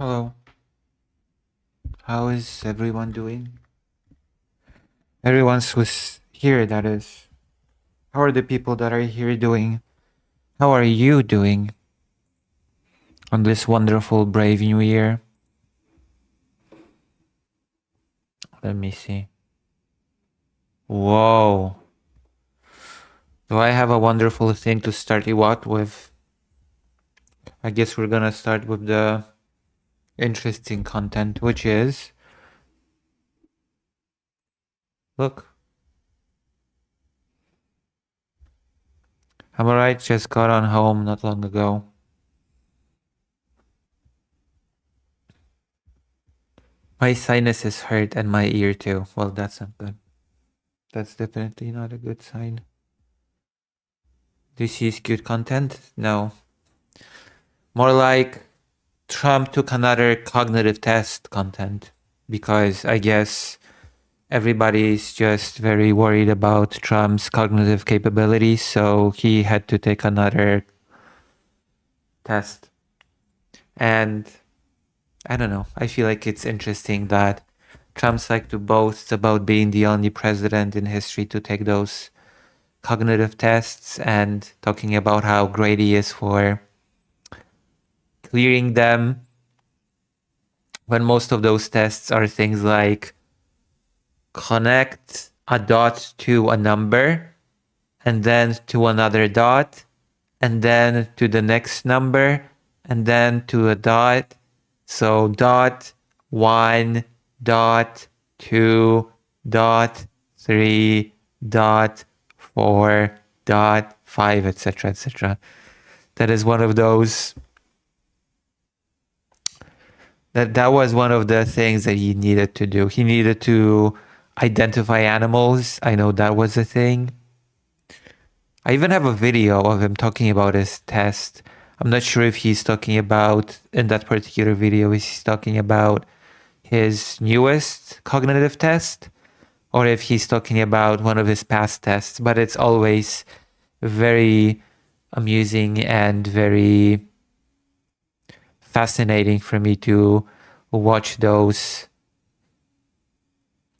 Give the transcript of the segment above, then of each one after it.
Hello, how is everyone doing? Everyone's who's here, that is. How are the people that are here doing? How are you doing on this wonderful, brave new year? Let me see. Whoa. Do I have a wonderful thing to start you out with? I guess we're gonna start with the interesting content, which is. Look. I'm alright, just got on home not long ago. My sinuses hurt and my ear too. Well, that's not good. That's definitely not a good sign. This is good content? No. More like Trump took another cognitive test content because I guess everybody's just very worried about Trump's cognitive capabilities, so he had to take another test. And I don't know, I feel like it's interesting that Trump's like to boast about being the only president in history to take those cognitive tests and talking about how great he is for clearing them when most of those tests are things like connect a dot to a number and then to another dot and then to the next number and then to a dot. So dot 1, dot 2, dot 3, dot 4, dot 5, etc., etc. That is one of those. That was one of the things that he needed to do. He needed to identify animals. I know that was a thing. I even have a video of him talking about his test. I'm not sure if he's talking about, in that particular video, is he's talking about his newest cognitive test or if he's talking about one of his past tests, but it's always very amusing and very fascinating for me to watch those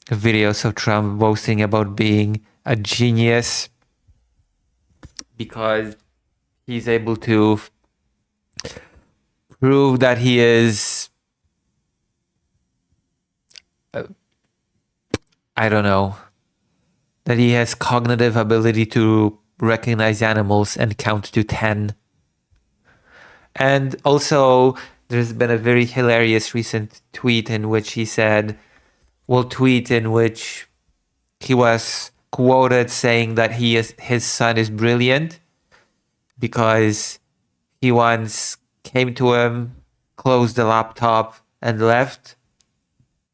videos of Trump boasting about being a genius because he's able to prove that he is, I don't know, that he has cognitive ability to recognize animals and count to 10. And also, there's been a very hilarious recent tweet in which he said, tweet in which he was quoted saying that his son is brilliant because he once came to him, closed the laptop, and left.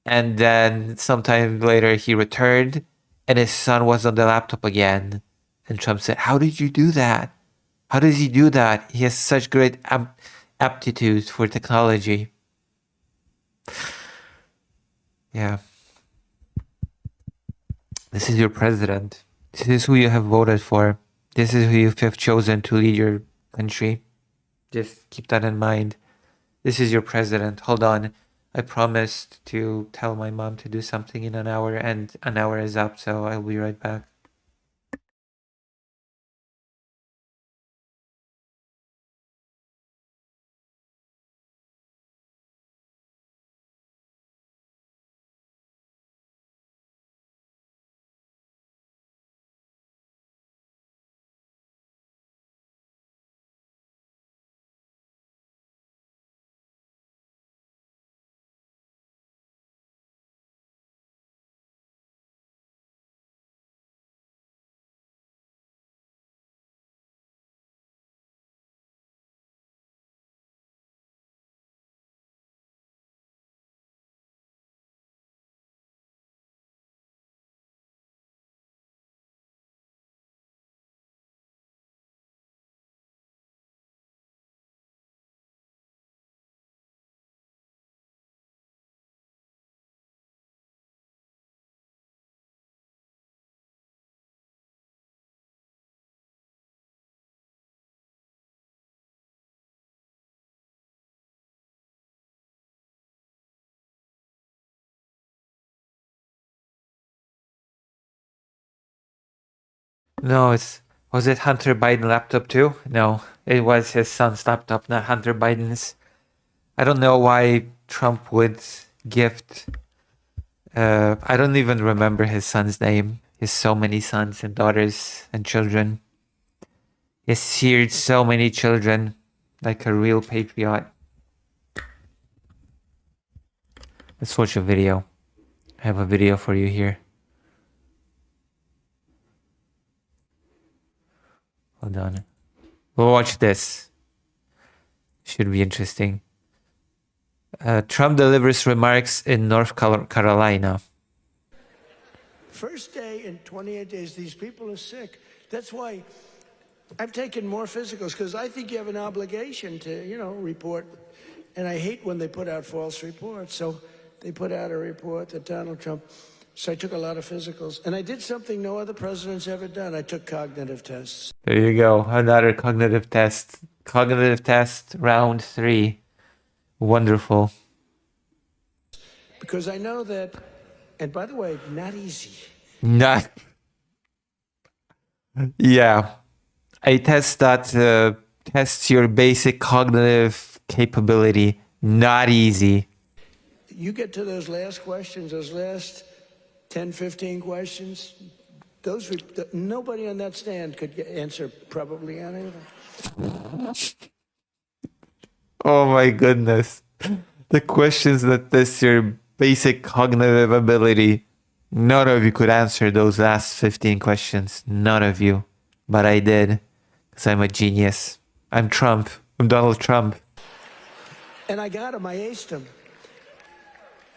And then sometime later he returned and his son was on the laptop again. And Trump said, "How did you do that? How does he do that? He has such great aptitude for technology." Yeah. This is your president. This is who you have voted for. This is who you have chosen to lead your country. Just keep that in mind. This is your president. Hold on. I promised to tell my mom to do something in an hour, and an hour is up, so I'll be right back. No, was it Hunter Biden laptop too? No, it was his son's laptop, not Hunter Biden's. I don't know why Trump would gift. I don't even remember his son's name. He has so many sons and daughters and children. He has seared so many children, like a real patriot. Let's watch a video. I have a video for you here. Hold on. We'll watch this. Should be interesting. Trump delivers remarks in North Carolina. First day in 28 days, these people are sick. That's why I've taken more physicals, because I think you have an obligation to, report. And I hate when they put out false reports. So they put out a report that Donald Trump. So I took a lot of physicals. And I did something no other president's ever done. I took cognitive tests. There you go. Another cognitive test. Cognitive test round 3. Wonderful. Because I know that, and by the way, not easy. Not. Yeah. A test that tests your basic cognitive capability. Not easy. You get to those last questions, those last 10, 15 questions, nobody on that stand could answer probably any of them. Oh my goodness. The questions that test your basic cognitive ability. None of you could answer those last 15 questions. None of you. But I did. Because I'm a genius. I'm Trump. I'm Donald Trump. And I got him. I aced him.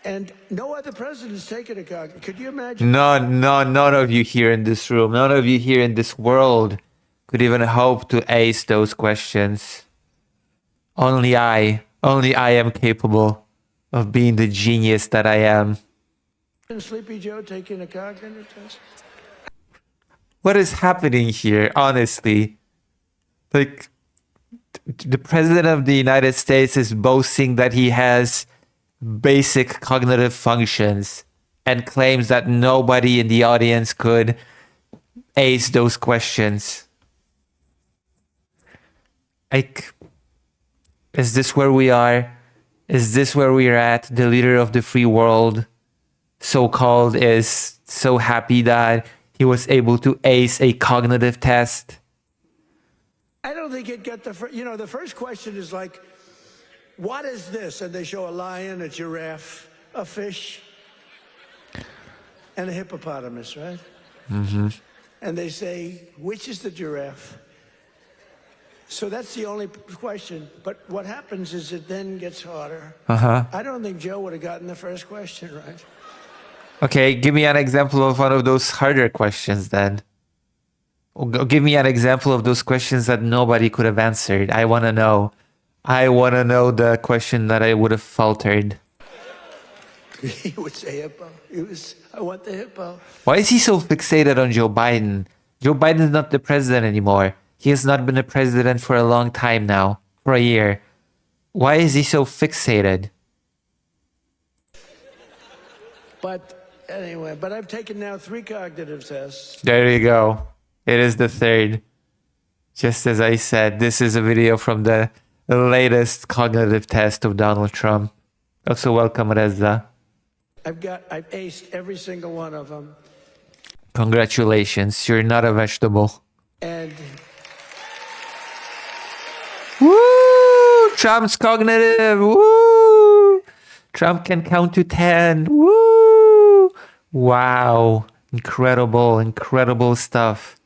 And no other president's taken a cognitive. Could you imagine? None of you here in this room, none of you here in this world could even hope to ace those questions. Only I am capable of being the genius that I am. Sleepy Joe taking a cognitive test? What is happening here, honestly? Like, the President of the United States is boasting that he has basic cognitive functions and claims that nobody in the audience could ace those questions. Like, is this where we are? Is this where we're at? The leader of the free world, so-called, is so happy that he was able to ace a cognitive test. I don't think it got the first question is like, what is this? And they show a lion, a giraffe, a fish, and a hippopotamus, right? Mm-hmm. And they say, which is the giraffe? So that's the only question. But what happens is it then gets harder. I don't think Joe would have gotten the first question right. Okay, give me an example of one of those harder questions then. Give me an example of those questions that nobody could have answered. I want to know. I want to know the question that I would have faltered. He would say hippo. I want the hippo. Why is he so fixated on Joe Biden? Joe Biden is not the president anymore. He has not been a president for a long time now, for a year. Why is he so fixated? But anyway, I've taken now 3 cognitive tests. There you go. It is the 3rd. Just as I said, this is a video from the latest cognitive test of Donald Trump. Also, welcome, Reza. I've aced every single one of them. Congratulations, you're not a vegetable. And woo! Trump's cognitive. Woo! Trump can count to 10. Woo! Wow. Incredible stuff.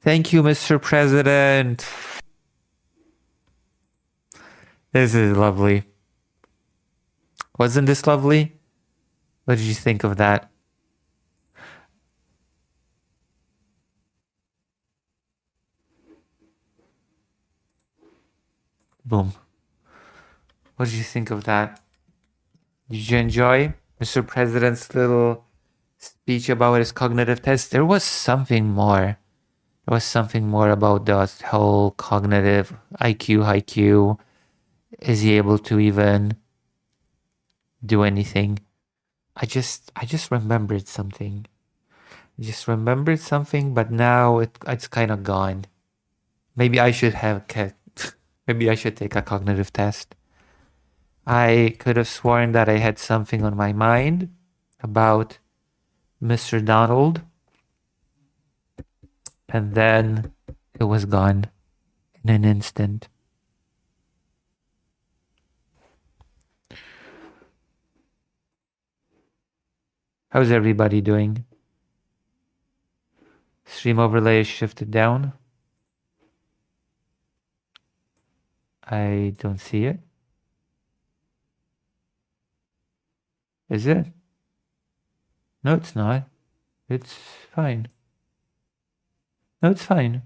Thank you, Mr. President. This is lovely. Wasn't this lovely? What did you think of that? Boom. What did you think of that? Did you enjoy Mr. President's little speech about his cognitive test? There was something more. There was something more about the whole cognitive IQ. Is he able to even do anything? I just remembered something. just remembered something, but now it's kind of gone. Maybe I should maybe I should take a cognitive test. I could have sworn that I had something on my mind about Mr. Donald, and then it was gone in an instant. How's everybody doing? Stream overlay is shifted down. I don't see it. Is it? No, it's not. It's fine. No, it's fine.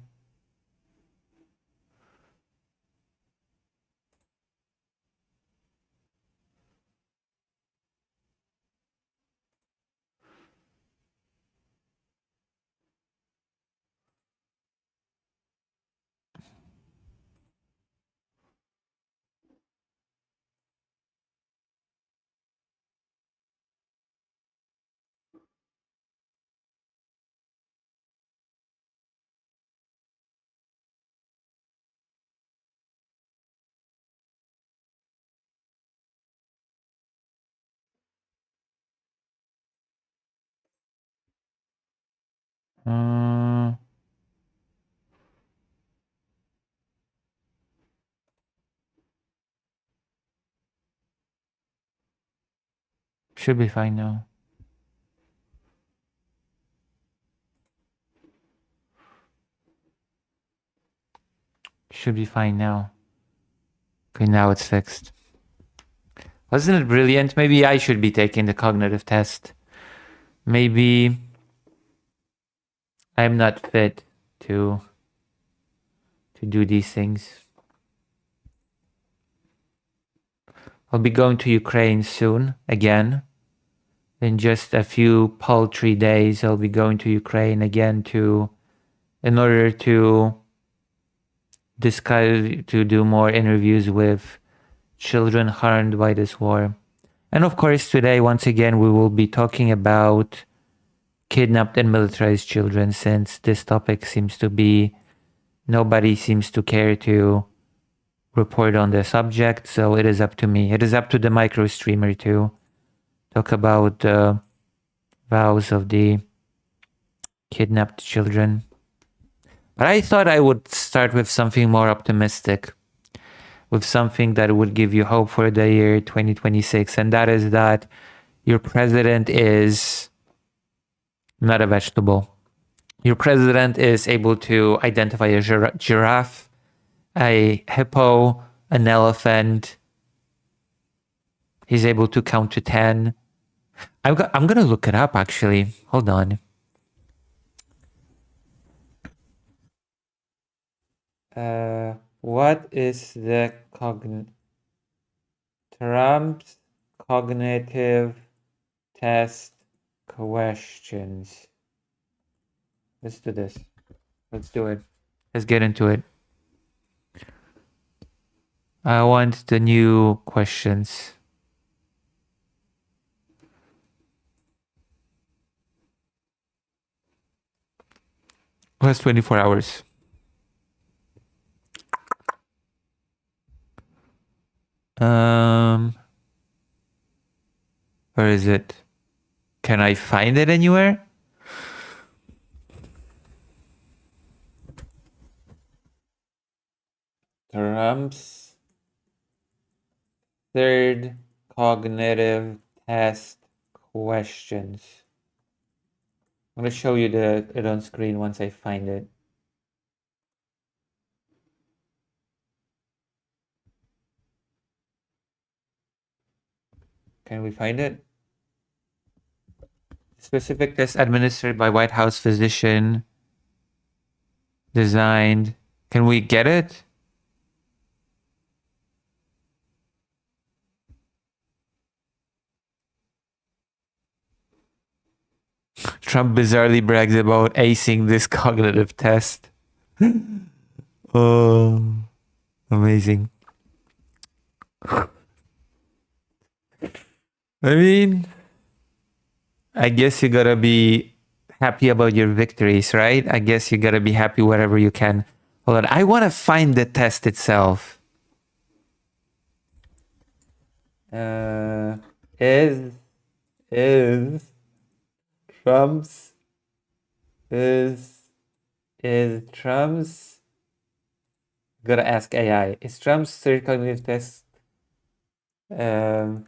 Should be fine now. Should be fine now. Okay, now it's fixed. Wasn't it brilliant? Maybe I should be taking the cognitive test. Maybe I'm not fit to do these things. I'll be going to Ukraine soon again. In just a few paltry days, I'll be going to Ukraine again in order to do more interviews with children harmed by this war. And of course, today, once again, we will be talking about kidnapped and militarized children, since this topic seems to be, nobody seems to care to report on the subject, so it is up to me. It is up to the micro streamer to talk about the vows of the kidnapped children. But I thought I would start with something more optimistic, with something that would give you hope for the year 2026, and that is that your president is not a vegetable. Your president is able to identify a giraffe, a hippo, an elephant. He's able to count to 10. I'm going to look it up, actually. Hold on. What is the Trump's cognitive test questions? Let's do this. Let's do it. Let's get into it. I want the new questions. Last 24 hours. Where is it? Can I find it anywhere? Trump's third cognitive test questions. I'm going to show you it on screen once I find it. Can we find it? Specific test administered by White House physician. Designed. Can we get it? Trump bizarrely brags about acing this cognitive test. Oh, amazing. I mean, I guess you gotta be happy about your victories, right? I guess you gotta be happy wherever you can. Hold on, I want to find the test itself. Is Trump's is Trump's gotta ask AI. Is Trump's third cognitive test available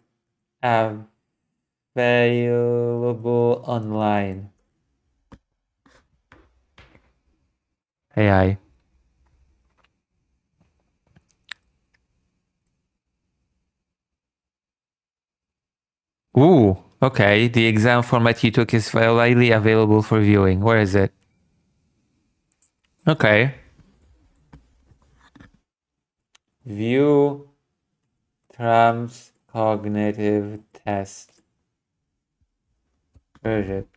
online? AI. Ooh, okay. The exam format you took is widely available for viewing. Where is it? Okay. View Trump's cognitive test. Where is it?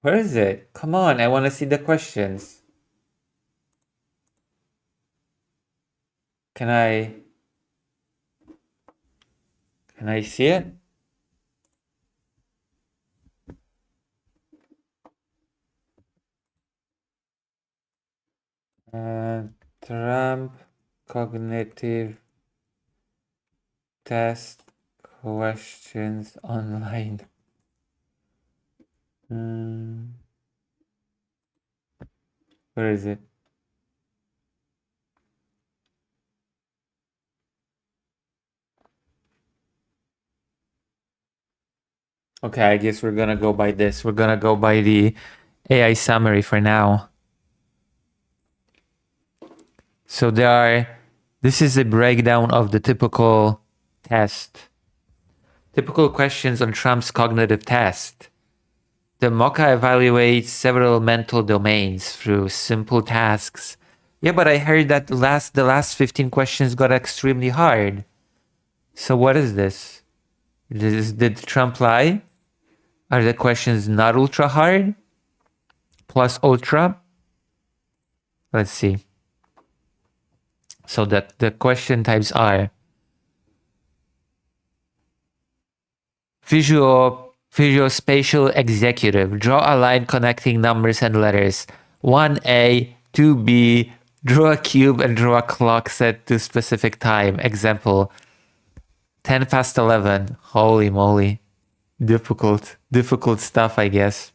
Where is it? Come on, I want to see the questions. Can I see it? Trump cognitive test questions online. Where is it? Okay, I guess we're gonna go by this. We're gonna go by the AI summary for now. So this is a breakdown of the typical test. Typical questions on Trump's cognitive test. The MOCA evaluates several mental domains through simple tasks. Yeah, but I heard that the last 15 questions got extremely hard. So what is this? Did Trump lie? Are the questions not ultra hard? Plus ultra? Let's see. So that the question types are visuospatial executive. Draw a line connecting numbers and letters. 1A, 2B, draw a cube and draw a clock set to specific time. Example, 10 past 11. Holy moly. Difficult stuff, I guess.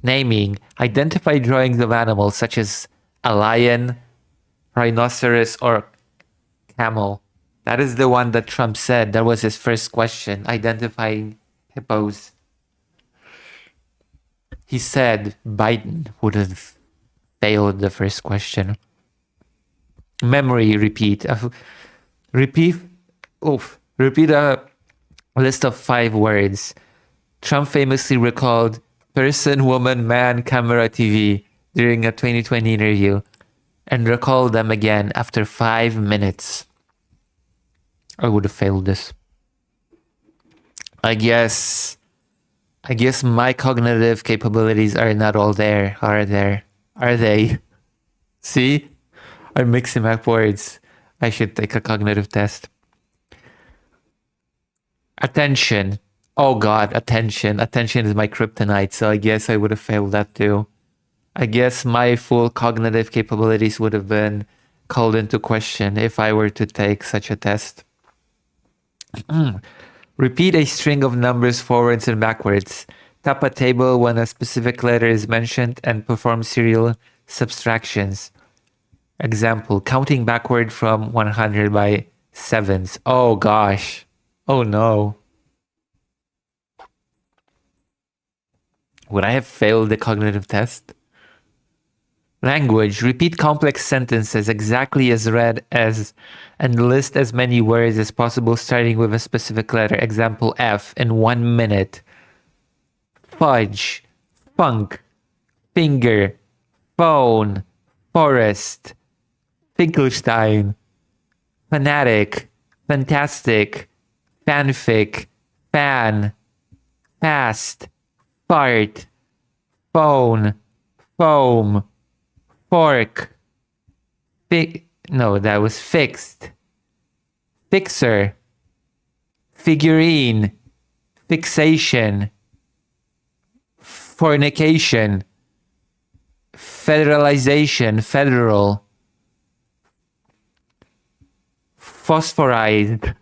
Naming. Identify drawings of animals such as a lion, rhinoceros, or camel. That is the one that Trump said. That was his first question, identifying hippos. He said Biden would have failed the first question. Memory repeat. Repeat a list of 5 words. Trump famously recalled person, woman, man, camera, TV during a 2020 interview and recalled them again after 5 minutes. I would have failed this. I guess my cognitive capabilities are not all there, are they? See? I'm mixing up words. I should take a cognitive test. Attention. Oh God, attention. Attention is my kryptonite, so I guess I would have failed that too. I guess my full cognitive capabilities would have been called into question if I were to take such a test. Repeat a string of numbers forwards and backwards. Tap a table when a specific letter is mentioned and perform serial subtractions. Example, counting backward from 100 by sevens. Oh gosh. Oh no. Would I have failed the cognitive test? Language. Repeat complex sentences exactly as read as and list as many words as possible starting with a specific letter. Example F in 1 minute. Fudge, funk, finger, phone, forest, Finkelstein, fanatic, fantastic, fanfic, fan, fast, fart, phone, foam, fork, no, that was fixed, fixer, figurine, fixation, fornication, federalization, federal, phosphorized,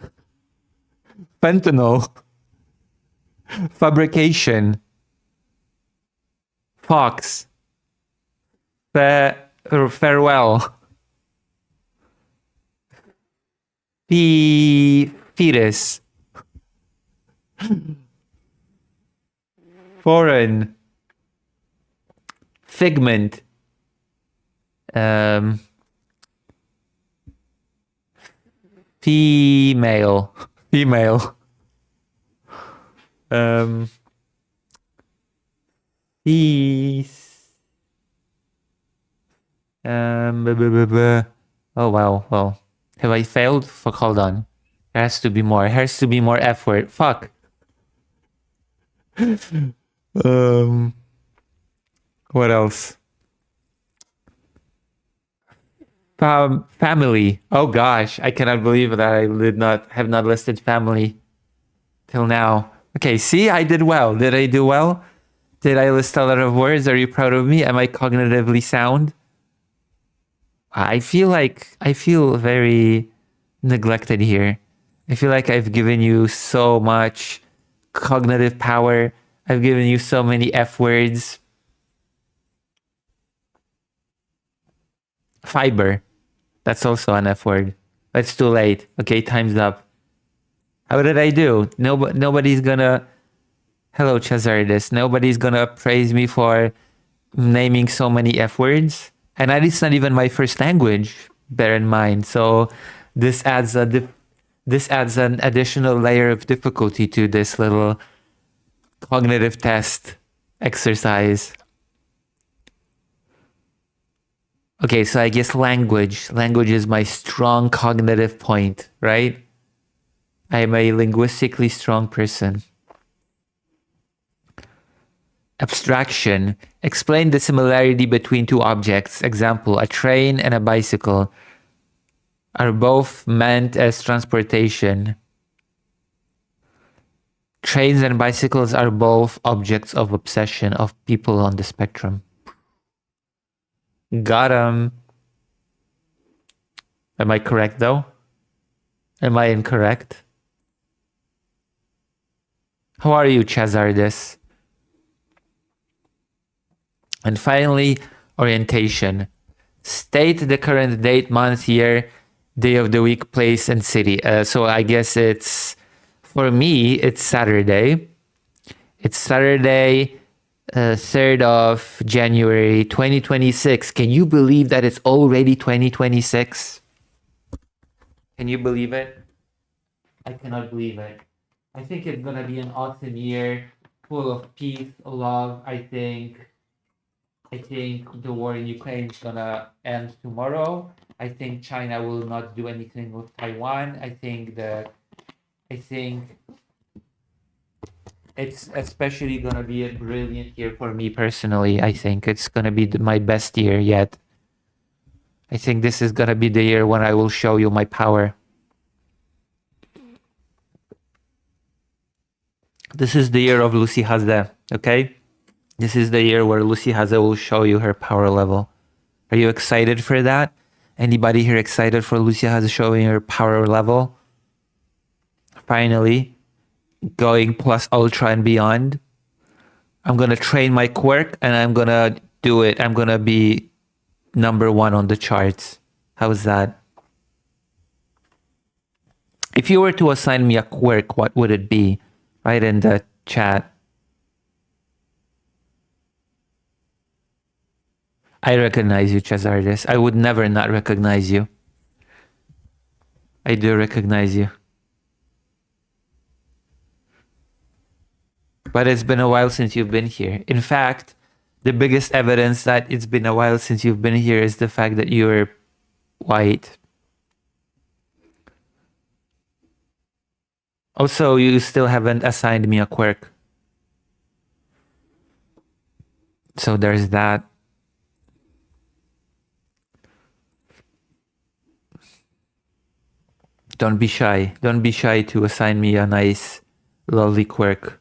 fentanyl, fabrication, fox, farewell, fetus, foreign, figment, female, female, peace, oh wow, well, have I failed? Fuck, hold on. There has to be more. There has to be more effort. Fuck. What else? Family. Oh gosh, I cannot believe that I have not listed family till now. Okay, see, I did well. Did I do well? Did I list a lot of words? Are you proud of me? Am I cognitively sound? I feel very neglected here. I feel like I've given you so much cognitive power. I've given you so many F words. Fiber. That's also an F word. It's too late. Okay, time's up. How did I do? Nobody's gonna... Hello, Chazardis. Nobody's gonna praise me for naming so many F words. And it's not even my first language, bear in mind. So this adds an additional layer of difficulty to this little cognitive test exercise. Okay, so I guess language is my strong cognitive point, right? I am a linguistically strong person. Abstraction. Explain the similarity between two objects. Example, a train and a bicycle are both meant as transportation. Trains and bicycles are both objects of obsession of people on the spectrum. Got 'em. Am I correct though? Am I incorrect? How are you, Chazardis? And finally, orientation. State the current date, month, year, day of the week, place, and city. So I guess for me, it's Saturday. It's Saturday, 3rd of January, 2026. Can you believe that it's already 2026? Can you believe it? I cannot believe it. I think it's going to be an awesome year, full of peace, love. I think the war in Ukraine is gonna end tomorrow. I think China will not do anything with Taiwan. I think it's especially gonna be a brilliant year for me personally. I think it's gonna be my best year yet. I think this is gonna be the year when I will show you my power. This is the year of Lucy Haze, okay? This is the year where Lucy Haze will show you her power level. Are you excited for that? Anybody here excited for Lucy Haze showing her power level? Finally, going plus ultra and beyond. I'm going to train my quirk and I'm going to do it. I'm going to be number 1 on the charts. How's that? If you were to assign me a quirk, what would it be? Write in the chat. I recognize you, Chazardis. I would never not recognize you. I do recognize you. But it's been a while since you've been here. In fact, the biggest evidence that it's been a while since you've been here is the fact that you're white. Also, you still haven't assigned me a quirk. So there's that. Don't be shy. Don't be shy to assign me a nice, lovely quirk.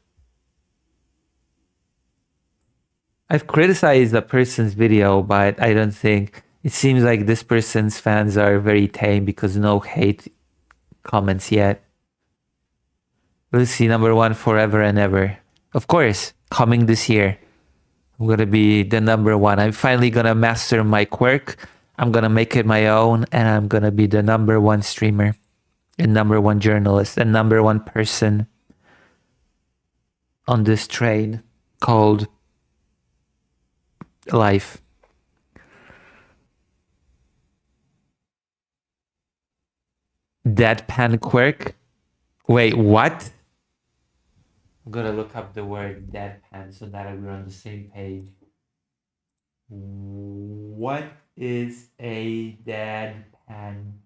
I've criticized a person's video, but I don't think... It seems like this person's fans are very tame because no hate comments yet. Lucy, #1 forever and ever. Of course, coming this year. I'm gonna be the #1. I'm finally gonna master my quirk. I'm gonna make it my own, and I'm gonna be the #1 streamer and #1 journalist and #1 person on this train called life. Deadpan quirk? Wait, what? I'm gonna look up the word deadpan so that we're on the same page. What is a deadpan?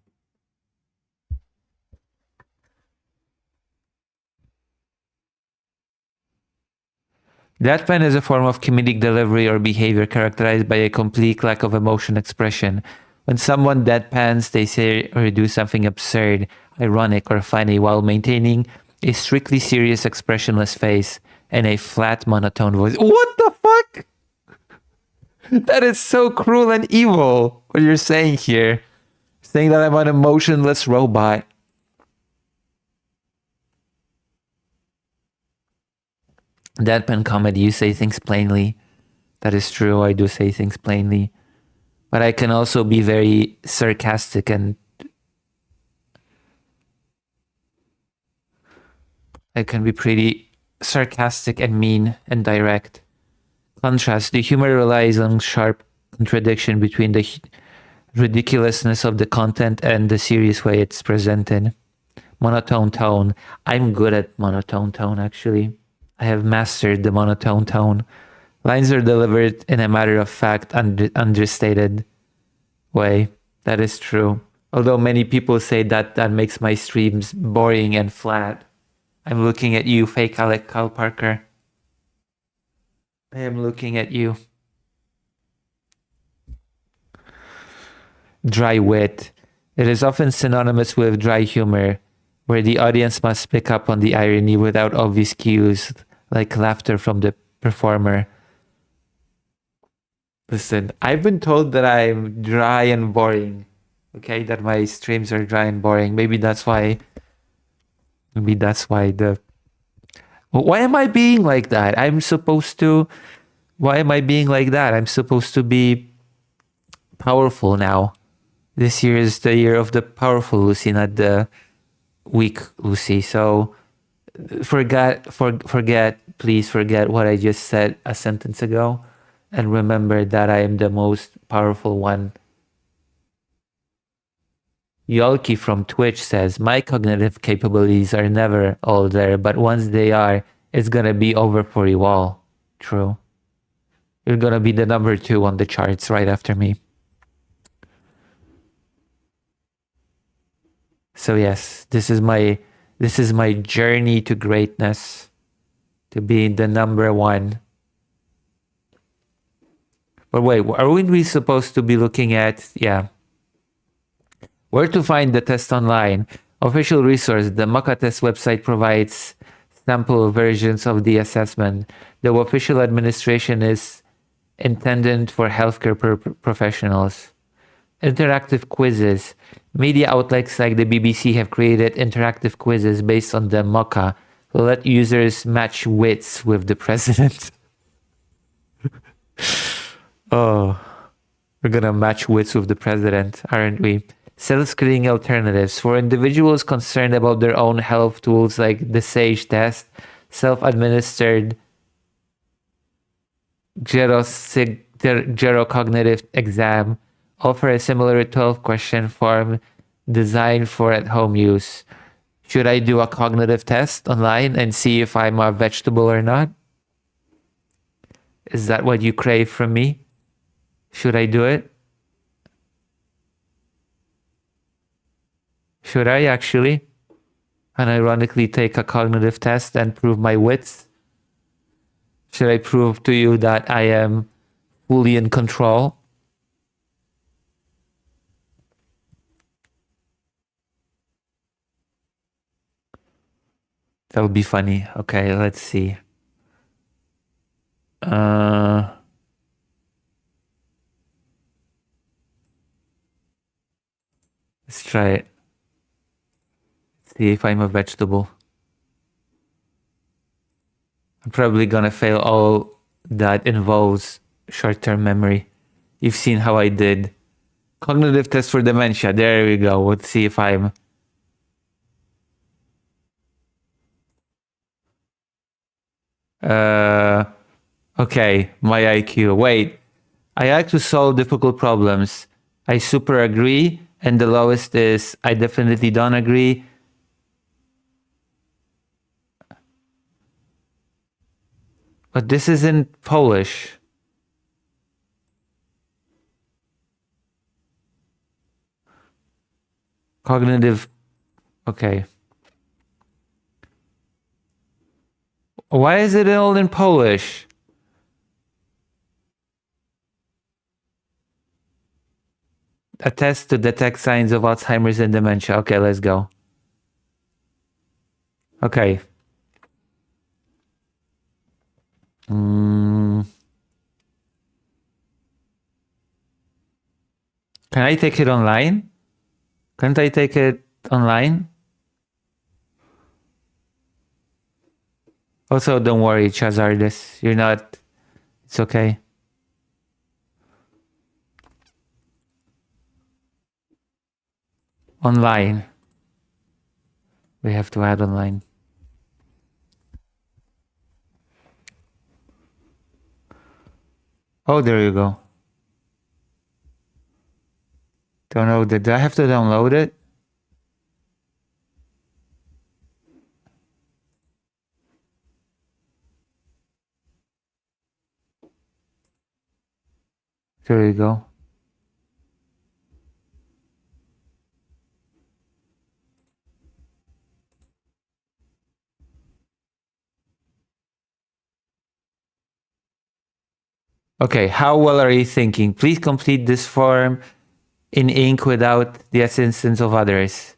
Deadpan is a form of comedic delivery or behavior characterized by a complete lack of emotion expression. When someone deadpans, they say or do something absurd, ironic, or funny while maintaining a strictly serious, expressionless face and a flat, monotone voice. What the fuck? That is so cruel and evil, what you're saying here. Saying that I'm an emotionless robot. Deadpan comedy, you say things plainly. That is true, I do say things plainly. But I can also be very sarcastic and I can be pretty sarcastic and mean and direct. Contrast, the humor relies on sharp contradiction between the ridiculousness of the content and the serious way it's presented. Monotone tone. I'm good at monotone tone, actually. I have mastered the monotone tone. Lines are delivered in a matter-of-fact, understated way. That is true. Although many people say that that makes my streams boring and flat. I'm looking at you, fake Alec Kyle Parker. I am looking at you. Dry wit. It is often synonymous with dry humor, where the audience must pick up on the irony without obvious cues, like laughter from the performer. Listen, I've been told that I'm dry and boring. Okay, that my streams are dry and boring. Maybe that's why the... Why am I being like that? Why am I being like that? I'm supposed to be powerful now. This year is the year of the powerful Lucy, not the weak Lucy. So please forget what I just said a sentence ago and remember that I am the most powerful one. Yolki from Twitch says, my cognitive capabilities are never all there, but once they are, it's gonna be over for you all. True. You're gonna be the #2 on the charts right after me. So yes, this is my journey to greatness, to be the #1. But wait, are we supposed to be looking at, where to find the test online? Official resource, the Mocha Test website provides sample versions of the assessment. The official administration is intended for healthcare professionals. Interactive quizzes. Media outlets like the BBC have created interactive quizzes based on the Mocha to let users match wits with the president. Oh, we're gonna match wits with the president, aren't we? Self-screening alternatives. For individuals concerned about their own health, tools like the SAGE test, self-administered gerocognitive exam, offer a similar 12-question form designed for at-home use. Should I do a cognitive test online and see if I'm a vegetable or not? Is that what you crave from me? Should I do it? Should I actually unironically take a cognitive test and prove my wits? Should I prove to you that I am fully in control? That'll be funny. Okay, let's see. Let's try it. See if I'm a vegetable. I'm probably gonna fail all that involves short-term memory. You've seen how I did. Cognitive test for dementia. There we go. Let's see if I'm... Okay, my IQ. Wait. I like to solve difficult problems. I super agree. And the lowest is I definitely don't agree. But this isn't Polish. Cognitive. Okay. Why is it all in Polish? A test to detect signs of Alzheimer's and dementia. Okay, let's go. Okay. Can I take it online? Can't I take it online? Also, don't worry, Chazardis. You're not... It's okay. Online. We have to add online. Oh, there you go. Download it. Do I have to download it? There you go. Okay, how well are you thinking? Please complete this form in ink without the assistance of others.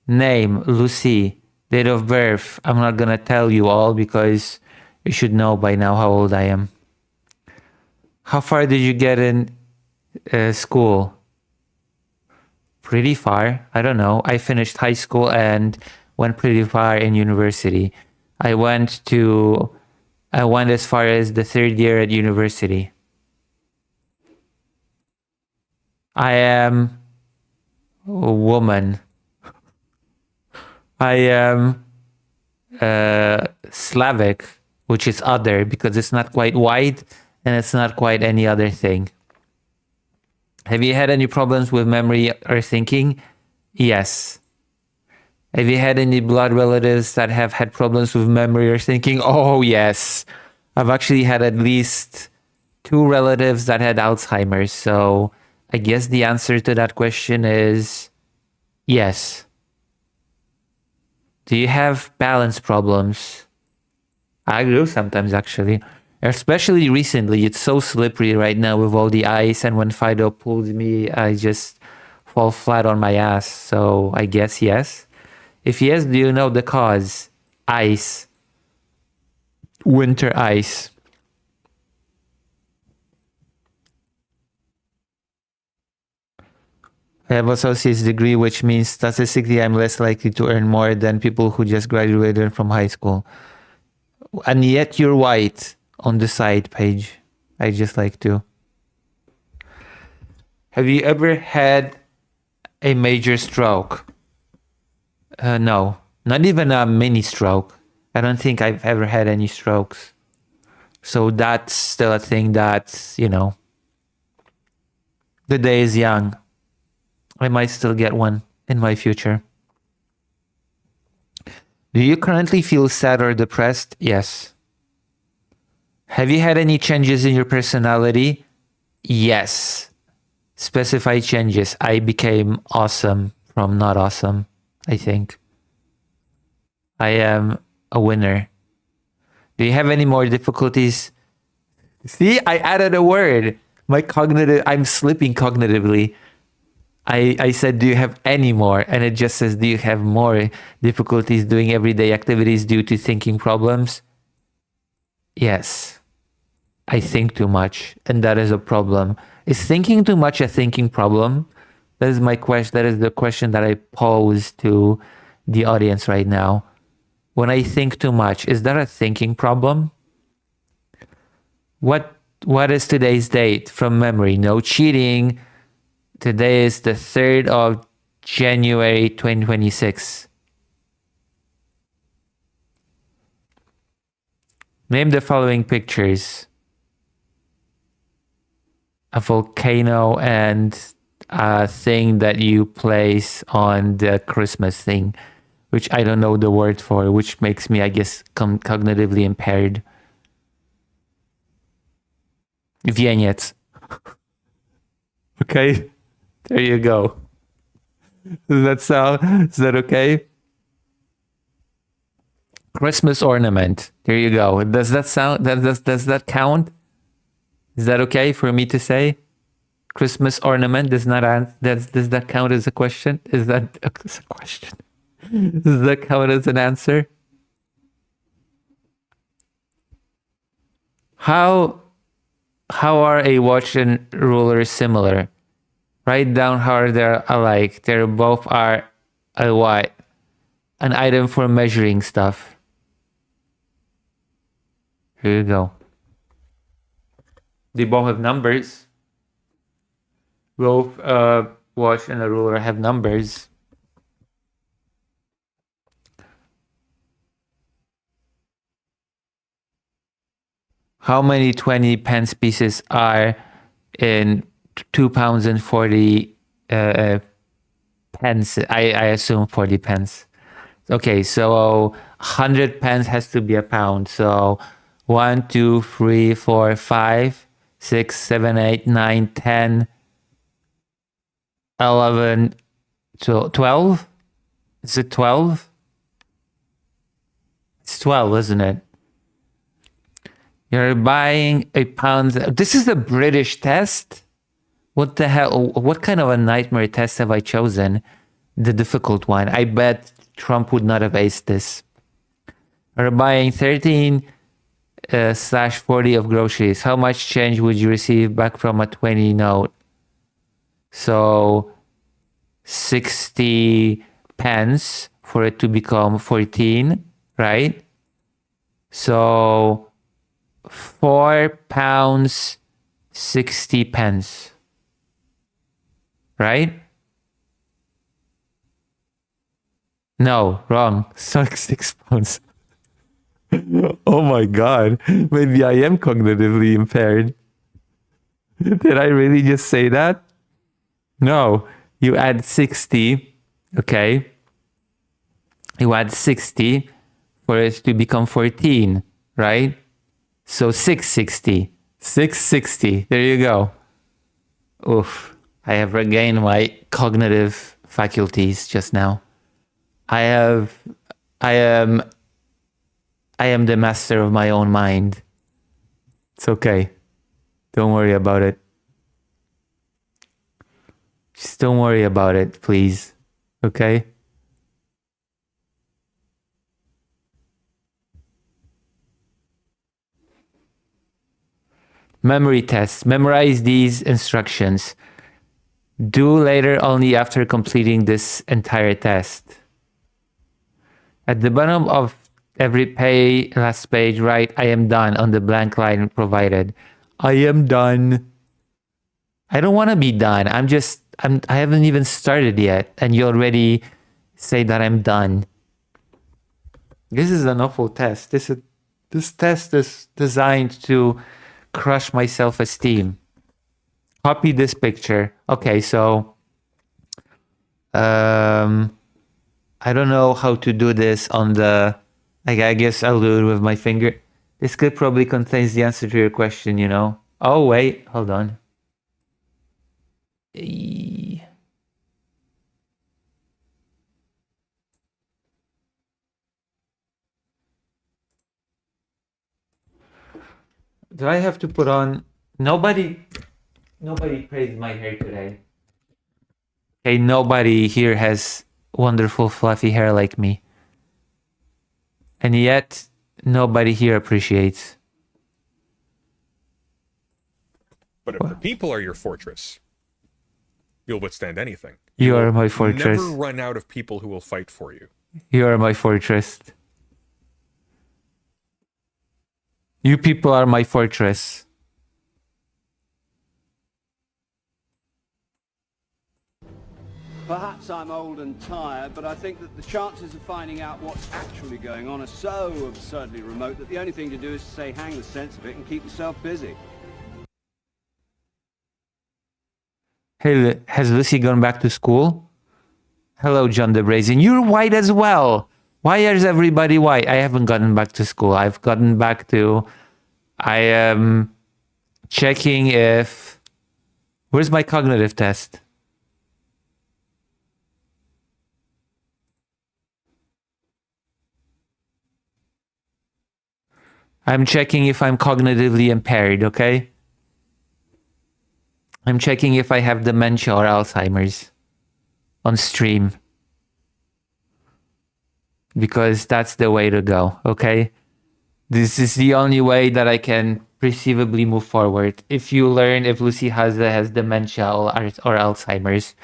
Name, Lucy. Date of birth. I'm not gonna tell you all because you should know by now how old I am. How far did you get in school? Pretty far. I don't know. I finished high school and went pretty far in university. I went as far as the third year at university. I am a woman. I am Slavic, which is other because it's not quite white and it's not quite any other thing. Have you had any problems with memory or thinking? Yes. Have you had any blood relatives that have had problems with memory or thinking? Oh, yes. I've actually had at least 2 relatives that had Alzheimer's. So I guess the answer to that question is yes. Do you have balance problems? I do sometimes, actually. Especially recently, it's so slippery right now with all the ice, and when Fido pulls me, I just fall flat on my ass. So I guess yes. If yes, do you know the cause? Ice. Winter ice. I have associate's degree, which means statistically I'm less likely to earn more than people who just graduated from high school. And yet you're white on the side page. I just like to. Have you ever had a major stroke? No, not even a mini stroke. I don't think I've ever had any strokes. So that's still a thing that, the day is young. I might still get one in my future. Do you currently feel sad or depressed? Yes. Have you had any changes in your personality? Yes. Specify changes. I became awesome from not awesome, I think. I am a winner. Do you have any more difficulties? See, I added a word. I'm slipping cognitively. I said, do you have any more? And it just says, do you have more difficulties doing everyday activities due to thinking problems? Yes. I think too much, and that is a problem. Is thinking too much a thinking problem? That is my question. That is the question that I pose to the audience right now. When I think too much, is that a thinking problem? What is today's date from memory? No cheating. Today is the 3rd of January 2026. Name the following pictures. A volcano and a thing that you place on the Christmas thing, which I don't know the word for, which makes me, I guess, cognitively impaired. Wieniec. Okay, there you go. Does that sound? Is that okay? Christmas ornament. There you go. Does that sound? Does that count? Is that okay for me to say? Christmas ornament does not does that count as a question? Is that a question? Does that count as an answer? How are a watch and ruler similar? Write down how they're alike. They're both are a what? An item for measuring stuff. Here you go. They both have numbers. Both watch and a ruler have numbers. How many 20 pence pieces are in 2 pounds and 40 pence? I assume 40 pence. Okay, so 100 pence has to be a pound. So 1, 2, 3, 4, 5, 6, 7, 8, 9, 10, 11, 12? Is it 12? It's 12, isn't it? You're buying a pound. This is a British test? What the hell? What kind of a nightmare test have I chosen? The difficult one. I bet Trump would not have aced this. You're buying 13 slash 40 of groceries. How much change would you receive back from a 20 note? So 60 pence for it to become 14, right? So 4 pounds 60 pence, right? No, wrong. So 6 pounds. Oh my god, maybe I am cognitively impaired. Did I really just say that? No, you add 60, okay? You add 60 for it to become 14, right? So 660. 660. There you go. Oof. I have regained my cognitive faculties just now. I am the master of my own mind. It's okay. Don't worry about it. Just don't worry about it, please. Okay? Memory tests. Memorize these instructions. Do later only after completing this entire test. At the bottom of every last page, write I am done on the blank line provided. I am done. I don't want to be done. I haven't even started yet, and you already say that I'm done. This is an awful test. This test is designed to crush my self-esteem. Copy this picture. Okay, so I don't know how to do this on the, I guess I'll do it with my finger. This clip probably contains the answer to your question, you know. Oh, wait, hold on. Do I have to put on? Nobody praised my hair today. Okay, nobody here has wonderful fluffy hair like me. And yet, nobody here appreciates. But if the people are your fortress, you'll withstand anything. You are will my fortress. Never run out of people who will fight for you. You are my fortress. You people are my fortress. Perhaps I'm old and tired, but I think that the chances of finding out what's actually going on are so absurdly remote that the only thing to do is to say hang the sense of it and keep yourself busy. Hey, has Lucy gone back to school? Hello, John the Brazen. You're white as well. Why is everybody white? I haven't gotten back to school. I've gotten back to... I am checking if... Where's my cognitive test? I'm checking if I'm cognitively impaired, okay? I'm checking if I have dementia or Alzheimer's on stream. Because that's the way to go, okay? This is the only way that I can perceivably move forward. If you learn if Lucy has dementia or Alzheimer's,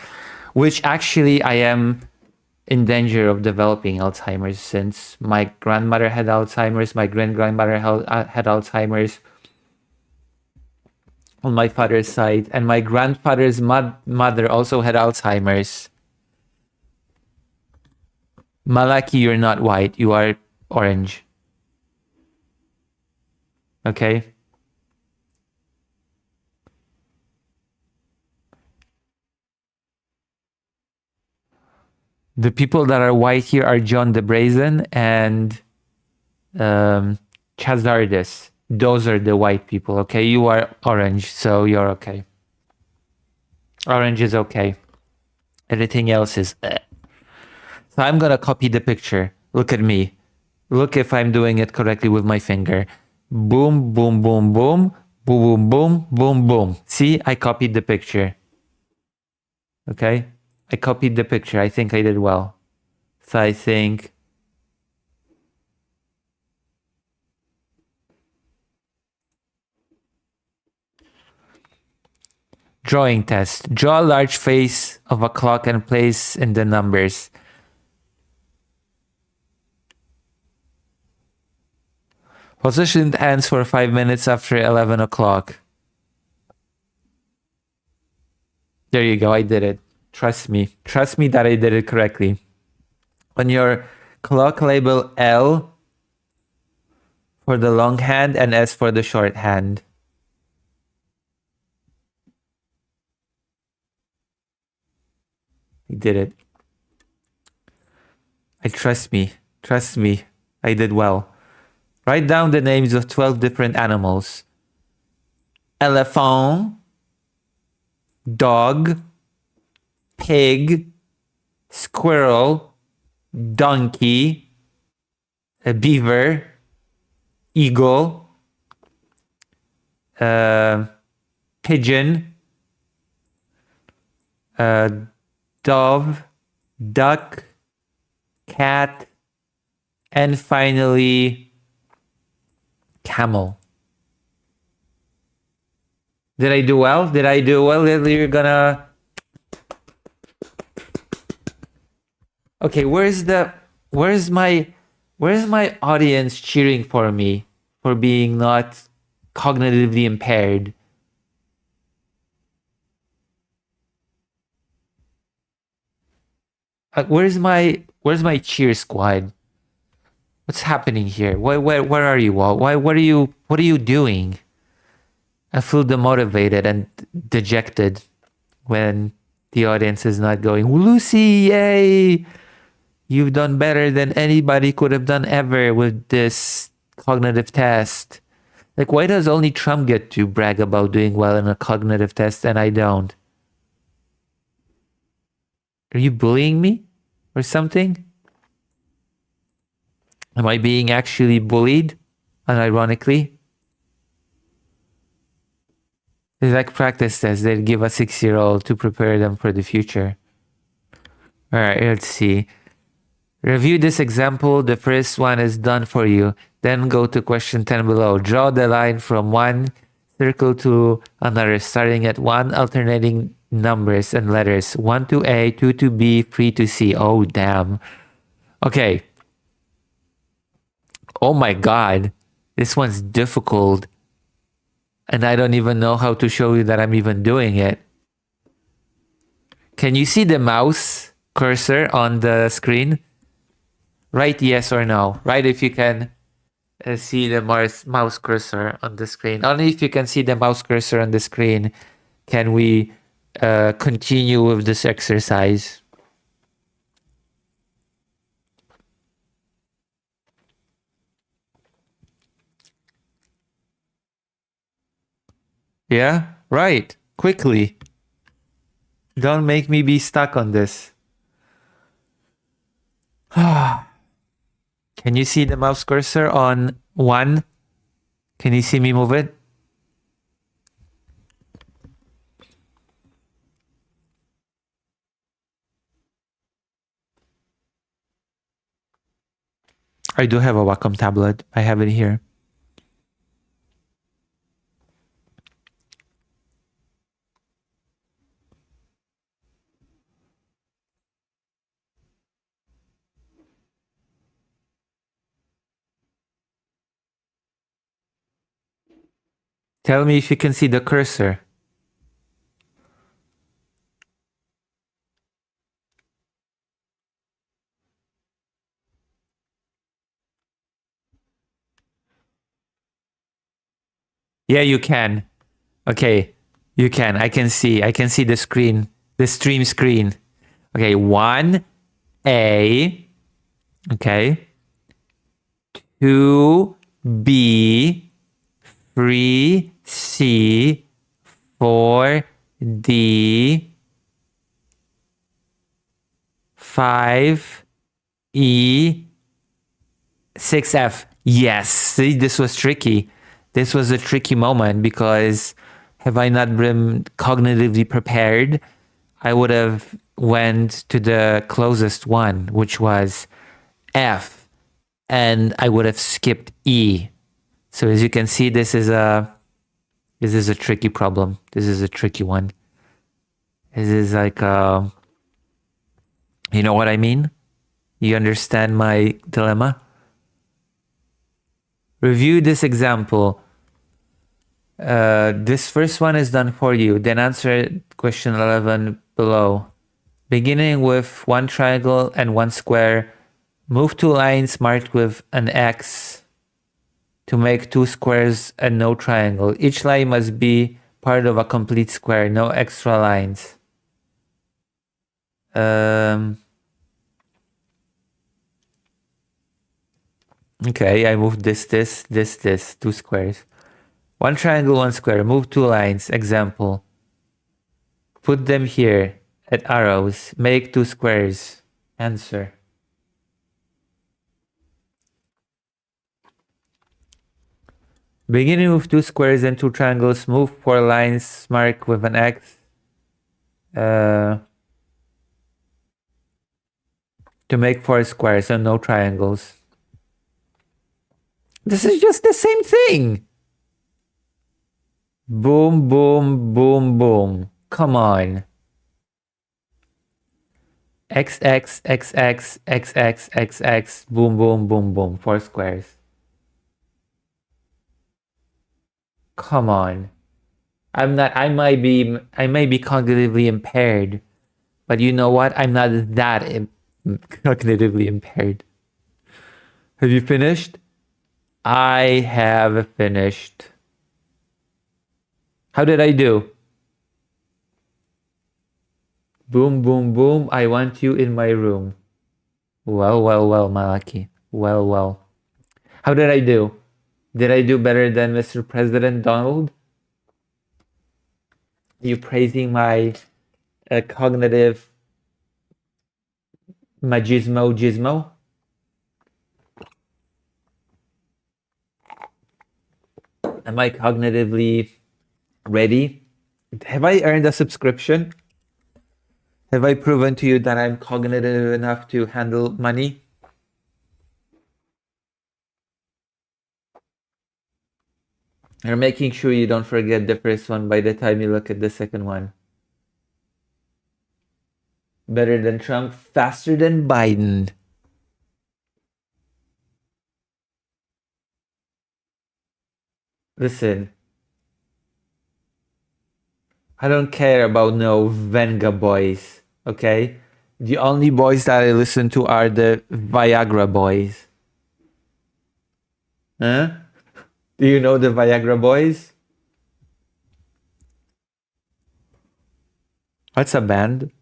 which actually I am in danger of developing Alzheimer's since my grandmother had Alzheimer's, my great-grandmother had Alzheimer's on my father's side, and my grandfather's mother also had Alzheimer's. Malaki, you're not white, you are orange. Okay? The people that are white here are John the Brazen and Chazardis. Those are the white people, okay? You are orange, so you're okay. Orange is okay. Everything else is... So I'm gonna copy the picture. Look at me. Look if I'm doing it correctly with my finger. Boom, boom, boom, boom. Boom, boom, boom, boom, boom. See, I copied the picture. Okay? I copied the picture. I think I did well. So I think... Drawing test. Draw a large face of a clock and place in the numbers. Position ends for 5 minutes after 11 o'clock. There you go. I did it. Trust me. Trust me that I did it correctly. On your clock, label L for the long hand and S for the short hand. I did it. Trust me. Trust me. I did well. Write down the names of 12 different animals. Elephant, dog, pig, squirrel, donkey, a beaver, eagle, pigeon, dove, duck, cat, and finally camel. Did I do well? Did I do well? You're gonna... Okay, where's my audience cheering for me for being not cognitively impaired? Where's my cheer squad? What's happening here? Where are you all? What are you doing? I feel demotivated and dejected when the audience is not going, Lucy, yay! You've done better than anybody could have done ever with this cognitive test. Like, why does only Trump get to brag about doing well in a cognitive test and I don't? Are you bullying me or something? Am I being actually bullied, unironically? It's like practice tests they give a 6-year-old to prepare them for the future. All right, let's see. Review this example. The first one is done for you. Then go to question 10 below. Draw the line from one circle to another, starting at 1, alternating numbers and letters. 1 to A, 2 to B, 3 to C. Oh, damn. Okay. Oh my God. This one's difficult. And I don't even know how to show you that I'm even doing it. Can you see the mouse cursor on the screen? Write yes or no. Write if you can see the mouse cursor on the screen. Only if you can see the mouse cursor on the screen can we continue with this exercise. Yeah, right. Quickly. Don't make me be stuck on this. Can you see the mouse cursor on 1? Can you see me move it? I do have a Wacom tablet. I have it here. Tell me if you can see the cursor. Yeah, you can. Okay, you can. I can see the screen, the stream screen. Okay, 1A. Okay. 2B. 3C. 4D. 5E. 6F. Yes. See, this was tricky. This was a tricky moment because have I not been cognitively prepared, I would have went to the closest one, which was F, and I would have skipped E. So as you can see, this is a tricky problem. This is a tricky one. This is like you know what I mean? You understand my dilemma? Review this example. This first one is done for you. Then answer question 11 below. Beginning with one triangle and one square, move two lines marked with an X to make two squares and no triangle. Each line must be part of a complete square, no extra lines. Okay, I moved this, two squares. One triangle, one square. Move two lines. Example. Put them here at arrows. Make two squares. Answer. Beginning with two squares and two triangles, move four lines marked with an X. To make four squares and no triangles. This is just the same thing. Boom, boom, boom, boom. Come on. XX, XX, XX, XX, boom, boom, boom, boom. Four squares. Come on. I might be cognitively impaired, but you know what? I'm not that cognitively impaired. Have you finished? I have finished. How did I do? Boom, boom, boom. I want you in my room. Well, well, well, Malaki. Well, well. How did I do? Did I do better than Mr. President Donald? Are you praising my cognitive gizmo? Am I cognitively ready? Have I earned a subscription? Have I proven to you that I'm cognitive enough to handle money? You're making sure you don't forget the first one by the time you look at the second one. Better than Trump, faster than Biden. Listen, I don't care about no Venga boys, okay? The only boys that I listen to are the Viagra boys. Huh? Do you know the Viagra boys? What's a band?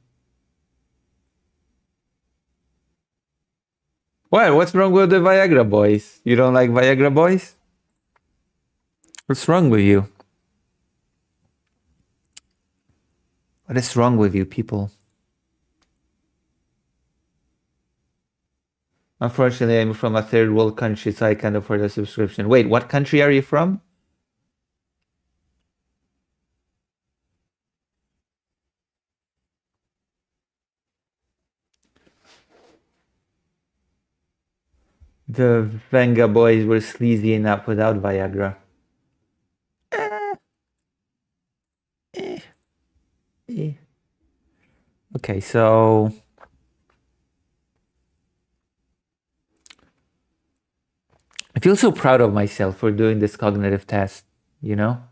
What? What's wrong with the Viagra boys? You don't like Viagra boys? What's wrong with you? What is wrong with you, people? Unfortunately, I'm from a third world country, so I can't afford a subscription. Wait, what country are you from? The Venga boys were sleazy enough without Viagra. Okay, so I feel so proud of myself for doing this cognitive test, you know?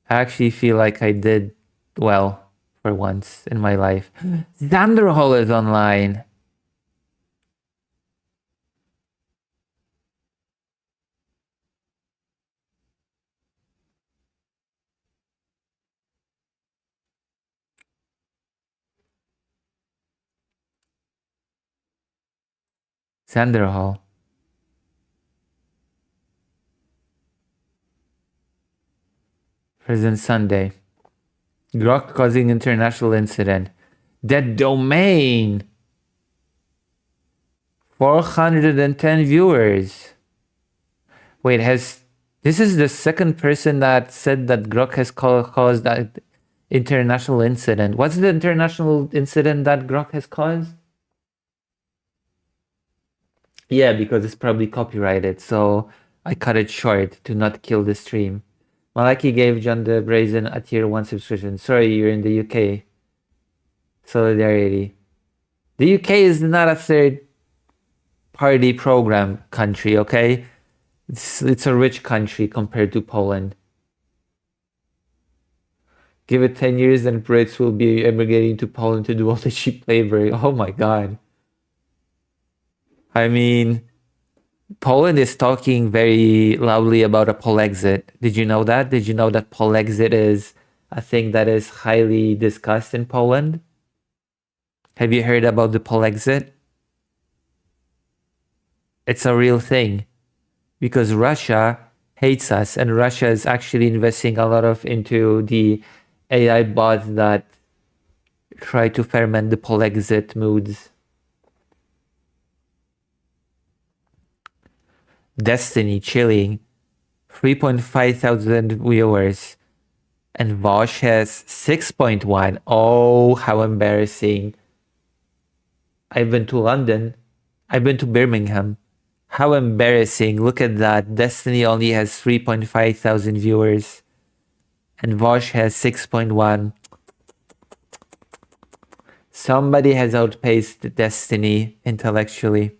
I actually feel like I did well for once in my life. Zanderhol is online. Zanderhol. Present Sunday. Grok causing international incident. That domain. 410 viewers. Wait, this is the second person that said that Grok has caused that international incident. What's the international incident that Grok has caused? Yeah, because it's probably copyrighted, so I cut it short to not kill the stream. Malaki gave John the Brazen a tier 1 subscription. Sorry, you're in the UK. Solidarity. The UK is not a third party program country, okay? It's a rich country compared to Poland. Give it 10 years and Brits will be emigrating to Poland to do all the cheap labor. Oh my god. I mean, Poland is talking very loudly about a Polexit. Did you know that? Did you know that Polexit is a thing that is highly discussed in Poland? Have you heard about the Polexit? It's a real thing because Russia hates us, and Russia is actually investing a lot of into the AI bots that try to ferment the Polexit moods. Destiny chilling, 3.5 thousand viewers, and Vosh has 6.1. Oh, how embarrassing. I've been to London. I've been to Birmingham. How embarrassing. Look at that. Destiny only has 3.5 thousand viewers, and Vosh has 6.1. Somebody has outpaced Destiny intellectually.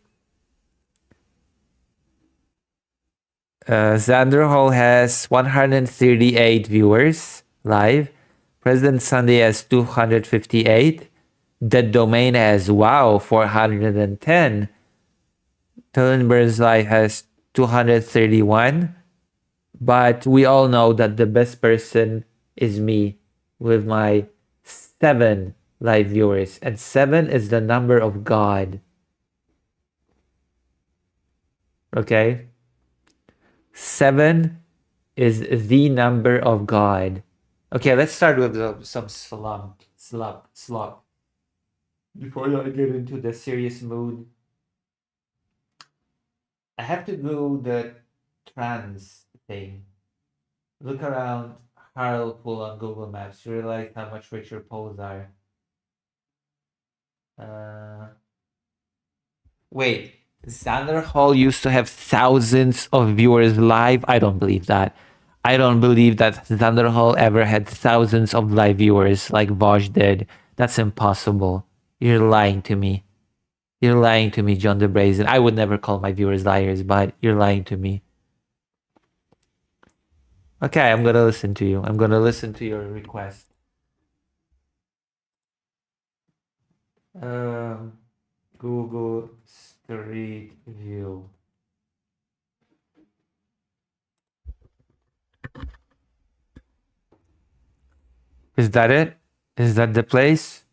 Xander Hall has 138 viewers live. President Sunday has 258. Dead Domain has, wow, 410. Tillenberg's Live has 231. But we all know that the best person is me with my 7 live viewers. And 7 is the number of God. Okay? 7 is the number of God. Okay, let's start with some slop. Before I get into the serious mood, I have to do the trans thing. Look around Hartlepool on Google Maps. You realize how much richer Poles are. Wait, Xander Hall used to have thousands of viewers live? I don't believe that. I don't believe that Xander Hall ever had thousands of live viewers like Vaj did. That's impossible. You're lying to me. You're lying to me, John the Brazen. I would never call my viewers liars, but you're lying to me. Okay, I'm gonna listen to you. I'm gonna listen to your request. Google Street View. Is that it? Is that the place?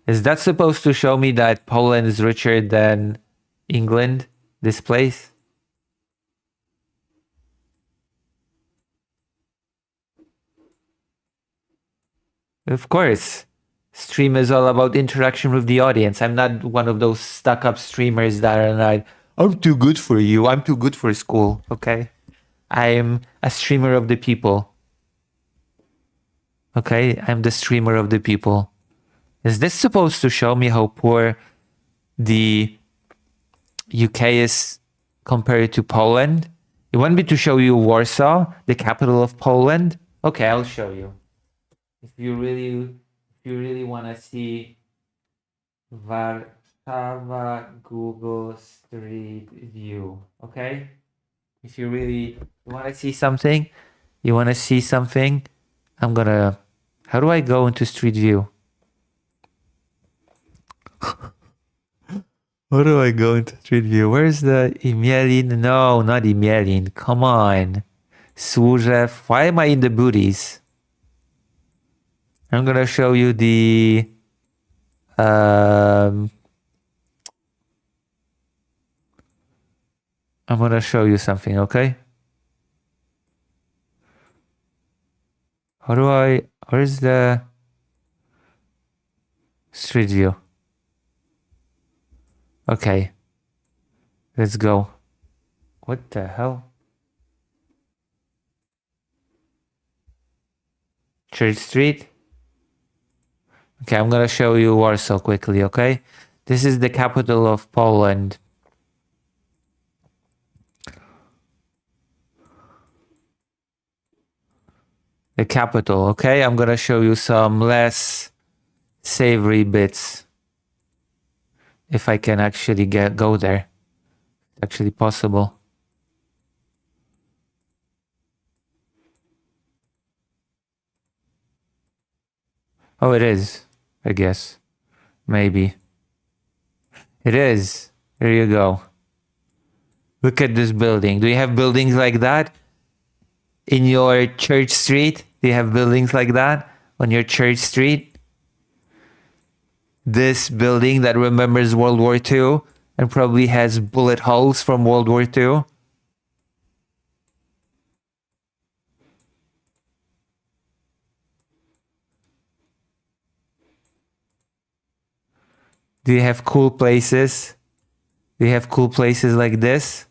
Is that supposed to show me that Poland is richer than England? This place? Of course. Stream is all about interaction with the audience. I'm not one of those stuck-up streamers that are like, I'm too good for you. I'm too good for school. Okay? I'm a streamer of the people. Okay? I'm the streamer of the people. Is this supposed to show me how poor the UK is compared to Poland? You want me to show you Warsaw, the capital of Poland? Okay, I'll show you. If you really want to see Warszawa Google Street View, okay? If you want to see something, I'm gonna. How do I go into Street View? How do I go into Street View? Where's the Imielin? No, not Imielin. Come on. Służew. Why am I in the booties? I'm gonna show you the I'm gonna show you something, okay? Where's the Street View? Okay. Let's go. What the hell? Church Street? Okay, I'm gonna show you Warsaw quickly, okay? This is the capital of Poland. The capital, okay? I'm gonna show you some less savory bits. If I can actually go there. It's actually possible. Oh, it is, I guess. Maybe. It is. There you go. Look at this building. Do you have buildings like that in your church street? Do you have buildings like that on your church street? This building that remembers World War II and probably has bullet holes from World War II. Do you have cool places? Do you have cool places like this?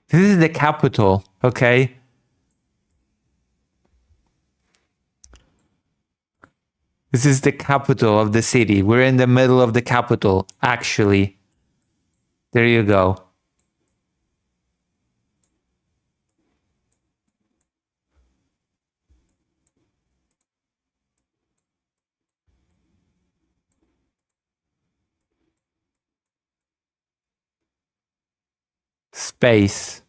This is the capital, okay? This is the capital of the city. We're in the middle of the capital, actually. There you go. Space.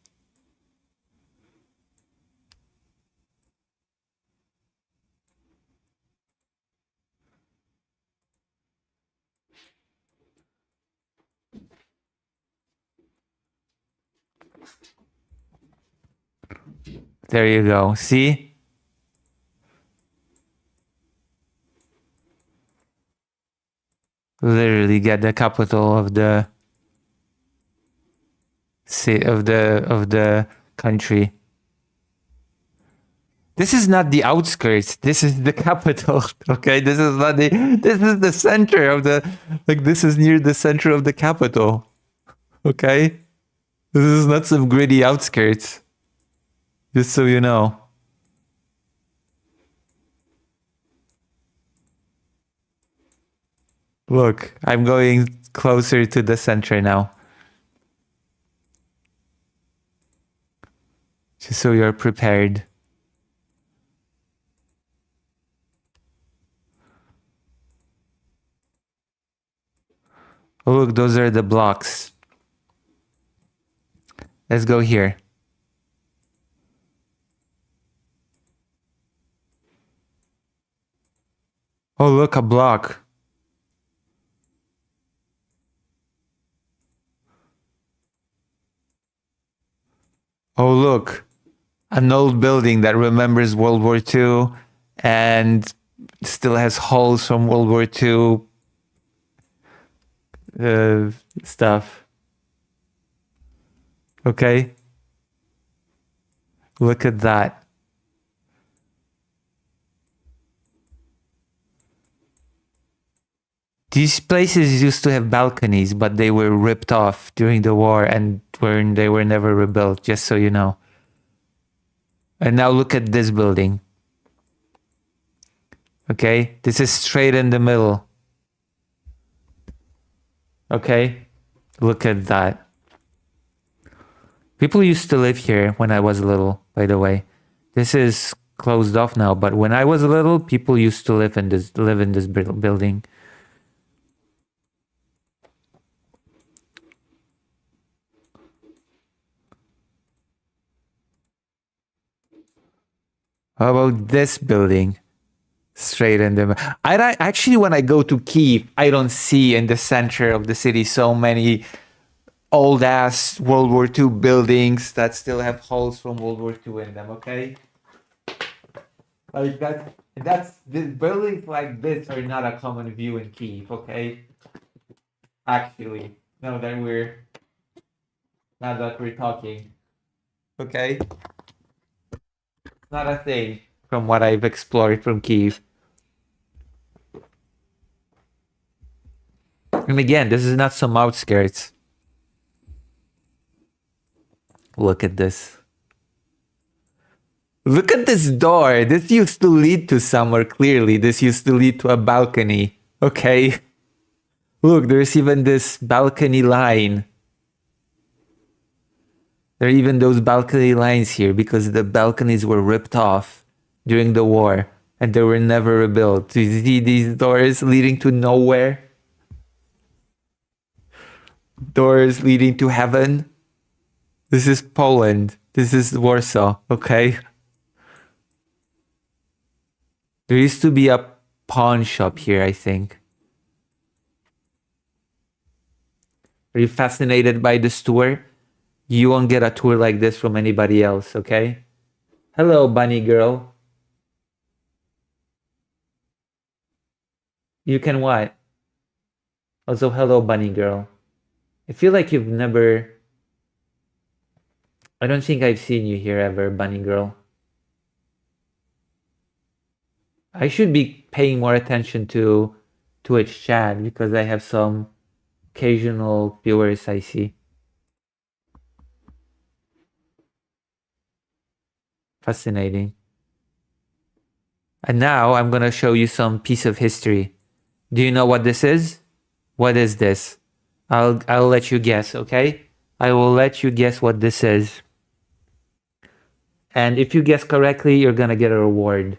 There you go. See? Literally get the capital of the country. This is not the outskirts. This is the capital. Okay, this is not the. This is the center of the. Like, this is near the center of the capital. Okay, this is not some gritty outskirts. Just so you know. Look, I'm going closer to the center now. Just so you're prepared. Oh, look, those are the blocks. Let's go here. Oh, look, a block. Oh, look, an old building that remembers World War II and still has holes from World War II stuff. Okay? Look at that. These places used to have balconies, but they were ripped off during the war and they were never rebuilt, just so you know. And now look at this building. Okay? This is straight in the middle. Okay? Look at that. People used to live here when I was little, by the way. This is closed off now, but when I was little, people used to live in this building. How about this building? Straight in the... Actually, when I go to Kyiv, I don't see in the center of the city so many old-ass World War II buildings that still have holes from World War II in them, okay? Like the buildings like this are not a common view in Kyiv, okay? Actually, now that we're talking, okay? Not a thing from what I've explored from Kyiv. And again, this is not some outskirts. Look at this. Look at this door. This used to lead to somewhere, clearly. This used to lead to a balcony. Okay. Look, there's even this balcony line. There are even those balcony lines here because the balconies were ripped off during the war and they were never rebuilt. Do you see these doors leading to nowhere? Doors leading to heaven? This is Poland. This is Warsaw, okay? There used to be a pawn shop here, I think. Are you fascinated by this tour? You won't get a tour like this from anybody else, okay? Hello, bunny girl. You can what? Also, hello, bunny girl. I feel like you've never... I don't think I've seen you here ever, bunny girl. I should be paying more attention to Twitch chat because I have some occasional viewers I see. Fascinating. And now I'm going to show you some piece of history. Do you know what this is? What is this? I'll let you guess, okay? I will let you guess what this is. And if you guess correctly, you're going to get a reward.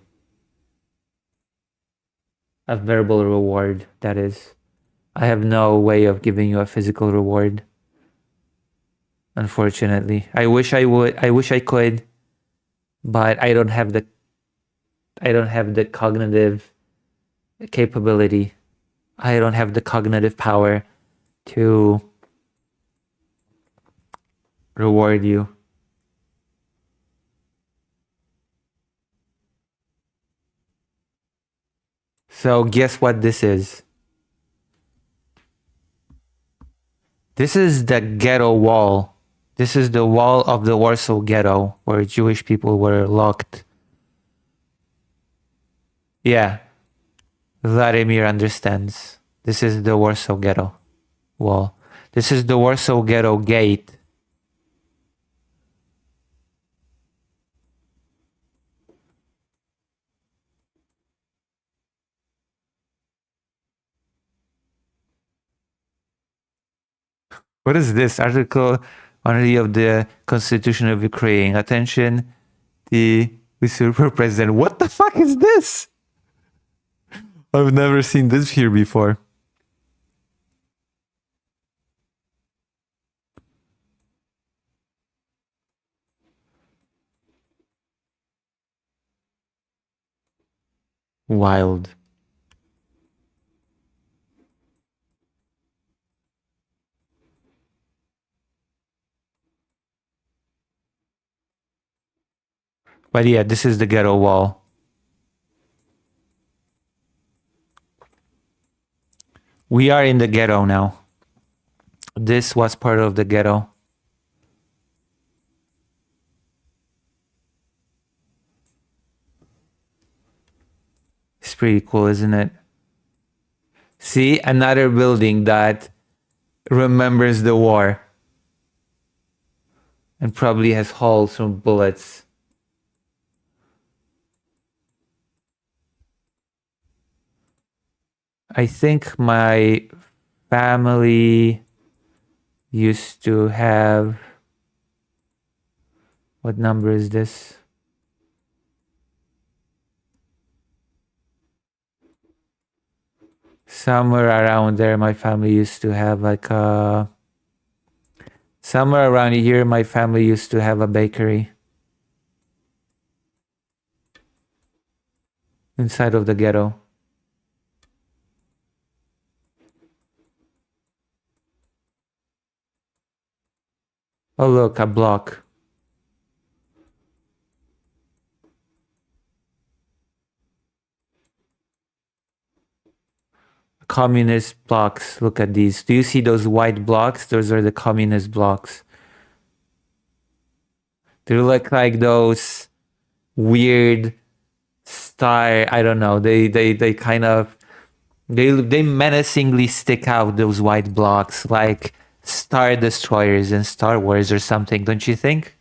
A verbal reward, that is. I have no way of giving you a physical reward. Unfortunately. I wish I would. I wish I could. But I don't have the cognitive capability. I don't have the cognitive power to reward you. So guess what this is? This is the ghetto wall. This is the wall of the Warsaw Ghetto, where Jewish people were locked. Yeah, Vladimir understands. This is the Warsaw Ghetto wall. This is the Warsaw Ghetto gate. What is this? Article 1 of the Constitution of Ukraine. Attention, the usurper president. What the fuck is this? I've never seen this here before. Wild. But yeah, this is the ghetto wall. We are in the ghetto now. This was part of the ghetto. It's pretty cool, isn't it? See, another building that remembers the war and probably has holes from bullets. I think my family used to have... What number is this? Somewhere around there, my family used to have like a... Somewhere around here, my family used to have a bakery. Inside of the ghetto. Oh look, a block. Communist blocks. Look at these. Do you see those white blocks? Those are the communist blocks. They look like those weird star. I don't know. They kind of they menacingly stick out, those white blocks, like Star Destroyers in Star Wars or something. Don't you think?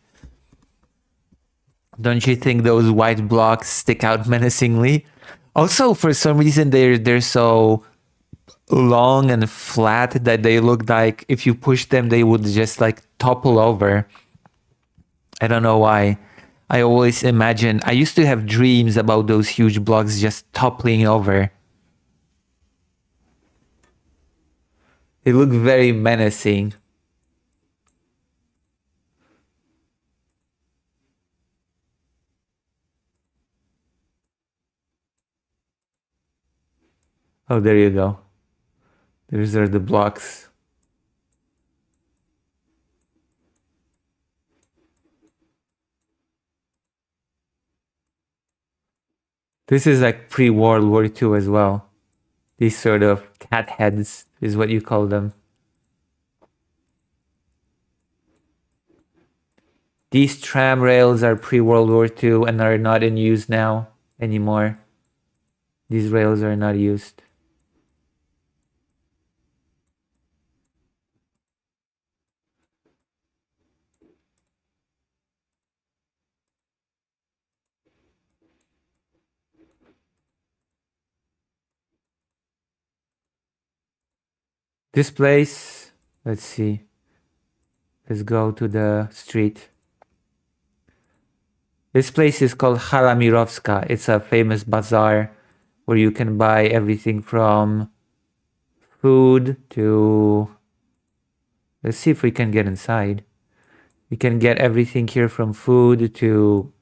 Don't you think those white blocks stick out menacingly? Also, for some reason, they're so long and flat that they look like if you push them, they would just like topple over. I don't know why. I always imagine, I used to have dreams about those huge blocks just toppling over. They look very menacing. Oh, there you go. These are the blocks. This is like pre-World War II as well. These sort of cat heads is what you call them. These tram rails are pre-World War II and are not in use now anymore. These rails are not used. This place, let's see. Let's go to the street. This place is called Halamirovska. It's a famous bazaar where you can buy everything from food to... Let's see if we can get inside. We can get everything here from food to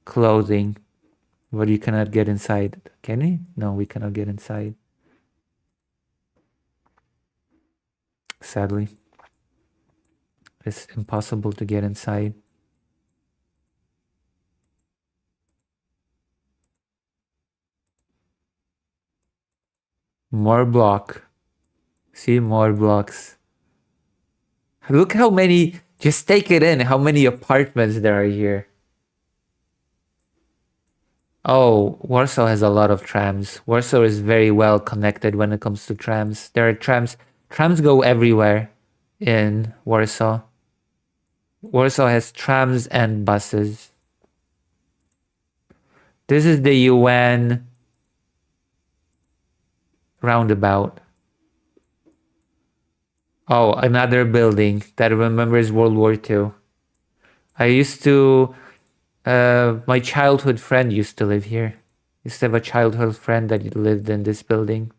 clothing. But you cannot get inside. Can we? No, we cannot get inside. Sadly. It's impossible to get inside. More block. See, more blocks. Look how many Just take it in. How many apartments there are here? Oh, Warsaw has a lot of trams. Warsaw is very well connected when it comes to trams. There are trams. Trams go everywhere in Warsaw. Warsaw has trams and buses. This is the UN roundabout. Oh, another building that remembers World War II. My childhood friend used to live here. Used to have a childhood friend that lived in this building.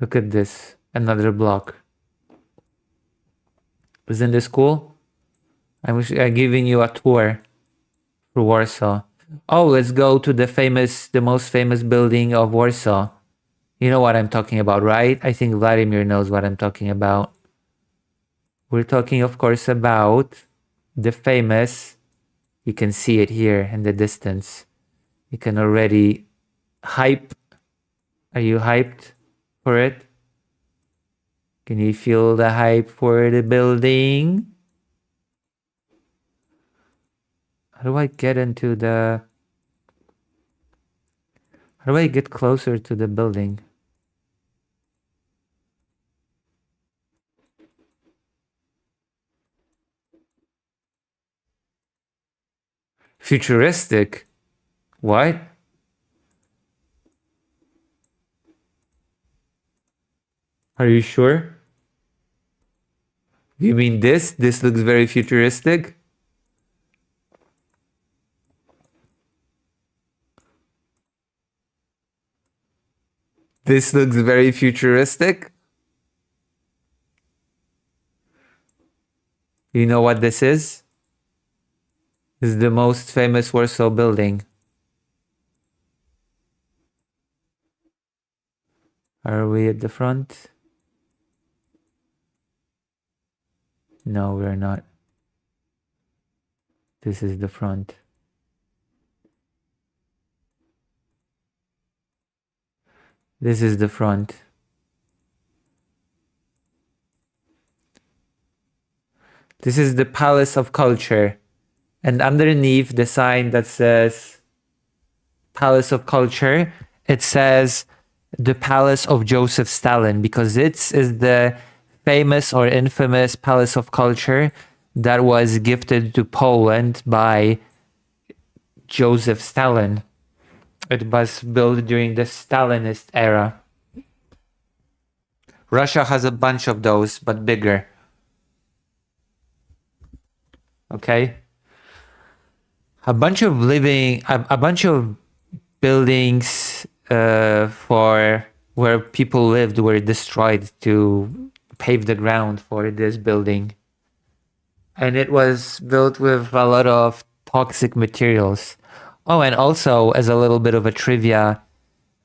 Look at this, another block. Isn't this cool? I'm giving you a tour for Warsaw. Oh, let's go to the most famous building of Warsaw. You know what I'm talking about, right? I think Vladimir knows what I'm talking about. We're talking, of course, about the famous, you can see it here in the distance. You can already hype. Are you hyped for it? Can you feel the hype for the building? How do I get closer to the building? Futuristic? What? Are you sure? You mean this? This looks very futuristic? This looks very futuristic? You know what this is? This is the most famous Warsaw building. Are we at the front? No, we're not. This is the front. This is the front. This is the Palace of Culture. And underneath the sign that says Palace of Culture, it says the Palace of Joseph Stalin, because it is the famous or infamous Palace of Culture that was gifted to Poland by Joseph Stalin. It was built during the Stalinist era. Russia has a bunch of those, but bigger. Okay? A bunch of buildings for where people lived were destroyed to pave the ground for this building. And it was built with a lot of toxic materials. Oh, and also, as a little bit of a trivia,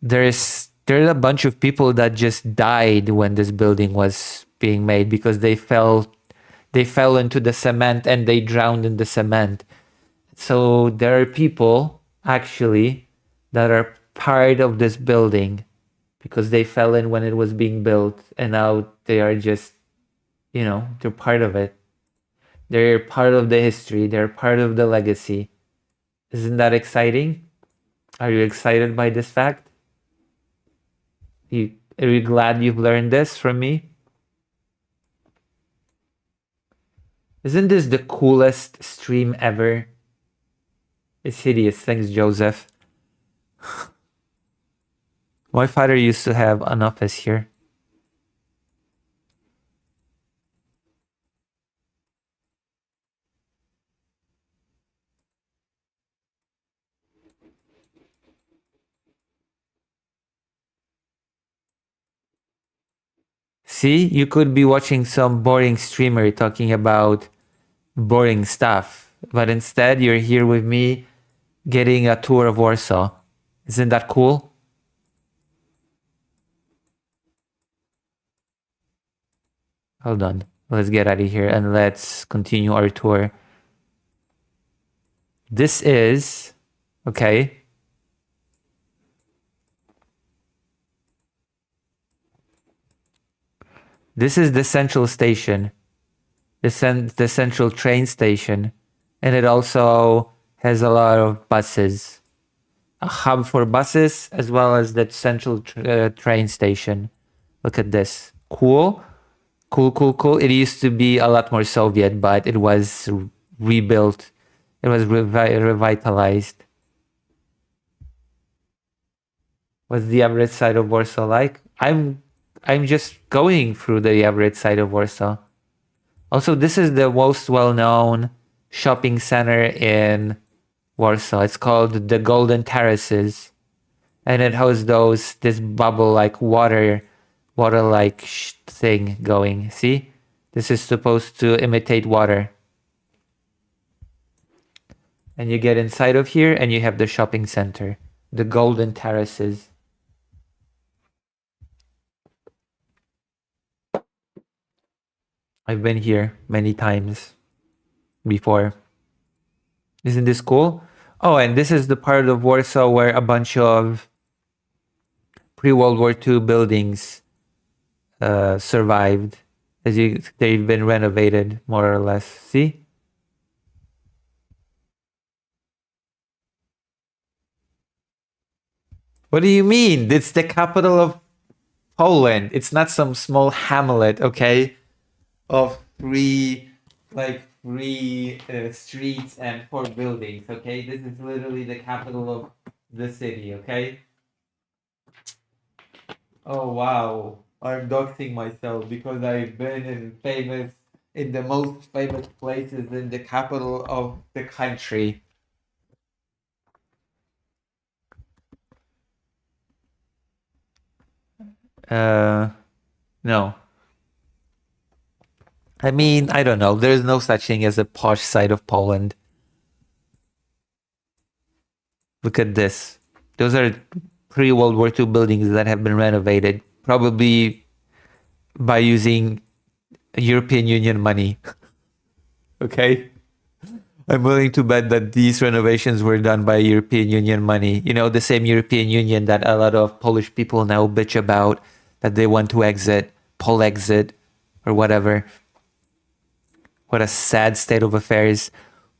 there's a bunch of people that just died when this building was being made because they fell into the cement and they drowned in the cement. So there are people actually that are part of this building because they fell in when it was being built, and now they are just, they're part of it. They're part of the history. They're part of the legacy. Isn't that exciting? Are you excited by this fact? Are you glad you've learned this from me? Isn't this the coolest stream ever? It's hideous. Thanks, Joseph. My father used to have an office here. See, you could be watching some boring streamer talking about boring stuff, but instead you're here with me getting a tour of Warsaw. Isn't that cool? Hold on. Let's get out of here and let's continue our tour. This is, okay. This is the central station, the central train station, and it also has a lot of buses. A hub for buses as well as the central train station. Look at this. Cool. Cool. It used to be a lot more Soviet, but it was rebuilt. It was revitalized. What's the average side of Warsaw like? I'm just going through the average side of Warsaw. Also, this is the most well-known shopping center in Warsaw. It's called the Golden Terraces, and it has this bubble-like water-like thing going. See, this is supposed to imitate water. And you get inside of here, and you have the shopping center, the Golden Terraces. I've been here many times before. Isn't this cool? Oh, and this is the part of Warsaw where a bunch of pre-World War II buildings survived. They've been renovated, more or less. See? What do you mean? It's the capital of Poland. It's not some small hamlet, okay? Of three streets and 4 buildings, okay? This is literally the capital of the city, okay? Oh, wow. I'm doxing myself because I've been in the most famous places in the capital of the country. No. I mean, I don't know. There's no such thing as a posh side of Poland. Look at this. Those are pre-World War II buildings that have been renovated, probably by using European Union money. Okay? I'm willing to bet that these renovations were done by European Union money. You know, the same European Union that a lot of Polish people now bitch about, that they want to exit, Polexit, or whatever. What a sad state of affairs.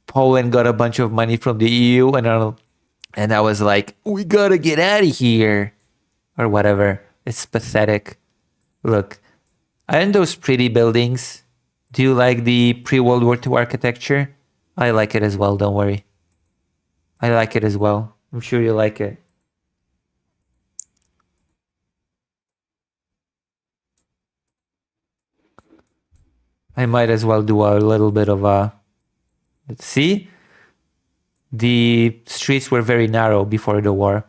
Poland got a bunch of money from the EU, and I was like, we gotta get out of here, or whatever. It's pathetic. Look, aren't those pretty buildings? Do you like the pre-World War II architecture? I like it as well, don't worry. I like it as well. I'm sure you like it. I might as well do a little bit of a... Let's see. The streets were very narrow before the war.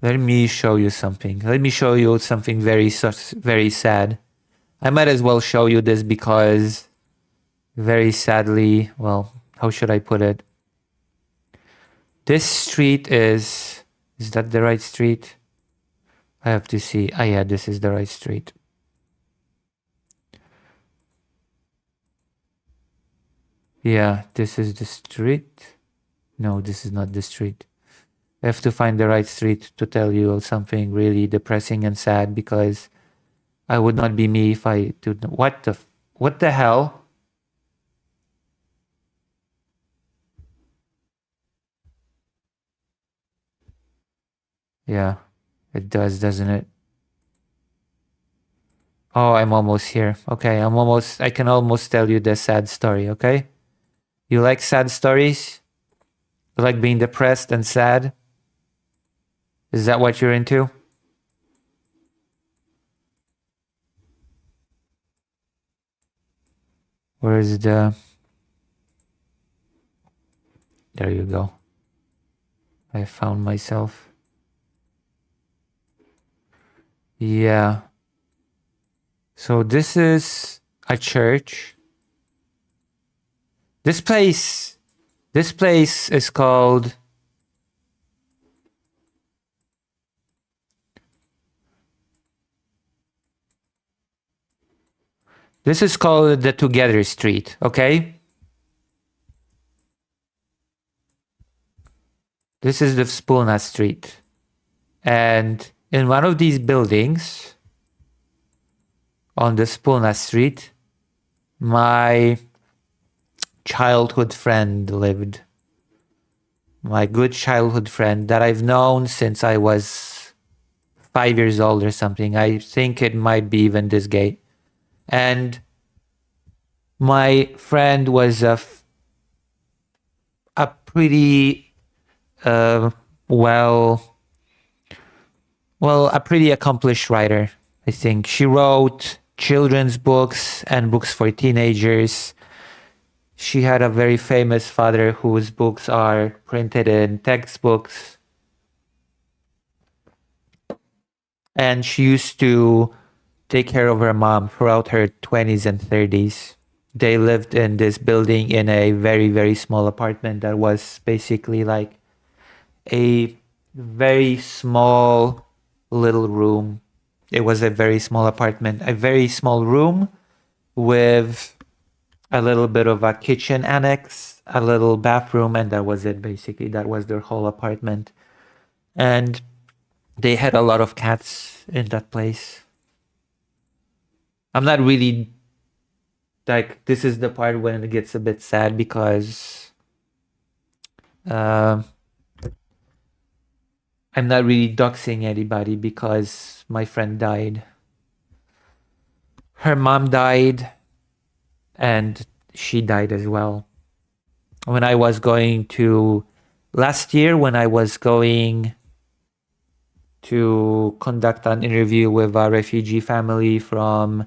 Let me show you something. Let me show you something very sad. I might as well show you this because very sadly, well, how should I put it? This street is that the right street? I have to see. Ah, yeah, this is the right street. Yeah, this is the street. No, this is not the street. I have to find the right street to tell you something really depressing and sad, because I would not be me if I did. What the hell? Yeah, it does, doesn't it? Oh, I'm almost here. Okay, I can almost tell you the sad story, okay? You like sad stories? You like being depressed and sad? Is that what you're into? Where is the... There you go. I found myself. Yeah. So this is a church. This place is called... This is called the Together Street, okay? This is the Wspólna Street. And in one of these buildings on the Wspólna Street, my childhood friend lived. My good childhood friend that I've known since I was 5 years old or something. I think it might be even this gay. And my friend was a pretty a pretty accomplished writer, I think. She wrote children's books and books for teenagers. She had a very famous father whose books are printed in textbooks. And she used to take care of her mom throughout her 20s and 30s. They lived in this building in a very, very small apartment that was basically like a very small little room. It was a very small apartment, a very small room with a little bit of a kitchen annex, a little bathroom, and that was it basically. That was their whole apartment. And they had a lot of cats in that place. I'm not really like, this is the part when it gets a bit sad because I'm not really doxing anybody because my friend died. Her mom died and she died as well. When I was going to, last year when I was going to conduct an interview with a refugee family from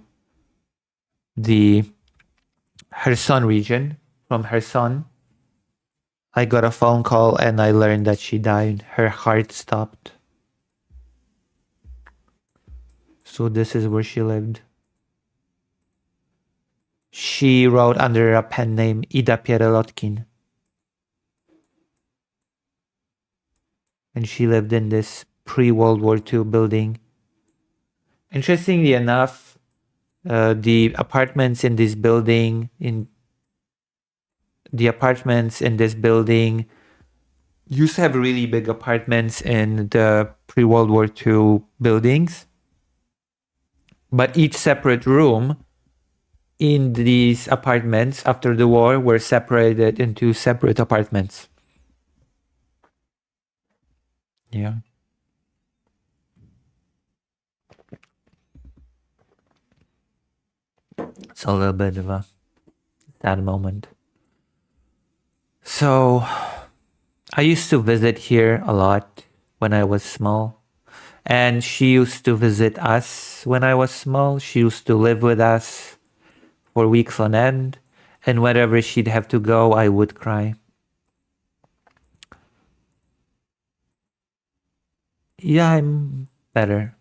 the Kherson region, from Kherson, I got a phone call and I learned that she died. Her heart stopped. So this is where she lived. She wrote under a pen name Ida Pierelotkin. And she lived in this pre-World War II building. Interestingly enough, the apartments in this building used to have really big apartments in the pre-World War II buildings. But each separate room in these apartments after the war were separated into separate apartments. Yeah. It's a little bit of a sad moment. So I used to visit here a lot when I was small. And she used to visit us when I was small. She used to live with us for weeks on end. And whenever she'd have to go, I would cry. Yeah, I'm better.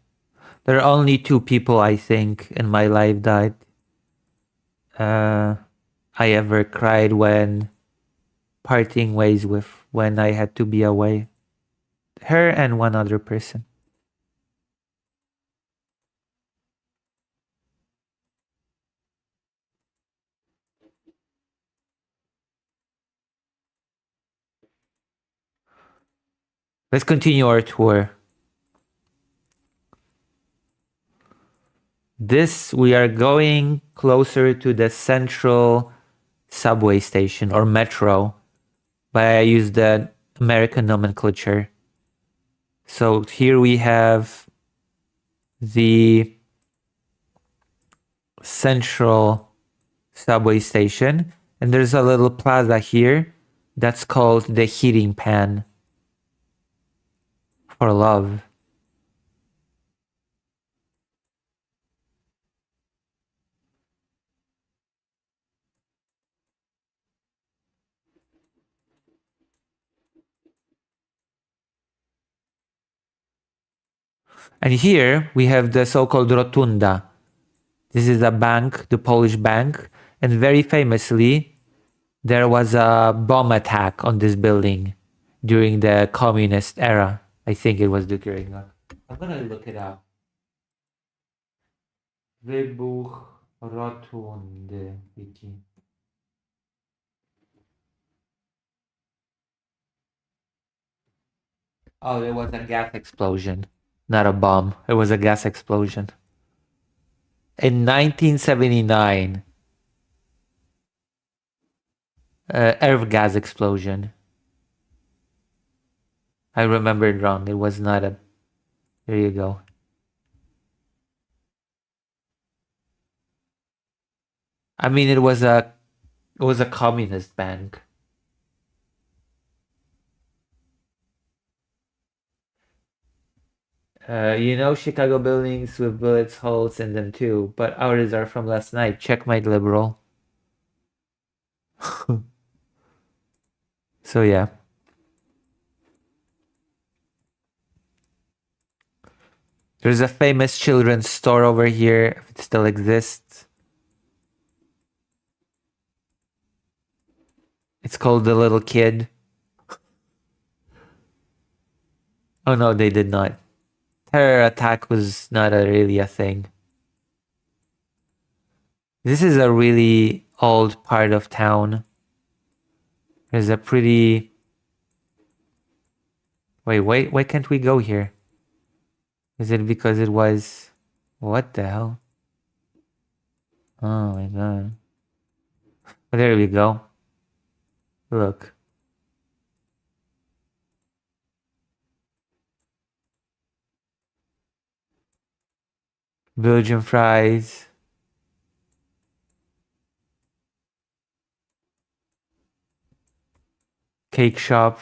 There are only 2 people, I think, in my life that I ever cried when parting ways with, when I had to be away. Her and one other person. Let's continue our tour. We are going closer to the central subway station or metro, but I use the American nomenclature. So here we have the central subway station, and there's a little plaza here that's called the heating pan for love. And here we have the so-called rotunda. This is a bank, the Polish bank, and very famously, there was a bomb attack on this building during the communist era. I think it was during. I'm gonna look it up. Wybuch Rotundy, wiki. Oh, it was a gas explosion, not a bomb. It was a gas explosion. In 1979, air gas explosion. I remembered wrong. It was not a. There you go. I mean, it was a communist bank. Chicago buildings with bullets holes in them too, but ours are from last night. Checkmate, liberal. So yeah. There's a famous children's store over here, if it still exists. It's called The Little Kid. Oh no, they did not. Terror attack was not really a thing. This is a really old part of town. There's a pretty... Wait, why can't we go here? Is it because it was... What the hell? Oh my god. Oh, there we go. Look. Belgian fries. Cake shop.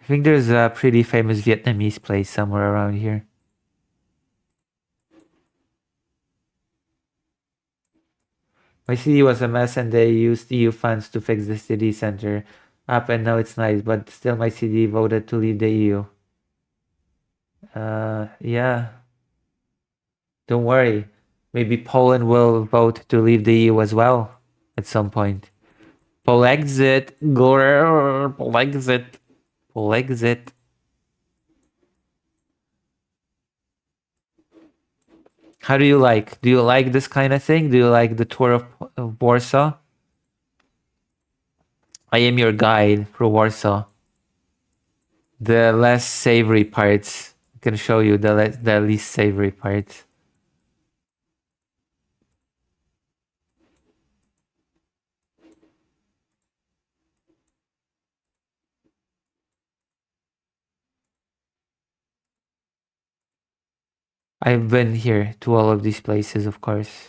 I think there's a pretty famous Vietnamese place somewhere around here. My city was a mess and they used EU funds to fix the city center up and now it's nice, but still my city voted to leave the EU. Yeah. Don't worry. Maybe Poland will vote to leave the EU as well at some point. Polexit. Polexit. Polexit. How do you like? Do you like this kind of thing? Do you like the tour of Warsaw? I am your guide for Warsaw. The less savory parts. I can show you the least savory parts. I've been here to all of these places, of course.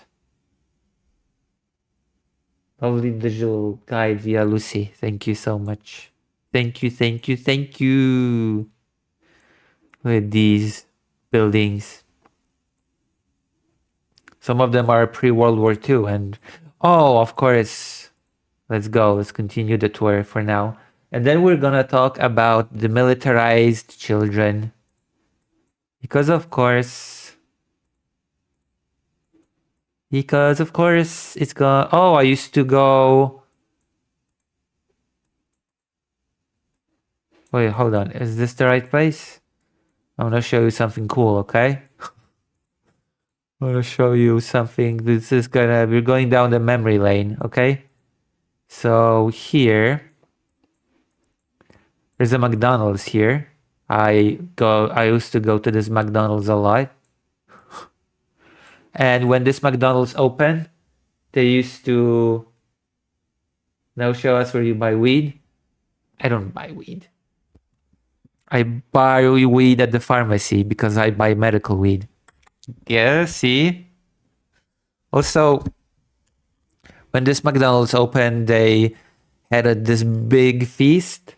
Lovely digital guide via Lucy. Thank you so much. Thank you, thank you, thank you. With these buildings. Some of them are pre-World War II and... Oh, of course. Let's go. Let's continue the tour for now. And then we're gonna talk about the militarized children. Because of course... it's gonna... Oh, I used to go... Wait, hold on. Is this the right place? I'm gonna show you something cool, okay? I'm gonna show you something. This is gonna... We're going down the memory lane, okay? So here... There's a McDonald's here. I used to go to this McDonald's a lot. And when this McDonald's opened, they used to now show us where you buy weed. I don't buy weed. I buy weed at the pharmacy because I buy medical weed. Yeah, see? Also, when this McDonald's opened, they had this big feast.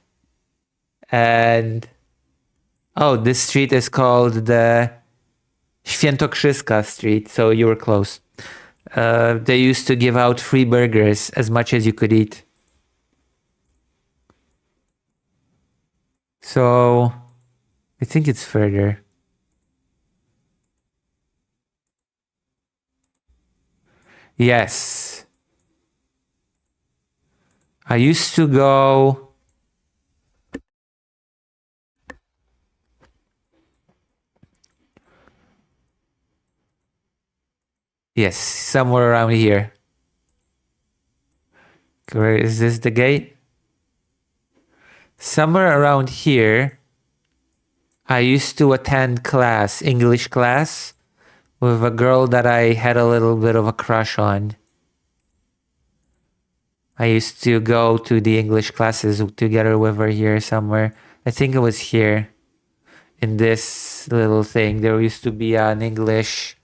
And... Oh, this street is called the Świętokrzyska Street, so you were close. They used to give out free burgers as much as you could eat. So, I think it's further. Yes. I used to go... Yes, somewhere around here. Where is this the gate? Somewhere around here, I used to attend class, English class, with a girl that I had a little bit of a crush on. I used to go to the English classes together with her here somewhere. I think it was here in this little thing. There used to be an English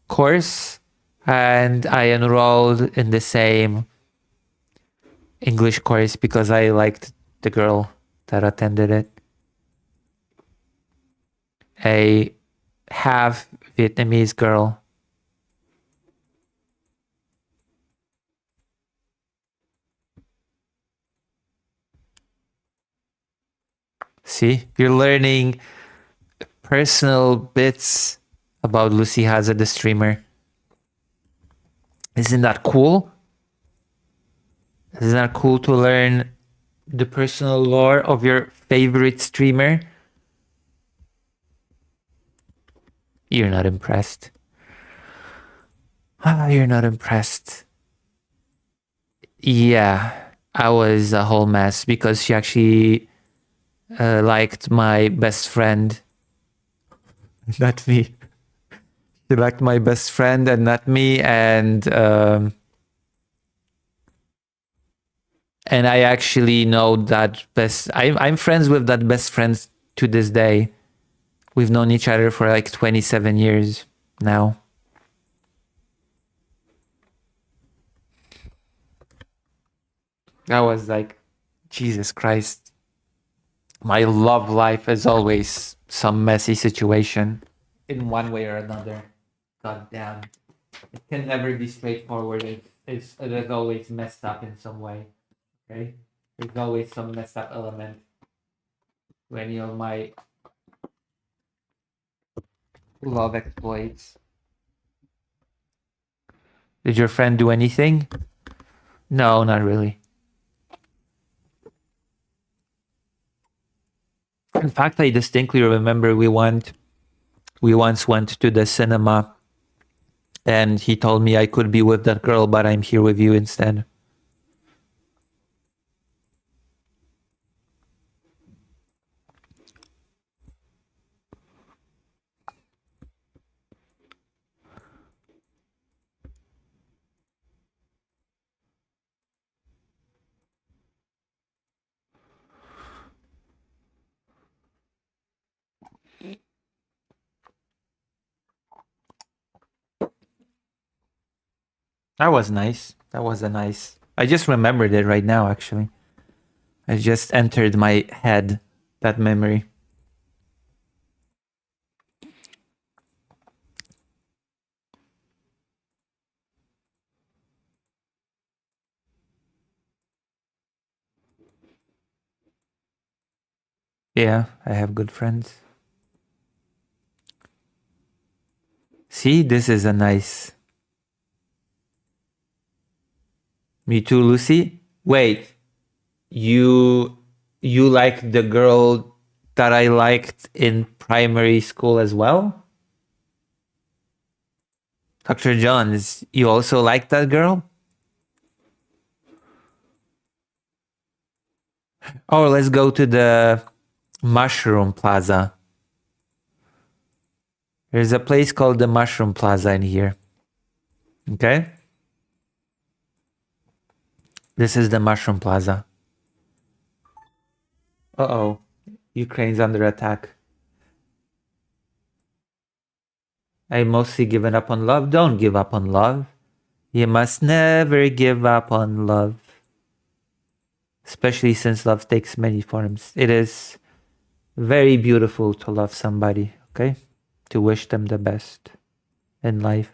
course, and I enrolled in the same English course because I liked the girl that attended it. A half Vietnamese girl. See, you're learning personal bits about Lucy Haza, the streamer. Isn't that cool? Isn't that cool to learn the personal lore of your favorite streamer? You're not impressed. You're not impressed. Yeah, I was a whole mess because she actually liked my best friend. Not me. She liked my best friend and not me, and I actually know that best. I'm friends with that best friend to this day. We've known each other for like 27 years now. I was like, Jesus Christ. My love life is always some messy situation in one way or another. God damn. It can never be straightforward. It is always messed up in some way. Okay? There's always some messed up element to any of my love exploits. Did your friend do anything? No, not really. In fact, I distinctly remember we once went to the cinema and he told me I could be with that girl, but I'm here with you instead. That was nice. That was a nice. I just remembered it right now, actually. I just entered my head that memory. Yeah, I have good friends. See, this is a nice. Me too, Lucy. Wait, you like the girl that I liked in primary school as well? Dr. Johns, you also like that girl? Oh, let's go to the Mushroom Plaza. There's a place called the Mushroom Plaza in here. Okay? This is the Mushroom Plaza. Uh-oh. Ukraine's under attack. I mostly given up on love. Don't give up on love. You must never give up on love. Especially since love takes many forms. It is very beautiful to love somebody, okay? To wish them the best in life.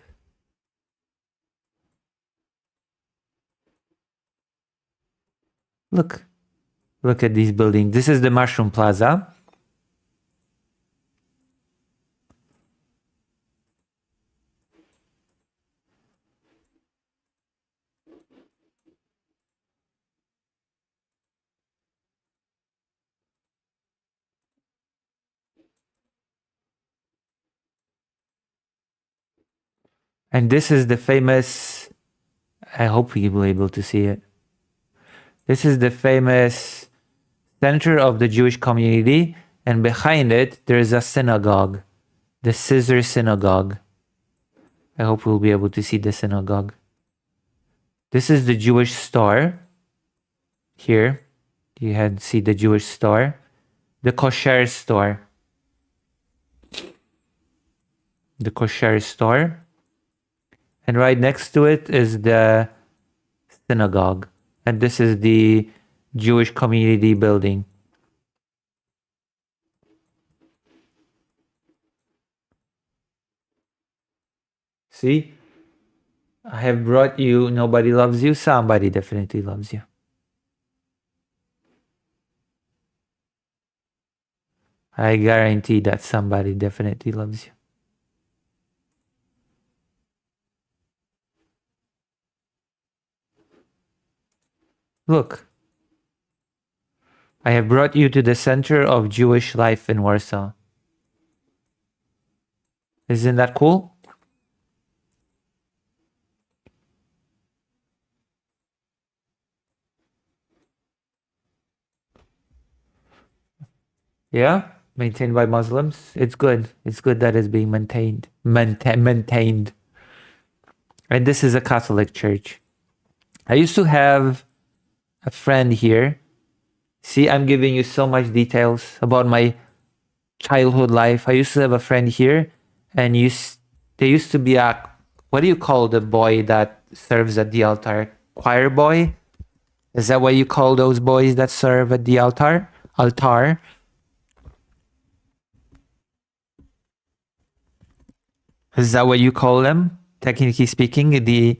Look at these buildings. This is the Mushroom Plaza. And this is the famous, I hope we will be able to see it. This is the famous center of the Jewish community, and behind it, there is a synagogue, the Scissor Synagogue. I hope we'll be able to see the synagogue. This is the Jewish store. Here, you had see the Jewish store. The kosher store. The kosher store. And right next to it is the synagogue. And this is the Jewish community building. See? I have brought you, nobody loves you, somebody definitely loves you. I guarantee that somebody definitely loves you. Look, I have brought you to the center of Jewish life in Warsaw. Isn't that cool? Yeah, maintained by Muslims. It's good. It's good that it's being maintained. Maintained. And this is a Catholic church. I used to have a friend here. See, I'm giving you so much details about my childhood life. I used to have a friend here, and there used to be a, what do you call the boy that serves at the altar? Choir boy? Is that what you call those boys that serve at the altar? Altar. Is that what you call them? Technically speaking, the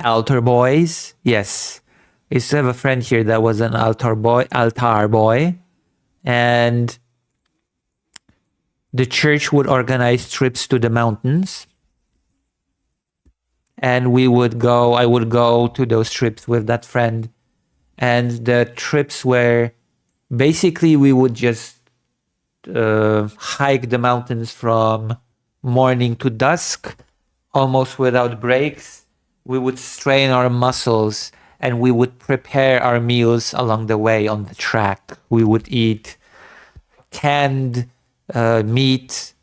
altar boys? Yes. I used to have a friend here that was an altar boy, and the church would organize trips to the mountains, and I would go to those trips with that friend, and the trips were basically we would just hike the mountains from morning to dusk, almost without breaks. We would strain our muscles, and we would prepare our meals along the way on the track. We would eat canned meat,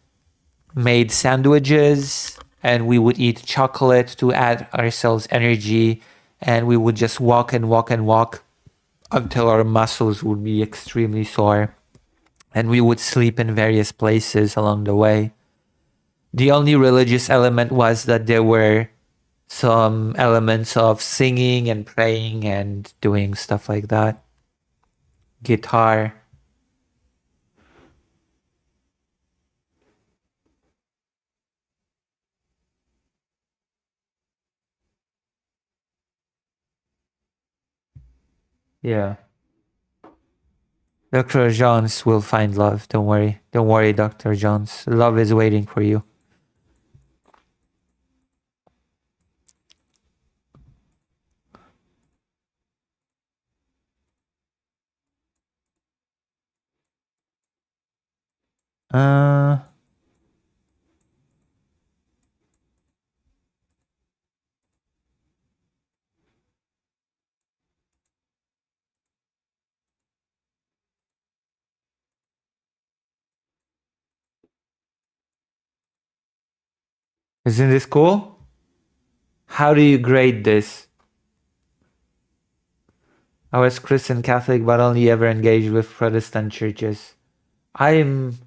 made sandwiches, and we would eat chocolate to add ourselves energy, and we would just walk and walk and walk until our muscles would be extremely sore, and we would sleep in various places along the way. The only religious element was that there were some elements of singing and praying and doing stuff like that. Guitar. Yeah. Dr. Jones will find love. Don't worry. Don't worry, Dr. Jones. Love is waiting for you. Isn't this cool? How do you grade this? I was Christian Catholic, but only ever engaged with Protestant churches. I'm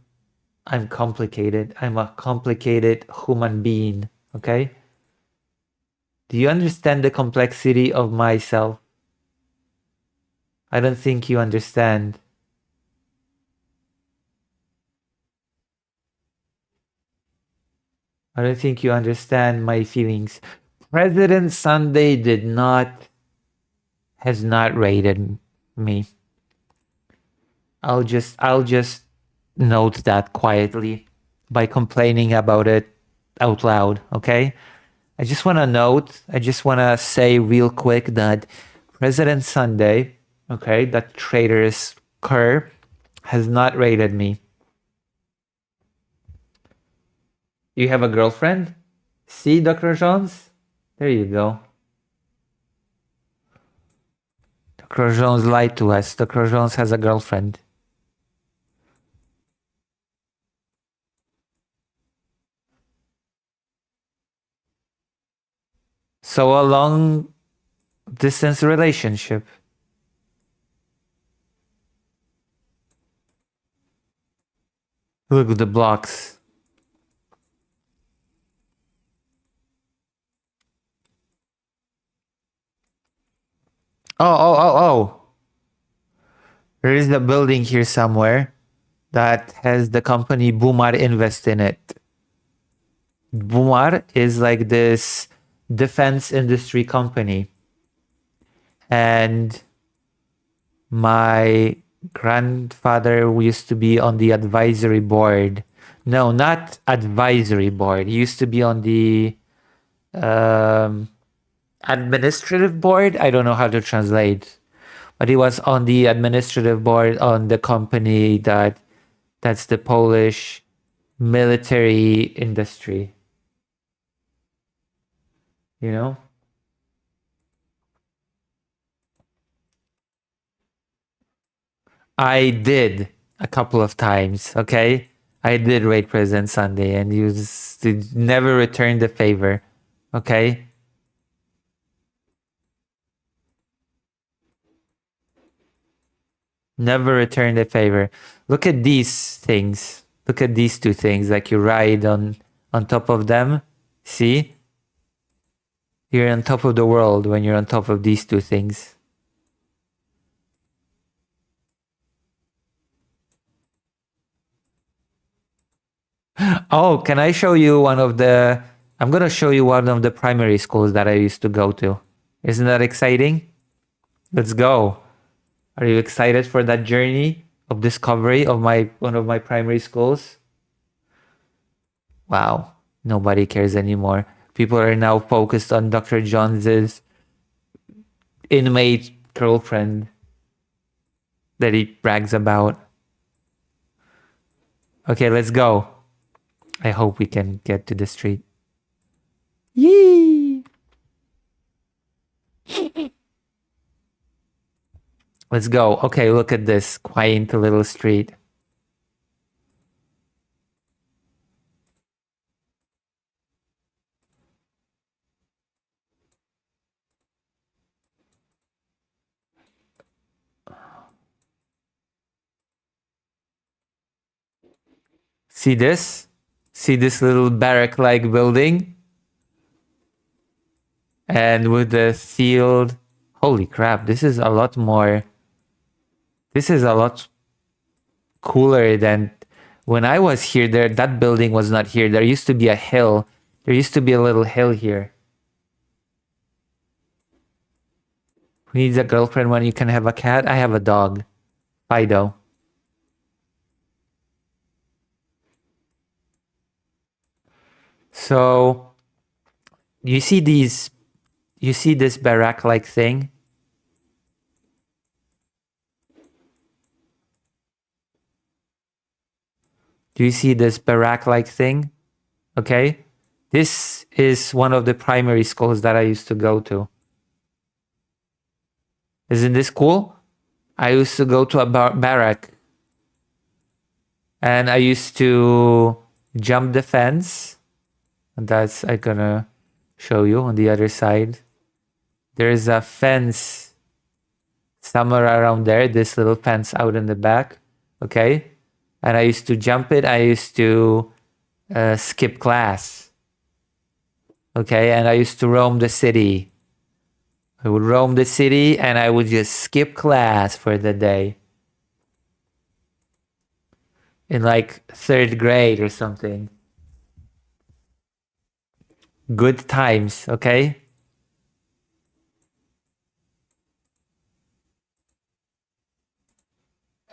complicated. I'm a complicated human being, okay? Do you understand the complexity of myself? I don't think you understand. I don't think you understand my feelings. President Sunday has not rated me. I'll just note that quietly by complaining about it out loud, okay? I just want to say real quick that President Sunday, okay, that traitorous cur, has not rated me. You have a girlfriend? See, Dr. Jones? There you go. Dr. Jones lied to us. Dr. Jones has a girlfriend. So a long distance relationship. Look at the blocks. Oh. There is a building here somewhere that has the company Bumar invest in it. Bumar is like this defense industry company. And my grandfather used to be on the advisory board. No, not advisory board. He used to be on the administrative board. I don't know how to translate. But he was on the administrative board on the company that's the Polish military industry. You know? I did a couple of times, okay? I did raid President Sunday and you never returned the favor, okay? Never return the favor. Look at these things. Look at these two things. Like you ride on top of them. See? You're on top of the world when you're on top of these two things. Oh, can I show you one of the... I'm going to show you one of the primary schools that I used to go to. Isn't that exciting? Let's go. Are you excited for that journey of discovery of one of my primary schools? Wow, nobody cares anymore. People are now focused on Dr. Jones's inmate girlfriend that he brags about. Okay, let's go. I hope we can get to the street. Yee! Let's go. Okay, look at this quaint little street. See this? See this little barrack-like building? And with the field... Holy crap, this is a lot more... This is a lot cooler than... When I was here, that building was not here. There used to be a hill. There used to be a little hill here. Who needs a girlfriend when you can have a cat? I have a dog. Fido. So, you see this barrack-like thing? Do you see this barrack-like thing? Okay. This is one of the primary schools that I used to go to. Isn't this cool? I used to go to a barrack. And I used to jump the fence. And that's I'm gonna show you on the other side. There's a fence somewhere around there. This little fence out in the back. Okay. And I used to jump it. I used to skip class. Okay. And I used to roam the city. I would roam the city and I would just skip class for the day. In like 3rd grade or something. Good times, okay?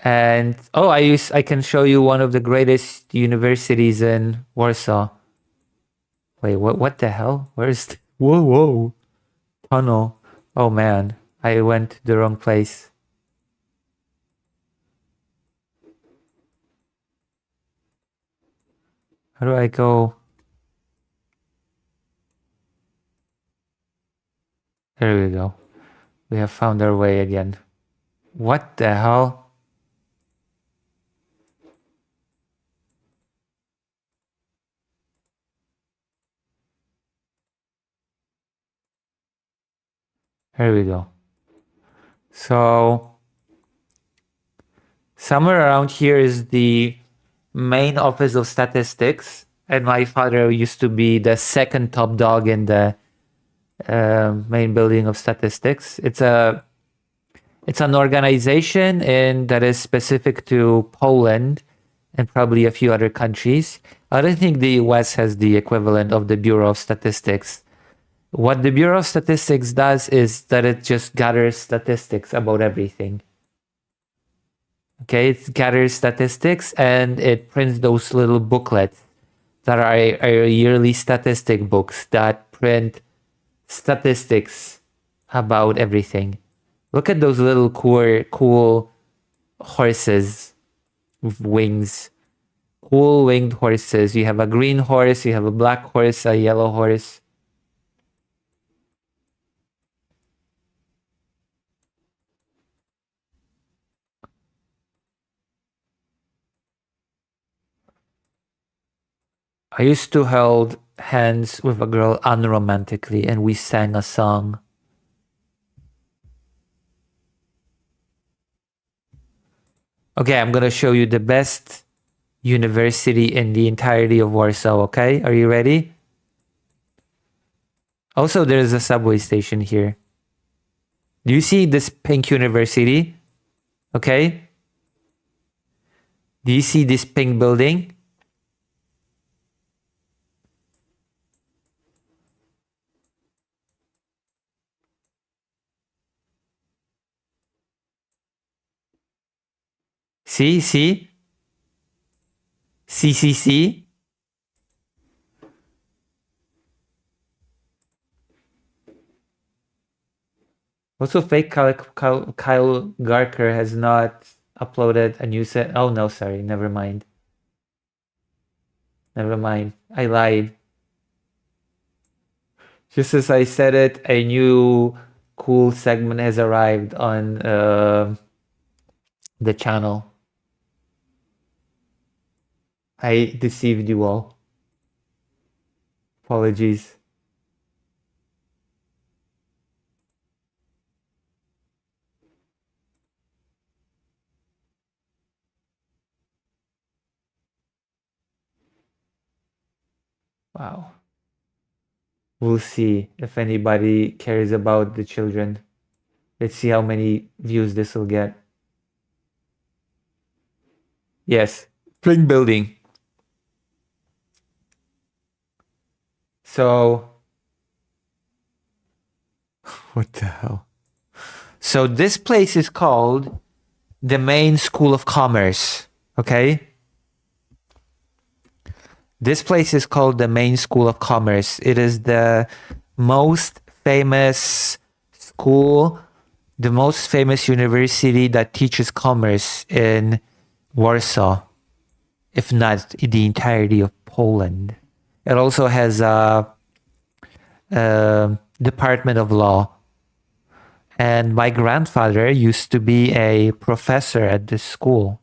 And I can show you one of the greatest universities in Warsaw. Wait, what the hell? Where's whoa. Tunnel. Oh man, I went to the wrong place. How do I go? There we go. We have found our way again. What the hell? Here we go. So somewhere around here is the main office of statistics, and my father used to be the second top dog in the main building of statistics. It's an organization that is specific to Poland and probably a few other countries. I don't think the US has the equivalent of the Bureau of Statistics. What the Bureau of Statistics does is that it just gathers statistics about everything. Okay, it gathers statistics and it prints those little booklets that are yearly statistic books that print statistics about everything. Look at those little cool horses with wings. Cool winged horses. You have a green horse, you have a black horse, a yellow horse. I used to hold hands with a girl unromantically and we sang a song. Okay, I'm gonna show you the best university in the entirety of Warsaw, okay? Are you ready? Also, there's a subway station here. Do you see this pink university? Okay? Do you see this pink building? See? See? Also, fake Kyle Garker has not uploaded a new set. Oh, no, sorry. Never mind. I lied. Just as I said it, a new cool segment has arrived on the channel. I deceived you all. Apologies. Wow. We'll see if anybody cares about the children. Let's see how many views this will get. Yes, pink building. So, what the hell? So this place is called the Main School of Commerce, okay? This place is called the Main School of Commerce. It is the most famous school, the most famous university that teaches commerce in Warsaw, if not the entirety of Poland. It also has a Department of Law. And my grandfather used to be a professor at this school.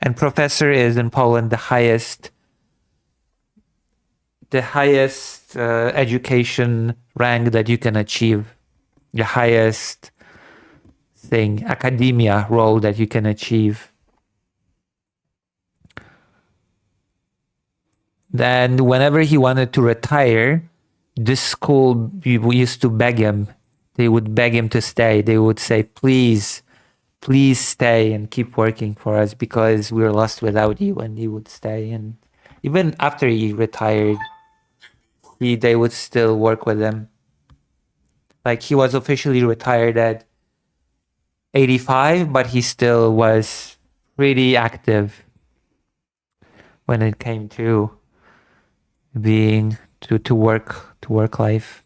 And professor is in Poland the highest education rank that you can achieve, the highest thing, academia role that you can achieve. Then whenever he wanted to retire, this school, we used to beg him. They would beg him to stay. They would say, please stay and keep working for us because we're lost without you. And he would stay. And even after he retired, they would still work with him. Like he was officially retired at 85, but he still was pretty active when it came to being to work life.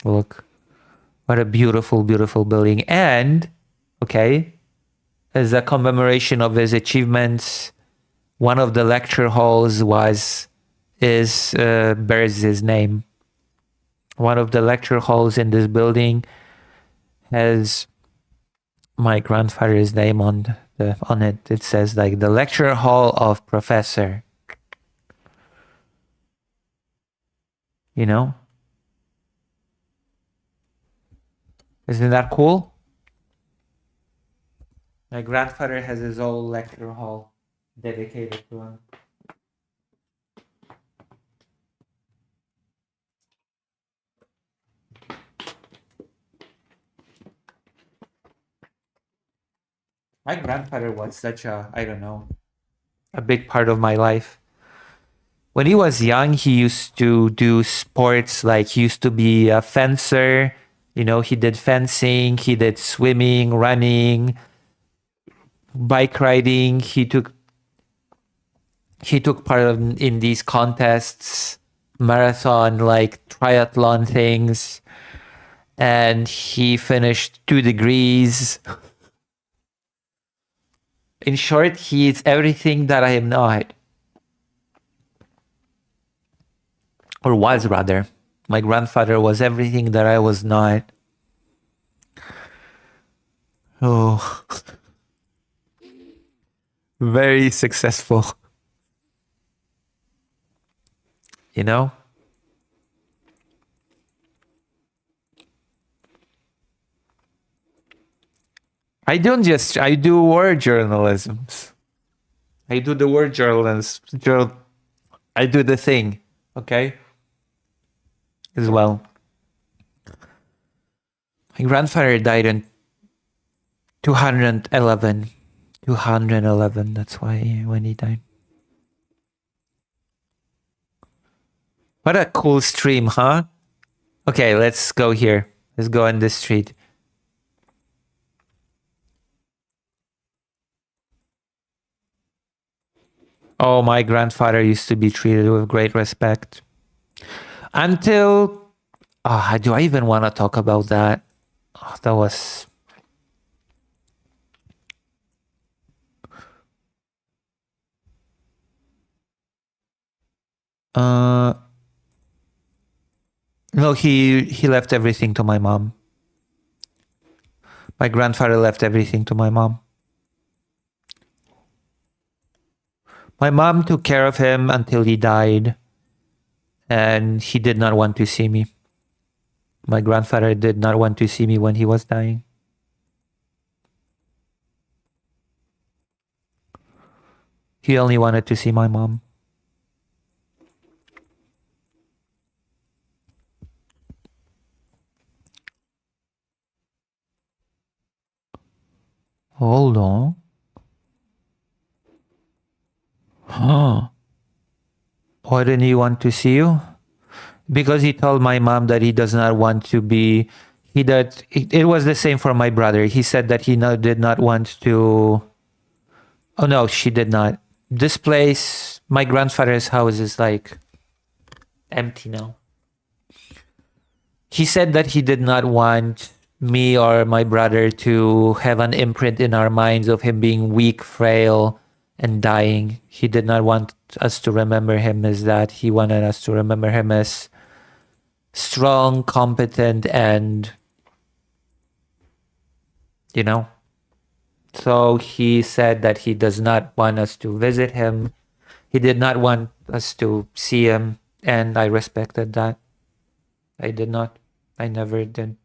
Look, what a beautiful building. And okay, as a commemoration of his achievements, one of the lecture halls bears his name. one of the lecture halls in this building has my grandfather's name on it. It says like the lecture hall of Professor. You know? Isn't that cool? My grandfather has his own lecture hall dedicated to him. My grandfather was such a, I don't know, a big part of my life. When he was young, he used to do sports, like he used to be a fencer. You know, he did fencing, he did swimming, running, bike riding. He took part in these contests, marathon, like triathlon things. And he finished 2 degrees. In short, he is everything that I am not. Or was, rather. My grandfather was everything that I was not. Oh. Very successful. You know? I do word journalisms. I do the word journalism. I do the thing, okay? As well. My grandfather died in 211. 211, that's why when he died. What a cool stream, huh? Okay, let's go here. Let's go on this street. Oh, my grandfather used to be treated with great respect. Until... do I even want to talk about that? Oh, that was... No, he left everything to my mom. My grandfather left everything to my mom. My mom took care of him until he died, and he did not want to see me. My grandfather did not want to see me when he was dying. He only wanted to see my mom. Hold on. Huh. Why didn't he want to see you? Because he told my mom that he does not want to be... It was the same for my brother. He said that he did not want to... Oh no, she did not. This place, my grandfather's house is like empty now. He said that he did not want me or my brother to have an imprint in our minds of him being weak, frail, and dying. He did not want us to remember him as that. He wanted us to remember him as strong, competent, and, you know. So he said that he does not want us to visit him. He did not want us to see him, and I respected that. I did not. I never did.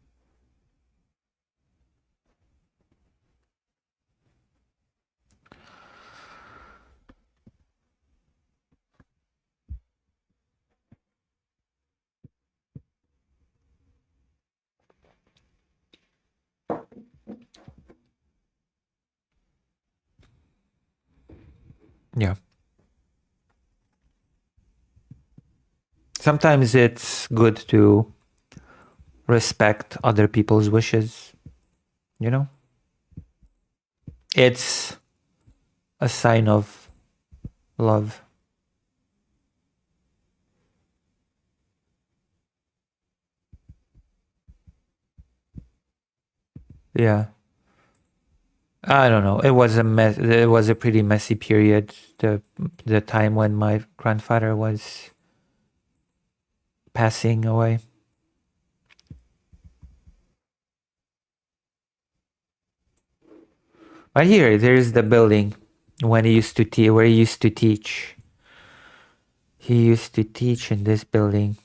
Yeah. Sometimes it's good to respect other people's wishes, you know? It's a sign of love. Yeah. I don't know. It was a pretty messy period. The time when my grandfather was passing away. Right here, there's the building when he used to where he used to teach. He used to teach in this building.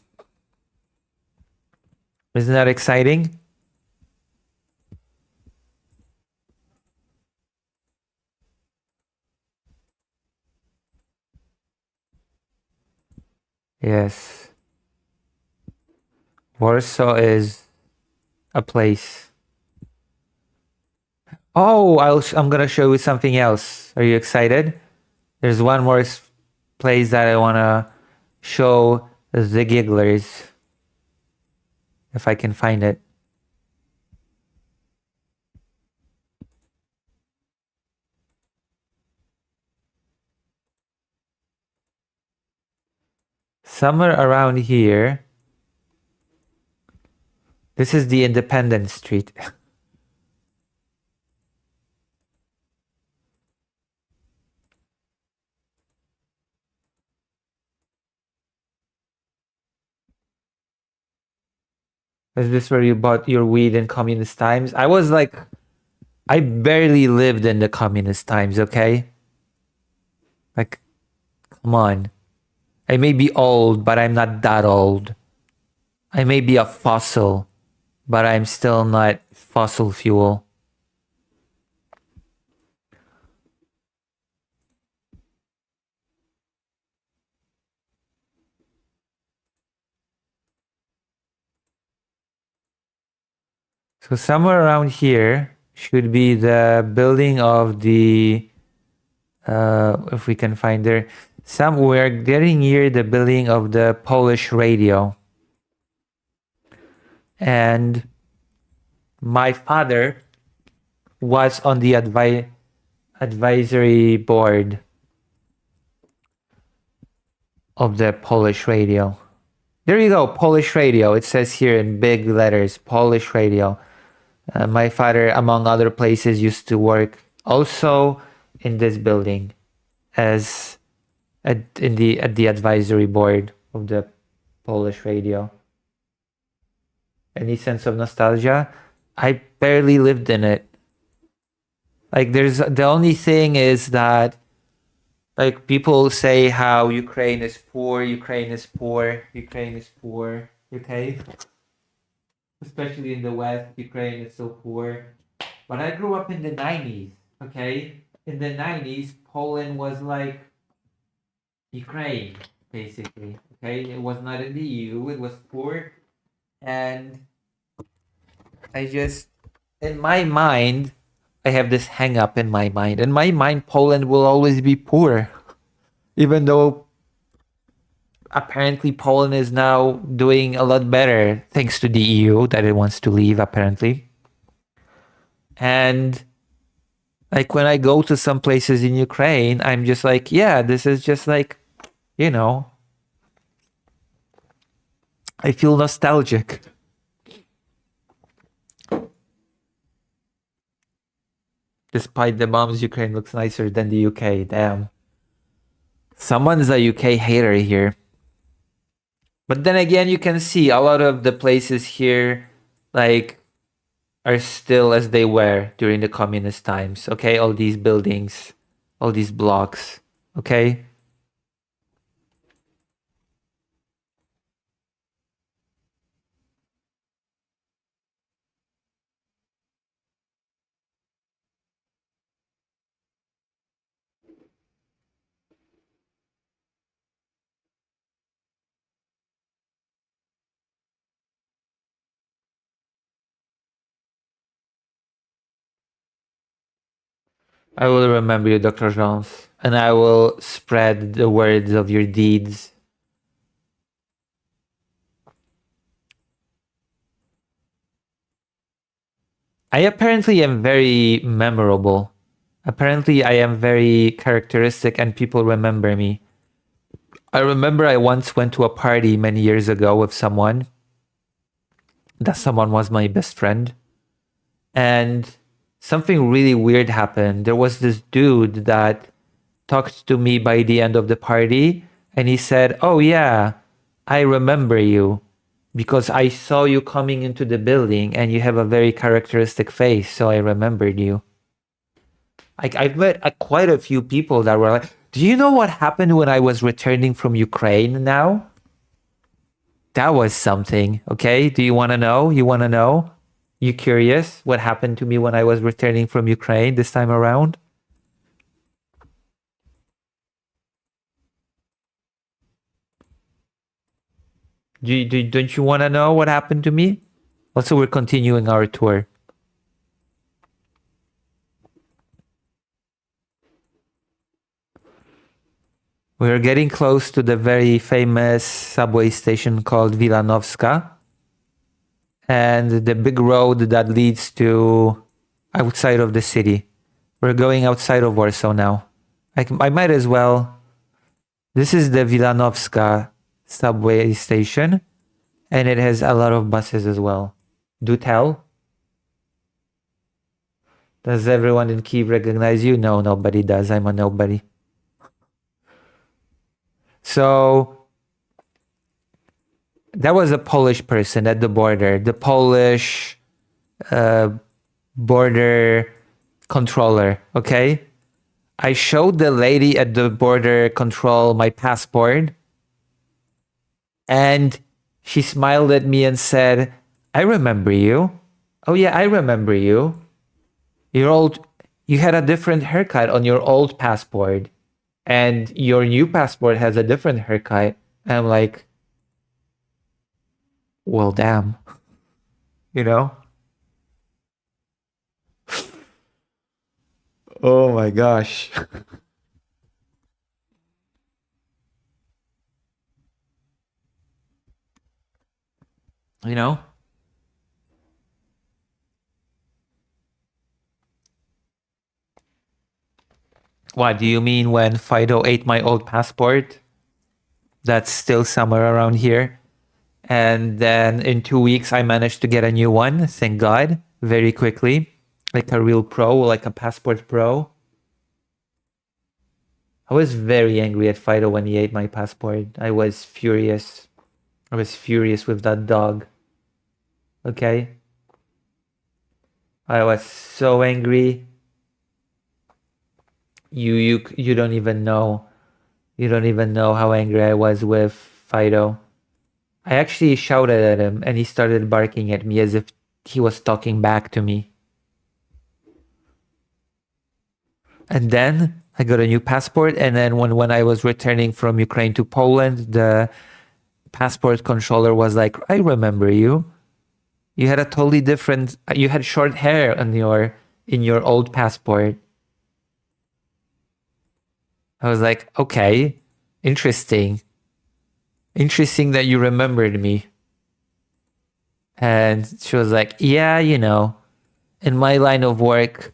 Isn't that exciting? Yes. Warsaw is a place. Oh, I'm gonna show you something else. Are you excited? There's one more place that I wanna show the gigglers. If I can find it. Somewhere around here. This is the Independence Street. Is this where you bought your weed in communist times? I barely lived in the communist times, okay? Like, come on. I may be old, but I'm not that old. I may be a fossil, but I'm still not fossil fuel. So somewhere around here should be the building of the, if we can find there, somewhere getting near the building of the Polish radio. And my father was on the advisory board of the Polish radio. There you go, Polish radio. It says here in big letters, Polish radio. My father, among other places, used to work also in this building as at the advisory board of the Polish radio. Any sense of nostalgia? I barely lived in it. Like, the only thing is that, like, people say how Ukraine is poor, Ukraine is poor, Ukraine is poor, okay? Especially in the West, Ukraine is so poor. But I grew up in the 90s, okay? In the 90s, Poland was like Ukraine, basically, okay? It was not in the EU, it was poor. And in my mind, I have this hang up in my mind. In my mind, Poland will always be poor. Even though apparently Poland is now doing a lot better thanks to the EU that it wants to leave, apparently. And like when I go to some places in Ukraine, I'm just like, yeah, this is just like, you know, I feel nostalgic. Despite the bombs, Ukraine looks nicer than the UK. Damn. Someone's a UK hater here. But then again, you can see a lot of the places here, like, are still as they were during the communist times. Okay, all these buildings, all these blocks. Okay. I will remember you, Dr. Jones, and I will spread the words of your deeds. I apparently am very memorable. Apparently, I am very characteristic and people remember me. I remember I once went to a party many years ago with someone. That someone was my best friend. And something really weird happened. There was this dude that talked to me by the end of the party. And he said, "Oh yeah, I remember you. Because I saw you coming into the building and you have a very characteristic face, so I remembered you." I've met quite a few people that were like, do you know what happened when I was returning from Ukraine now? That was something, okay? Do you want to know? You want to know? You curious what happened to me when I was returning from Ukraine this time around? Don't you want to know what happened to me? Also, we're continuing our tour. We're getting close to the very famous subway station called Wilanowska. And the big road that leads to outside of the city. We're going outside of Warsaw now. I might as well. This is the Wilanowska subway station. And it has a lot of buses as well. Do tell. Does everyone in Kyiv recognize you? No, nobody does. I'm a nobody. So that was a Polish person at the border. The Polish border controller, okay? I showed the lady at the border control my passport. And she smiled at me and said, I remember you. Oh yeah, I remember you. You had a different haircut on your old passport. And your new passport has a different haircut. And I'm like, well, damn. You know? Oh my gosh. You know? What do you mean when Fido ate my old passport? That's still somewhere around here. And then in 2 weeks, I managed to get a new one. Thank God. Very quickly. Like a real pro, like a passport pro. I was very angry at Fido when he ate my passport. I was furious. I was furious with that dog. Okay? I was so angry. You don't even know. You don't even know how angry I was with Fido. I actually shouted at him and he started barking at me as if he was talking back to me. And then I got a new passport, and then when I was returning from Ukraine to Poland, the passport controller was like, I remember you. You had a totally different, you had short hair in your old passport. I was like, okay, interesting. Interesting that you remembered me. And she was like, yeah, you know, in my line of work,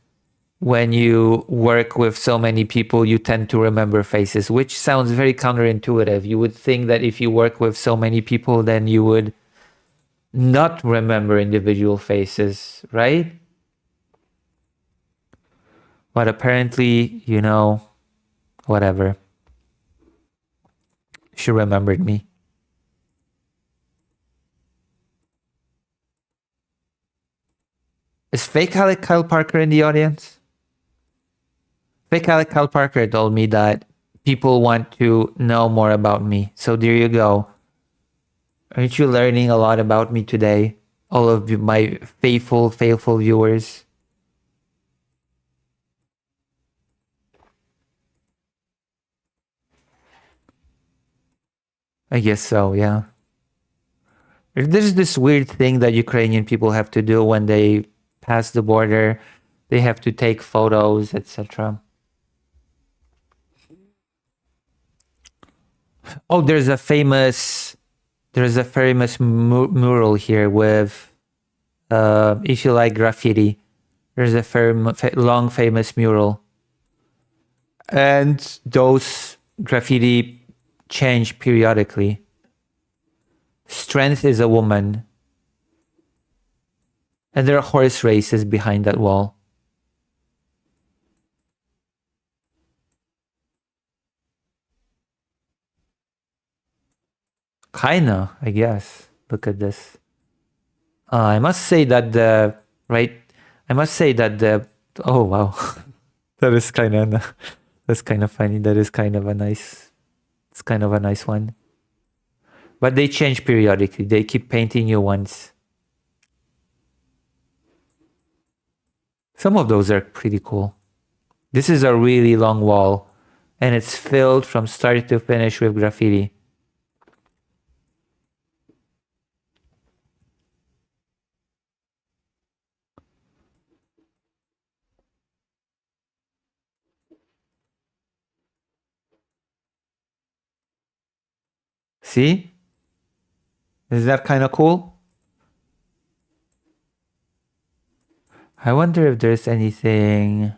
when you work with so many people, you tend to remember faces, which sounds very counterintuitive. You would think that if you work with so many people, then you would not remember individual faces, right? But apparently, you know, whatever. She remembered me. Is fake Alec Kyle Parker in the audience? Fake Alec Kyle Parker told me that people want to know more about me. So there you go. Aren't you learning a lot about me today? All of you, my faithful viewers. I guess so, yeah. There's this weird thing that Ukrainian people have to do when they pass the border. They have to take photos, etc. Oh, there's a famous mural here with, if you like graffiti, there's a long famous mural. And those graffiti change periodically. Strength is a woman. And there are horse races behind that wall. Kinda, I guess. Look at this. I must say that oh wow. That is kind of that's kind of funny. That is kind of a nice. It's kind of a nice one. But they change periodically. They keep painting new ones. Some of those are pretty cool. This is a really long wall, and it's filled from start to finish with graffiti. See? Is that kind of cool? I wonder if there's anything...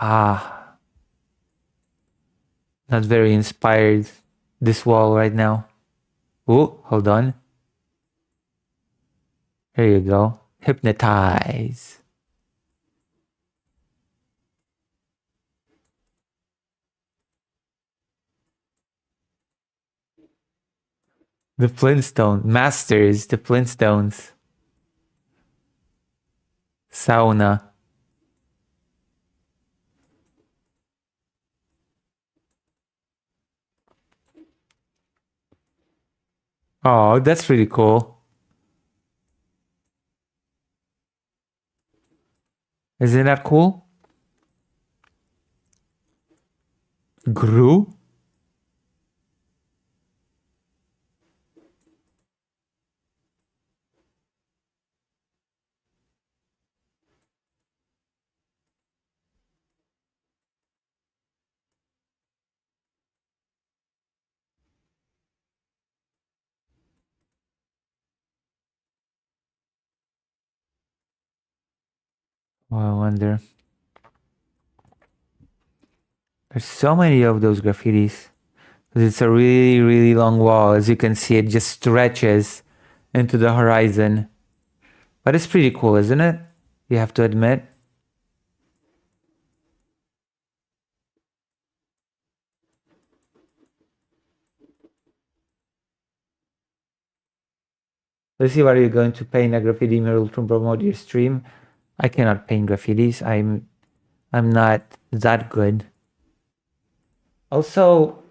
Not very inspired, this wall right now. Oh, hold on. Here you go. Hypnotize. The Flintstone Masters, the Flintstones. Sauna. Oh, that's really cool. Isn't that cool? Gru? Oh, I wonder. There's so many of those graffitis. It's a really, really long wall. As you can see, it just stretches into the horizon. But it's pretty cool, isn't it? You have to admit. Let's see, what are you going to paint a graffiti mural to promote your stream? I cannot paint graffitis. I'm not that good. Also,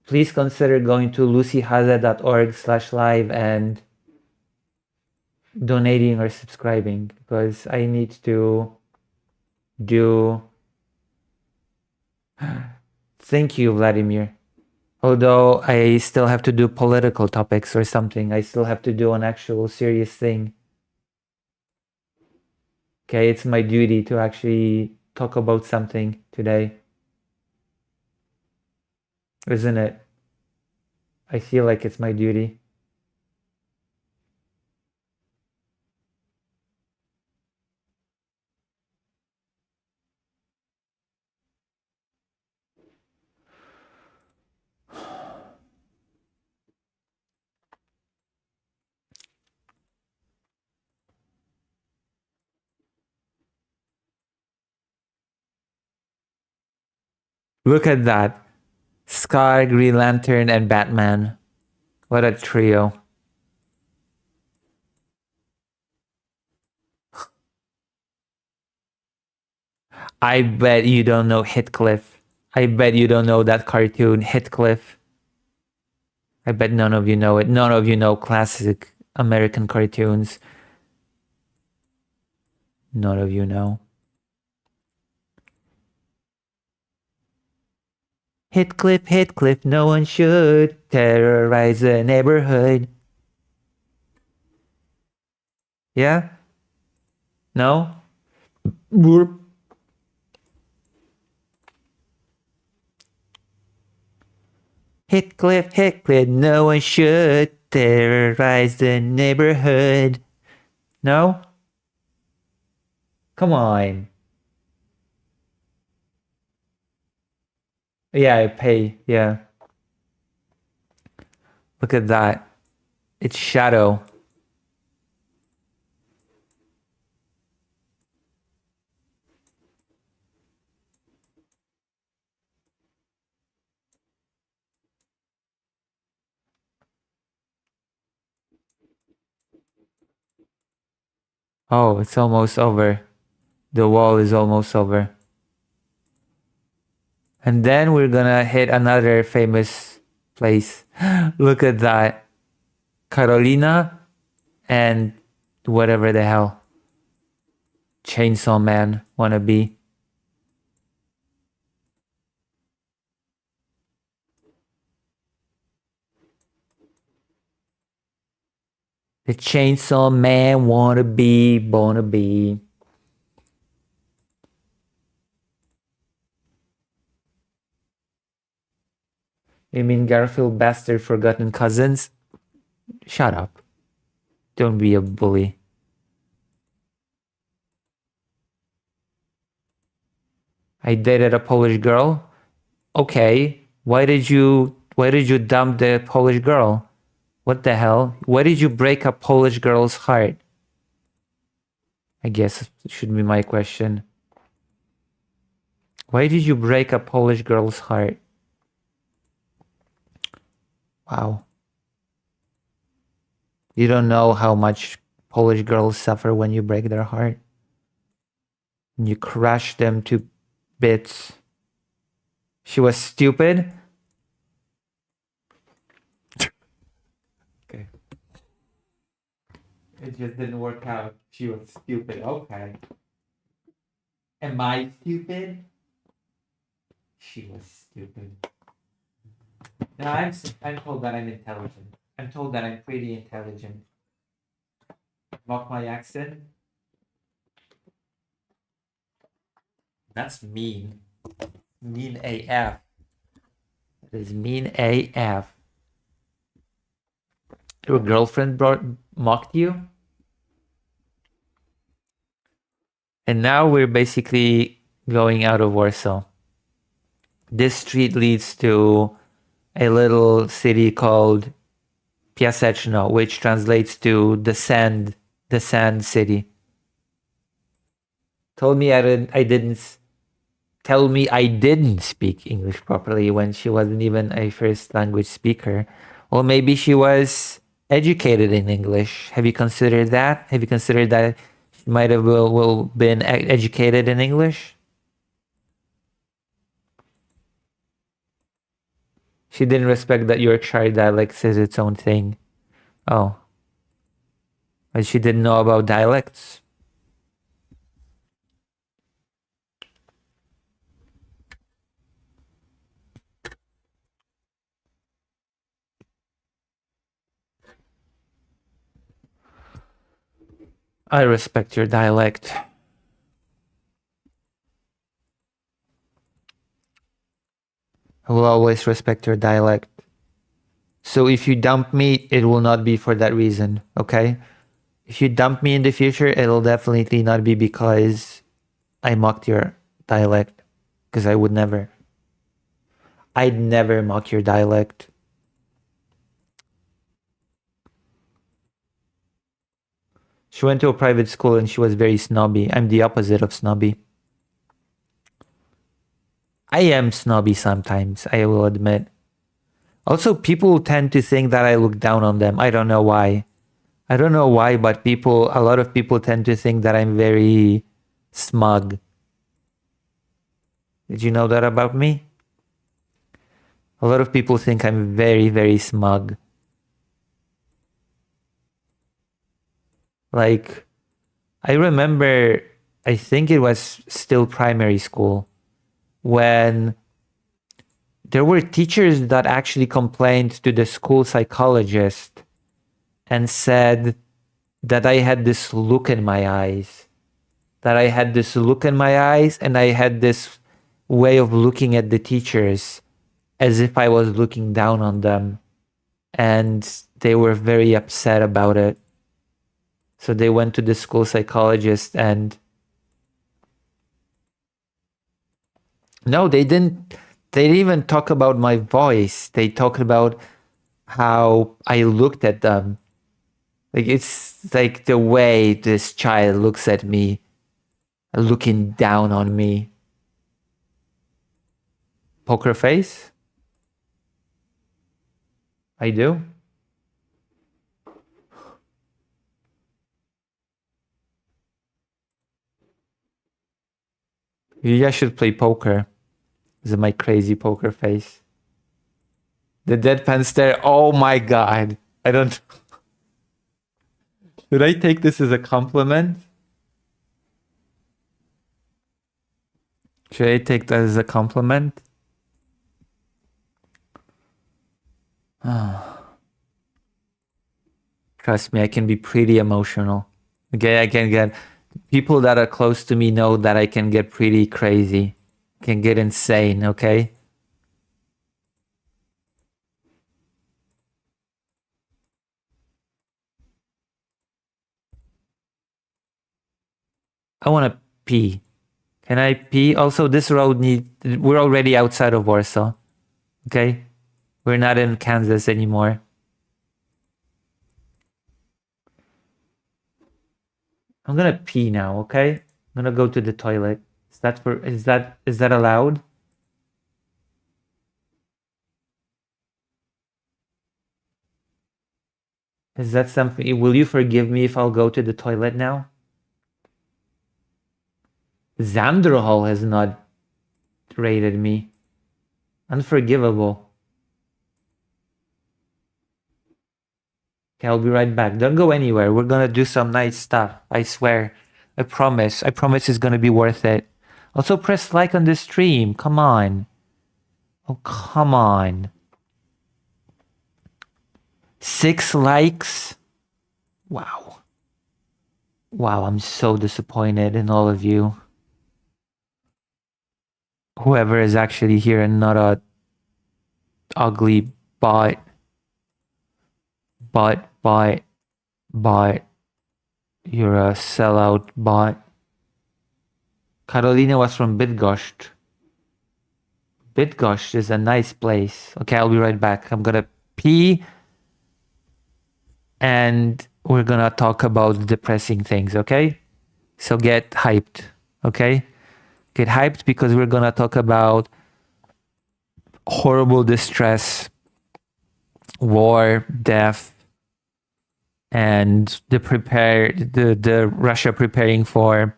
please consider going to lucyhaza.org/live and donating or subscribing, because I need to do... Thank you, Vladimir. Although I still have to do political topics or something. I still have to do an actual serious thing. Okay, it's my duty to actually talk about something today. Isn't it? I feel like it's my duty. Look at that. Scar, Green Lantern, and Batman. What a trio. I bet you don't know Heathcliff. I bet you don't know that cartoon, Heathcliff. I bet none of you know it. None of you know classic American cartoons. None of you know. Heathcliff, Heathcliff, no one should terrorize the neighborhood. Yeah? No? Whoop. Heathcliff, Heathcliff, no one should terrorize the neighborhood. No? Come on. Yeah, I pay. Yeah. Look at that. It's shadow. Oh, it's almost over. The wall is almost over. And then we're gonna hit another famous place. Look at that. Carolina and whatever the hell. Chainsaw Man wannabe. The Chainsaw Man wannabe. You mean Garfield Bastard Forgotten Cousins? Shut up. Don't be a bully. I dated a Polish girl. Okay, why did you dump the Polish girl? What the hell? Why did you break a Polish girl's heart? I guess it should be my question. Why did you break a Polish girl's heart? Wow. You don't know how much Polish girls suffer when you break their heart. And you crush them to bits. She was stupid? Okay. It just didn't work out. She was stupid. Okay. Am I stupid? She was stupid. No, I'm told that I'm intelligent. I'm told that I'm pretty intelligent. Mock my accent? That's mean. Mean AF. That is mean AF. Your girlfriend mocked you? And now we're basically going out of Warsaw. This street leads to a little city called Piaseczno, which translates to the sand city. Tell me I didn't speak English properly when she wasn't even a first language speaker. Or maybe she was educated in English. Have you considered that? Have you considered that she might have been educated in English? She didn't respect that Yorkshire dialect is its own thing. Oh. But she didn't know about dialects. I respect your dialect. I will always respect your dialect. So if you dump me, it will not be for that reason, okay? If you dump me in the future, it'll definitely not be because I mocked your dialect. Because I would never. I'd never mock your dialect. She went to a private school and she was very snobby. I'm the opposite of snobby. I am snobby sometimes, I will admit. Also, people tend to think that I look down on them. I don't know why. I don't know why, but a lot of people tend to think that I'm very smug. Did you know that about me? A lot of people think I'm very, very smug. Like, I remember, I think it was still primary school, when there were teachers that actually complained to the school psychologist and said that I had this look in my eyes. And I had this way of looking at the teachers as if I was looking down on them. And they were very upset about it. So they went to the school psychologist and... No, they didn't even talk about my voice. They talked about how I looked at them. Like, it's like the way this child looks at me, looking down on me. Poker face? I do. You guys should play poker. This is my crazy poker face. The deadpan stare. Oh my god. I don't... Should I take this as a compliment? Should I take that as a compliment? Trust me, I can be pretty emotional. Okay, I can get... People that are close to me know that I can get pretty crazy. Can get insane, okay? I want to pee. Can I pee? Also, this road we're already outside of Warsaw. Okay? We're not in Kansas anymore. I'm gonna pee now, okay? I'm gonna go to the toilet. Is that allowed? Is that something? Will you forgive me if I'll go to the toilet now? Xanderhall has not rated me. Unforgivable. Okay, I'll be right back. Don't go anywhere. We're gonna do some nice stuff. I swear. I promise. I promise it's gonna be worth it. Also, press like on this stream. Come on. Oh, come on. 6 likes? Wow. Wow, I'm so disappointed in all of you. Whoever is actually here and not a ugly bot. Bot. You're a sellout bot. Carolina was from Bydgoszcz. Bydgoszcz is a nice place. Okay, I'll be right back. I'm gonna pee. And we're gonna talk about depressing things, okay? So get hyped, okay? Get hyped because we're gonna talk about horrible distress, war, death, and the Russia preparing for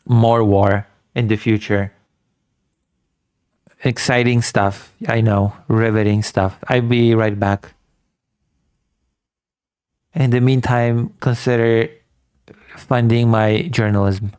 more war in the future. Exciting stuff, I know, riveting stuff. I'll be right back. In the meantime, consider funding my journalism.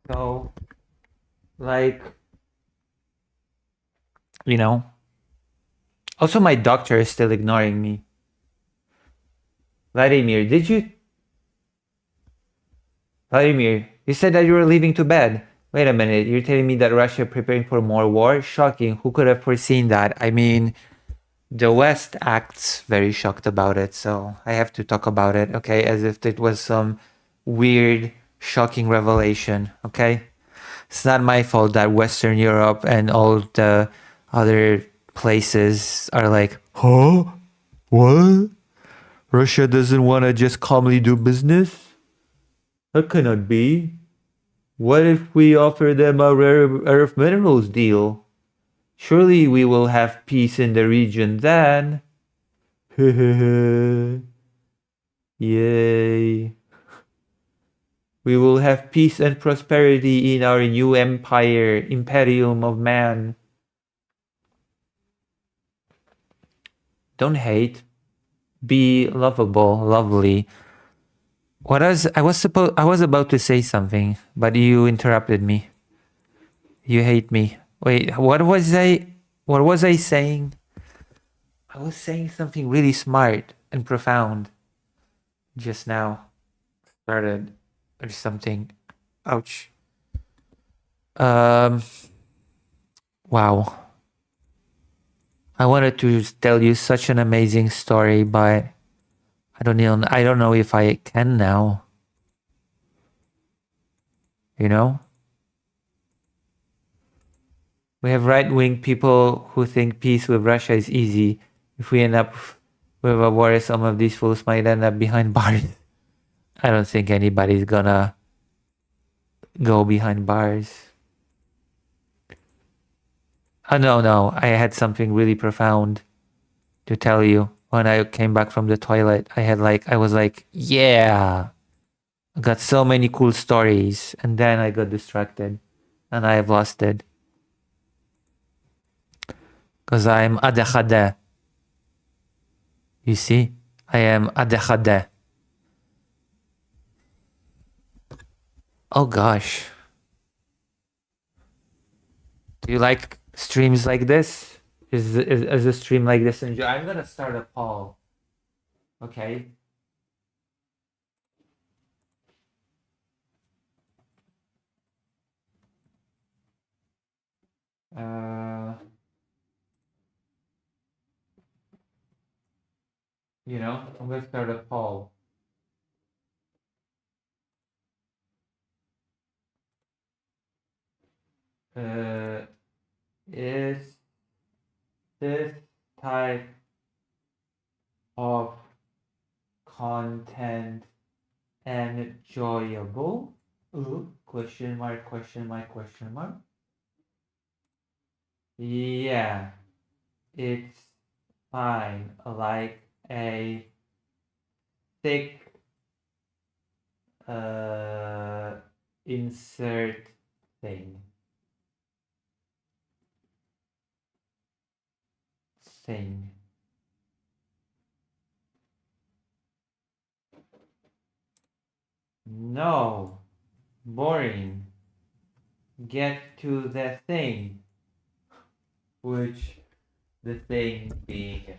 So, like, you know. Also, my doctor is still ignoring me. Vladimir, Vladimir, you said that you were leaving to bed. Wait a minute, you're telling me that Russia preparing for more war? Shocking. Who could have foreseen that? I mean, the West acts very shocked about it, so I have to talk about it, okay? As if it was some weird, shocking revelation, okay? It's not my fault that Western Europe and all the other places are like, huh? What? Russia doesn't want to just calmly do business? That cannot be. What if we offer them a rare earth minerals deal? Surely we will have peace in the region then. Yay. We will have peace and prosperity in our new empire, Imperium of Man. Don't hate. Be lovable, lovely. I was about to say something, but you interrupted me. You hate me. Wait, what was I saying? I was saying something really smart and profound just now. Started or something. Ouch. Wow. I wanted to tell you such an amazing story, but I don't know if I can now. You know? We have right-wing people who think peace with Russia is easy. If we end up with a war, some of these fools might end up behind bars. I don't think anybody's gonna go behind bars. Oh, no. I had something really profound to tell you. When I came back from the toilet, I was like, yeah, I got so many cool stories. And then I got distracted and I have lost it. Because I'm adechade. You see? I am adechade. Oh gosh. Do you like streams like this? Is a stream like this? I'm gonna start a poll. Okay. I'm gonna start a poll. Is this type of content enjoyable? Ooh, question mark, question mark, question mark. Yeah, it's fine. Like a thick insert thing. No, boring. Get to the thing. Which the thing being.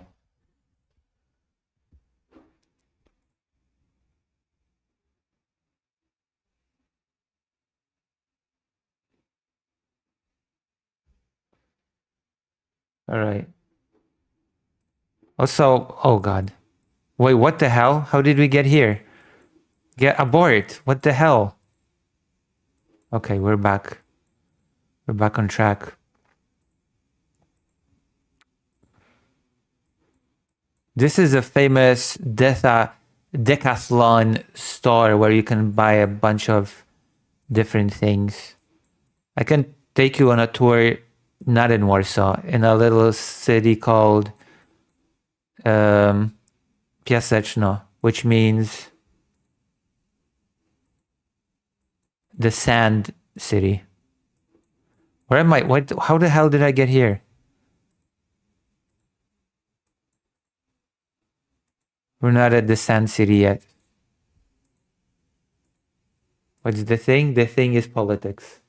All right. Also, oh God. Wait, what the hell? How did we get here? Get abort. What the hell? Okay, we're back. We're back on track. This is a famous decathlon store where you can buy a bunch of different things. I can take you on a tour, not in Warsaw, in a little city called Piaseczno, which means the sand city. Where am I? How the hell did I get here? We're not at the sand city yet. What's the thing? The thing is politics.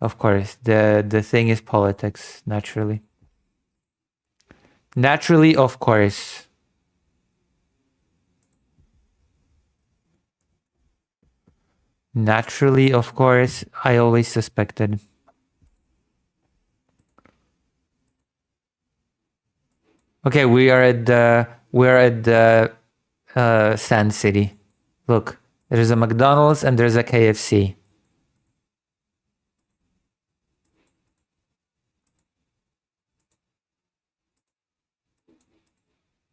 Of course, the thing is politics, naturally. Naturally, of course. Naturally, of course, I always suspected. Okay, we're at the Sand City. Look, there's a McDonald's and there's a KFC.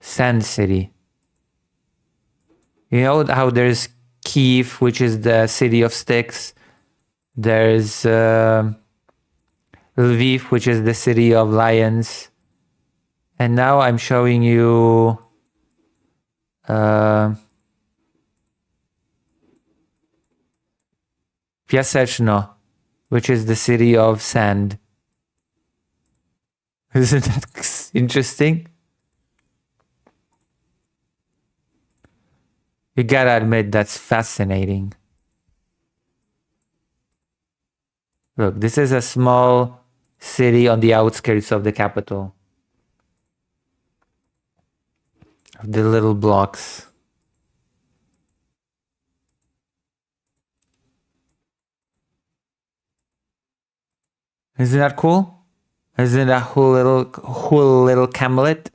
Sand City. You know how there's Kiev, which is the city of sticks. There's Lviv, which is the city of lions. And now I'm showing you Piaseczno, which is the city of sand. Isn't that interesting? You gotta admit, that's fascinating. Look, this is a small city on the outskirts of the capital. Of the little blocks. Isn't that cool? Isn't that cool little camlet?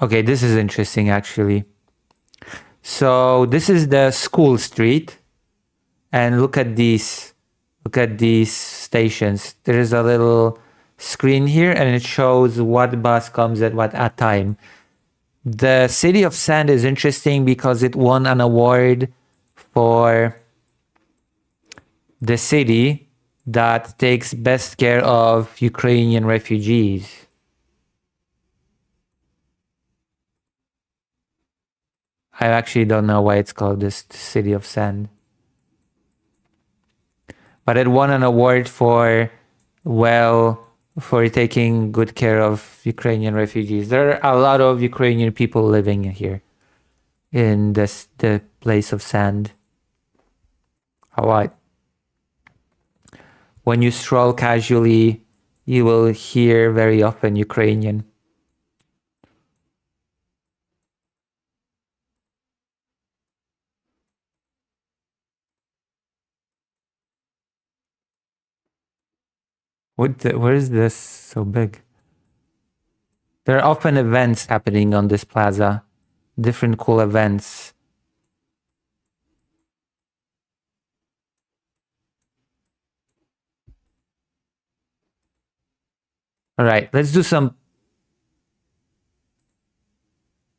Okay, this is interesting actually. So this is the school street, and look at these stations. There is a little screen here, and it shows what bus comes at what time. The city of Sand is interesting because it won an award for the city that takes best care of Ukrainian refugees. I actually don't know why it's called this City of Sand. But it won an award for taking good care of Ukrainian refugees. There are a lot of Ukrainian people living here in the place of sand. Alright. When you stroll casually, you will hear very often Ukrainian. Where is this so big? There are often events happening on this plaza. Different cool events. Alright, let's do some...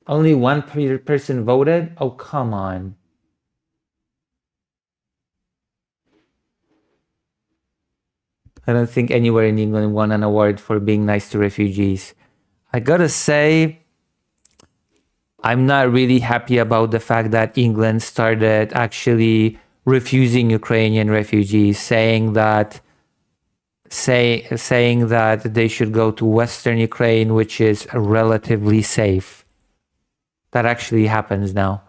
Only one person voted? Oh, come on. I don't think anywhere in England won an award for being nice to refugees. I gotta say, I'm not really happy about the fact that England started actually refusing Ukrainian refugees, saying that they should go to Western Ukraine, which is relatively safe. That actually happens now.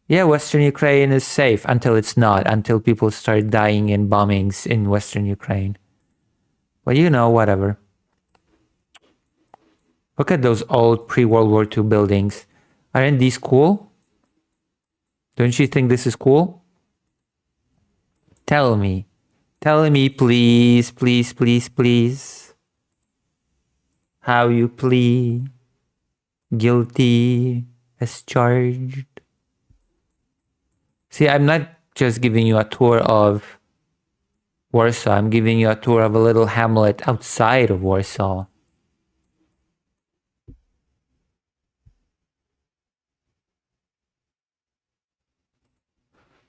Yeah, Western Ukraine is safe until it's not, until people start dying in bombings in Western Ukraine. But you know, whatever. Look at those old pre-World War II buildings. Aren't these cool? Don't you think this is cool? Tell me. Tell me, please, please, please, please. How you plead. Guilty as charged. See, I'm not just giving you a tour of Warsaw. I'm giving you a tour of a little hamlet outside of Warsaw.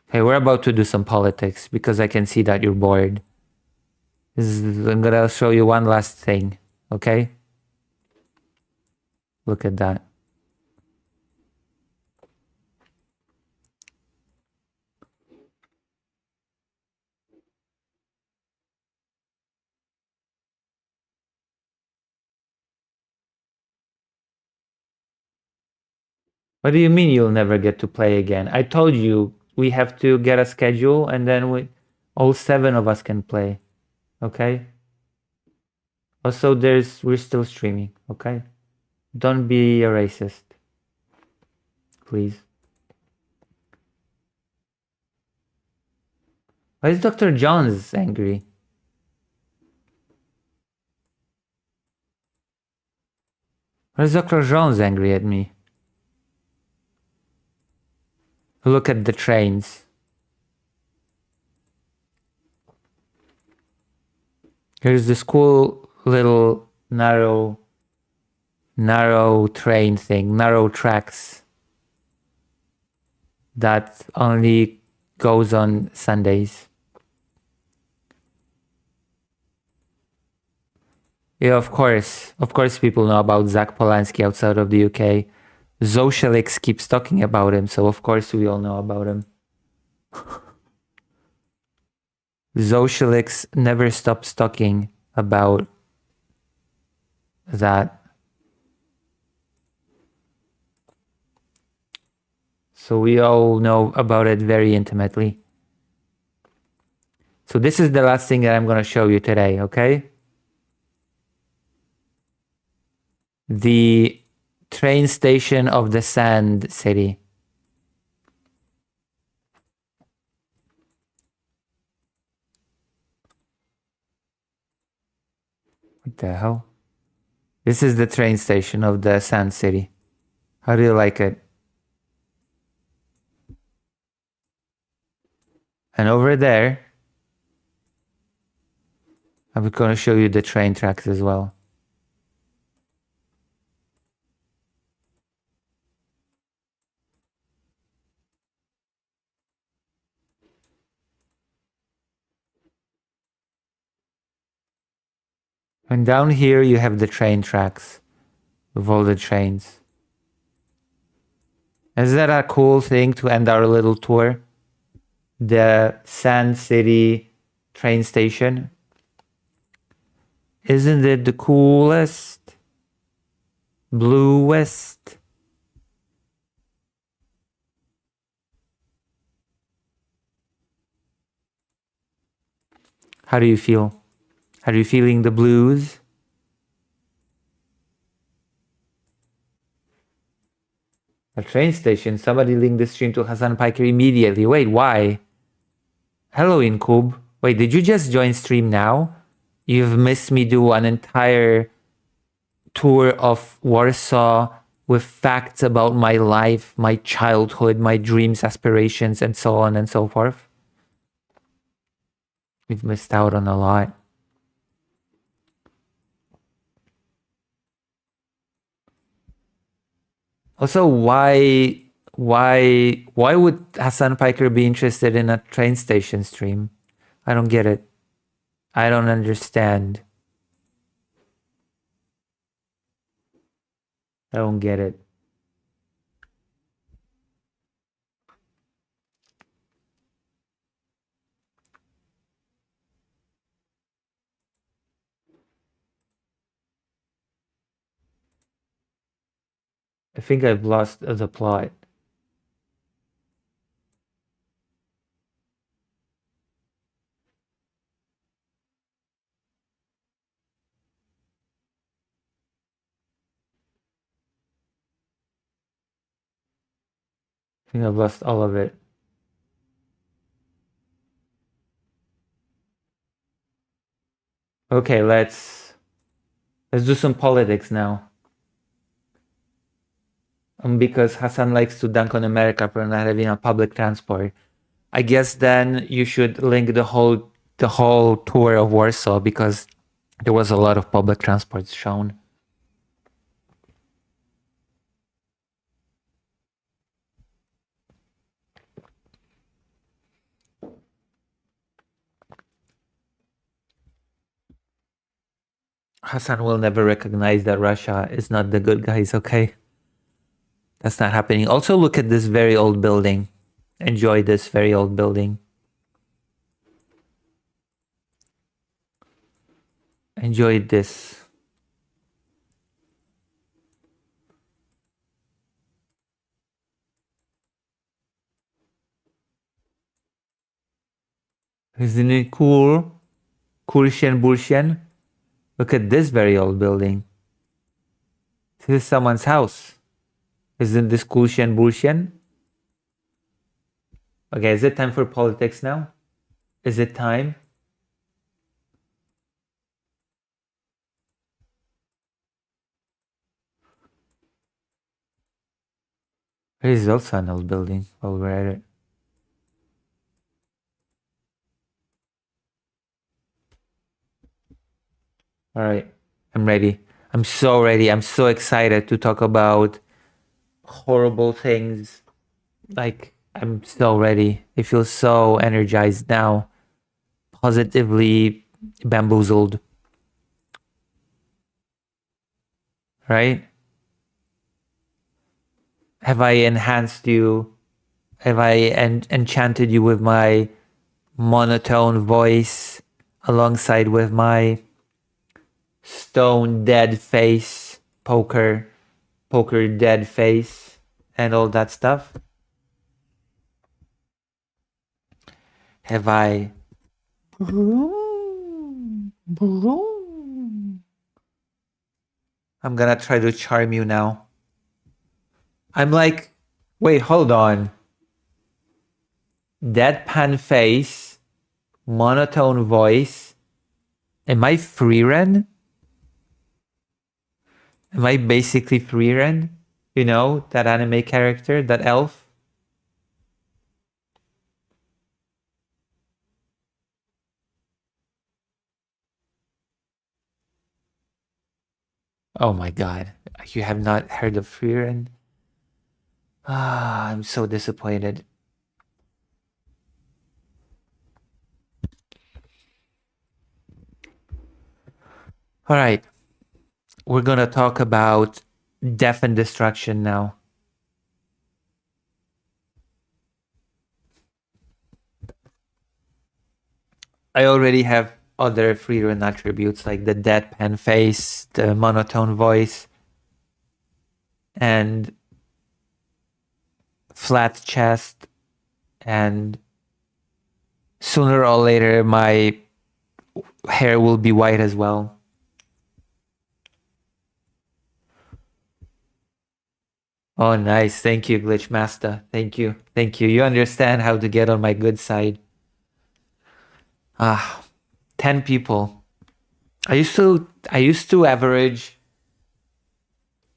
Hey, we're about to do some politics because I can see that you're bored. I'm gonna show you one last thing, okay? Look at that. What do you mean you'll never get to play again? I told you we have to get a schedule and then all 7 of us can play. Okay? Also, we're still streaming, okay? Don't be a racist. Please. Why is Dr. Jones angry? Why is Dr. Jones angry at me? Look at the trains. Here's this cool little narrow train thing, narrow tracks that only goes on Sundays. Yeah, of course people know about Zach Polanski outside of the UK. Zoshelix keeps talking about him, so of course we all know about him. Zoshelix never stops talking about that. So we all know about it very intimately. So this is the last thing that I'm going to show you today, okay? The train station of the Sand City. What the hell? This is the train station of the Sand City. How do you like it? And over there, I'm going to show you the train tracks as well. And down here you have the train tracks with all the trains. Is that a cool thing to end our little tour? The Sand City train station. Isn't it the coolest? Bluest? How do you feel? Are you feeling the blues? A train station. Somebody link the stream to Hassan Piker immediately. Wait, why? Hello, Incub. Wait, did you just join stream now? You've missed me do an entire tour of Warsaw with facts about my life, my childhood, my dreams, aspirations, and so on and so forth. You've missed out on a lot. Also, why would Hassan Piker be interested in a train station stream? I don't get it. I don't understand. I don't get it. I think I've lost the plot. I think I've lost all of it. Okay, let's do some politics now. Because Hassan likes to dunk on America for not having a public transport. I guess then you should link the whole tour of Warsaw because there was a lot of public transports shown. Hassan will never recognize that Russia is not the good guys, okay? That's not happening. Also, look at this very old building. Enjoy this very old building. Enjoy this. Isn't it cool? Kulshen Bulshen. Look at this very old building. This is someone's house. Isn't this Kulshen Bulshen? Okay, is it time for politics now? Is it time? There is also an old building while we're at it. All right, I'm ready. I'm so ready. I'm so excited to talk about horrible things. Like, I'm so ready. I feel so energized now. Positively bamboozled. Right? Have I enhanced you? Have I enchanted you with my monotone voice alongside with my stone dead face, poker dead face, and all that stuff? Have I? I'm gonna try to charm you now. I'm like, wait, hold on. Deadpan face, monotone voice. Am I Freeren? Am I basically Freeren? You know, that anime character, that elf? Oh my god. You have not heard of Freeren? Ah, I'm so disappointed. All right. We're going to talk about death and destruction now. I already have other Freeren attributes like the deadpan face, the monotone voice, and flat chest, and sooner or later my hair will be white as well. Oh, nice. Thank you, Glitch Master. Thank you. Thank you. You understand how to get on my good side. 10 people. I used to average.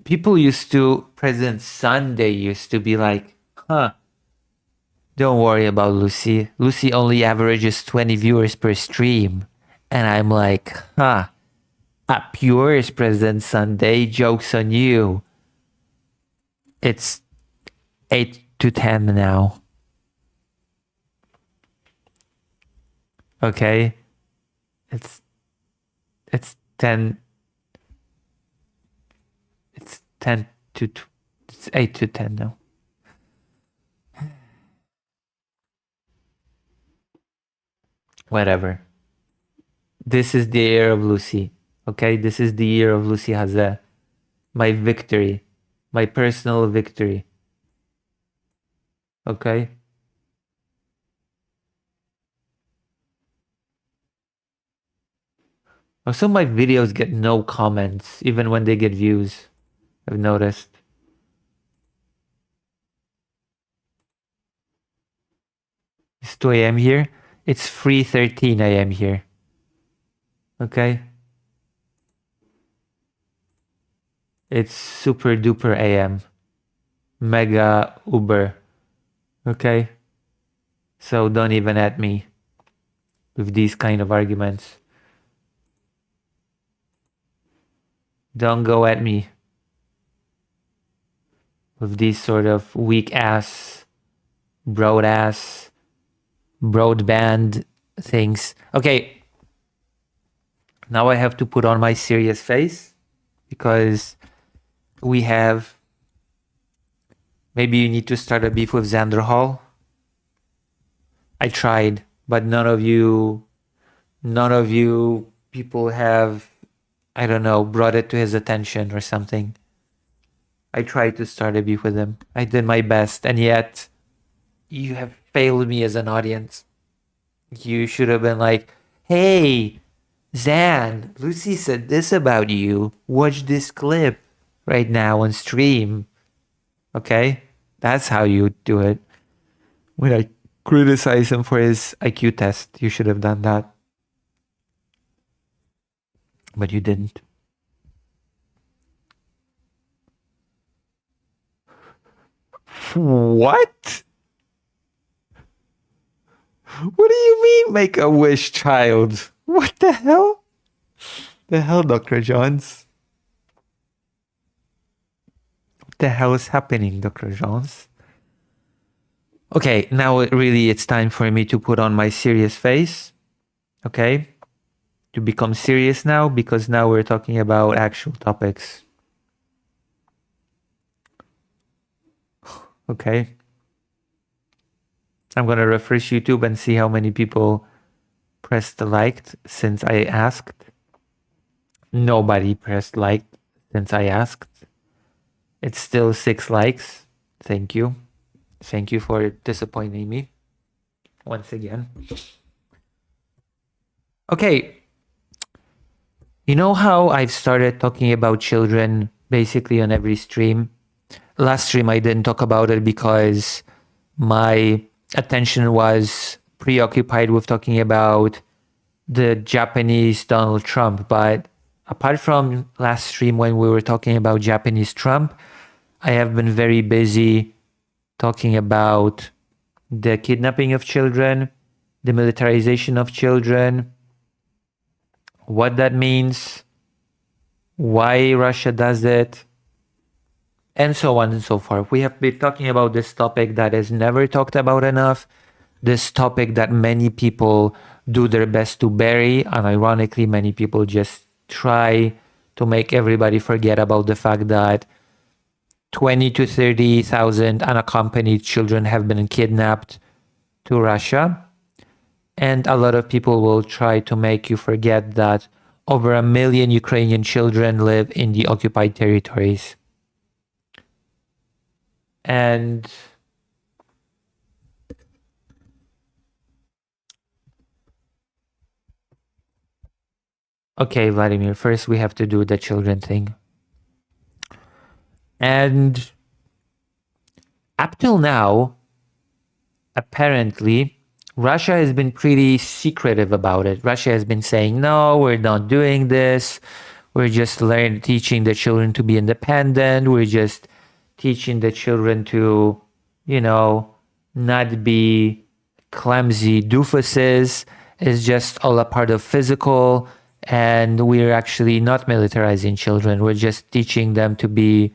President Sunday used to be like, don't worry about Lucy. Lucy only averages 20 viewers per stream. And I'm like, up yours, President Sunday. Joke's on you. It's 8 to 10 now. Okay. It's 10. It's 10 to it's 8 to 10 now. Whatever. This is the year of Lucy. Okay, this is the year of Lucy Hazeh. My victory. My personal victory. Okay? Also, my videos get no comments, even when they get views. I've noticed. It's 2 a.m. here. It's 3:13 a.m. here. Okay? It's super duper a.m. Mega Uber. Okay? So don't even at me with these kind of arguments. Don't go at me with these sort of weak ass, broadband things. Okay. Now I have to put on my serious face because we have... Maybe you need to start a beef with Xander Hall. I tried, but none of you people have, I don't know, brought it to his attention or something. I tried to start a beef with him. I did my best, and yet you have failed me as an audience. You should have been like, hey, Zan, Lucy said this about you. Watch this clip right now on stream. Okay? That's how you do it. When I criticize him for his IQ test, you should have done that. But you didn't. What? What do you mean, make a wish, child? What the hell? The hell, Dr. Jones? What the hell is happening, Dr. Jones? Okay, now it's time for me to put on my serious face. Okay? To become serious now, because now we're talking about actual topics. Okay? I'm gonna refresh YouTube and see how many people pressed liked since I asked. Nobody pressed liked since I asked. It's still 6 likes. Thank you. Thank you for disappointing me once again. Okay. You know how I've started talking about children basically on every stream? Last stream I didn't talk about it because my attention was preoccupied with talking about the Japanese Donald Trump. But apart from last stream when we were talking about Japanese Trump, I have been very busy talking about the kidnapping of children, the militarization of children, what that means, why Russia does it, and so on and so forth. We have been talking about this topic that is never talked about enough, this topic that many people do their best to bury, and ironically, many people just try to make everybody forget about the fact that 20 to 30,000 unaccompanied children have been kidnapped to Russia. And a lot of people will try to make you forget that over 1 million Ukrainian children live in the occupied territories. And okay, Vladimir, first we have to do the children thing. And up till now, apparently, Russia has been pretty secretive about it. Russia has been saying, no, we're not doing this. We're just teaching the children to be independent. We're just teaching the children to, not be clumsy doofuses. It's just all a part of physical. And we're actually not militarizing children. We're just teaching them to be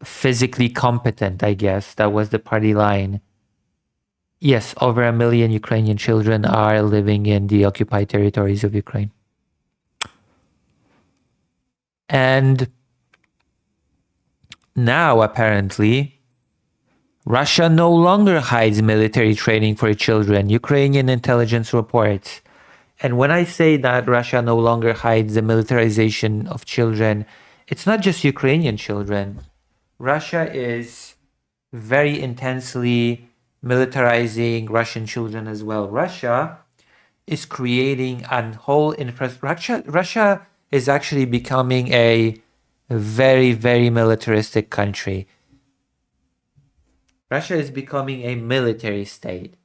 physically competent, I guess. That was the party line. Yes, over 1 million Ukrainian children are living in the occupied territories of Ukraine. And now, apparently, Russia no longer hides military training for children, Ukrainian intelligence reports. And when I say that Russia no longer hides the militarization of children, it's not just Ukrainian children. Russia is very intensely militarizing Russian children as well. Russia is creating a whole infrastructure. Russia is actually becoming a very, very militaristic country. Russia is becoming a military state.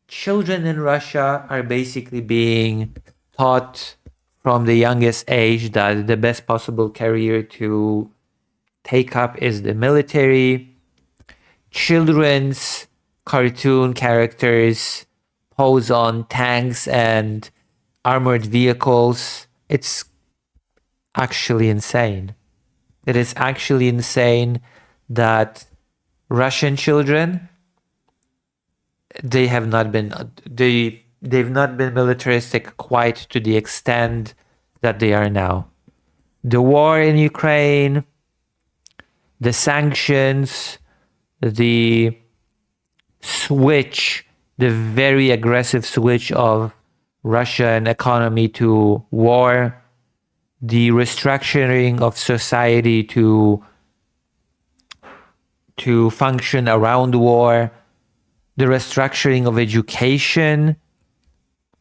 Children in Russia are basically being taught from the youngest age that the best possible career to take up is the military. Children's cartoon characters pose on tanks and armored vehicles. It's actually insane. It is actually insane that Russian children, they've not been militaristic quite to the extent that they are now. The war in Ukraine, the sanctions, the switch, the very aggressive switch of Russian economy to war, the restructuring of society to function around war, the restructuring of education,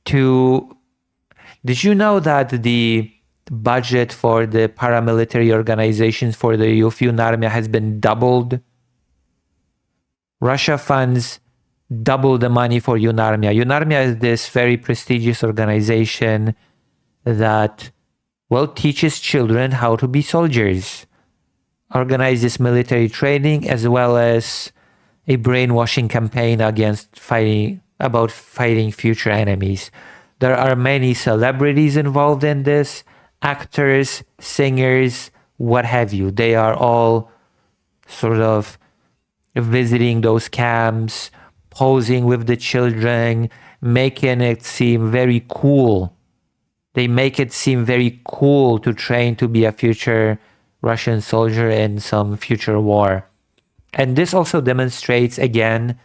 to... Did you know that the budget for the paramilitary organizations for the youth UNARMIA has been doubled? Russia funds double the money for UNARMIA. UNARMIA is this very prestigious organization that, well, teaches children how to be soldiers, organizes military training, as well as a brainwashing campaign about fighting future enemies. There are many celebrities involved in this, actors, singers, what have you. They are all sort of visiting those camps, posing with the children, making it seem very cool. They make it seem very cool to train to be a future Russian soldier in some future war. And this also demonstrates, again,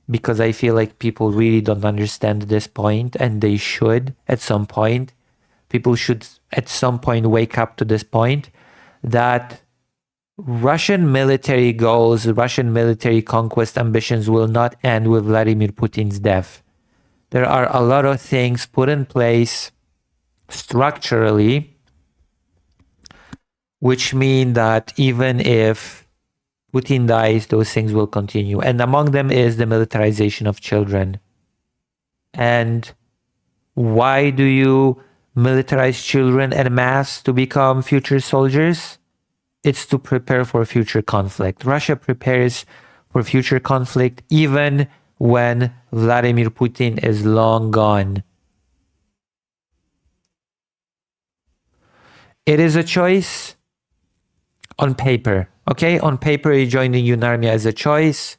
because I feel like people really don't understand this point, and they should at some point. People should at some point wake up to this point that Russian military goals, Russian military conquest ambitions will not end with Vladimir Putin's death. There are a lot of things put in place structurally, which mean that even if Putin dies, those things will continue. And among them is the militarization of children. And why do you militarize children en masse to become future soldiers? It's to prepare for future conflict. Russia prepares for future conflict even when Vladimir Putin is long gone. It is a choice on paper, okay? On paper, joining UNARMIA as a choice,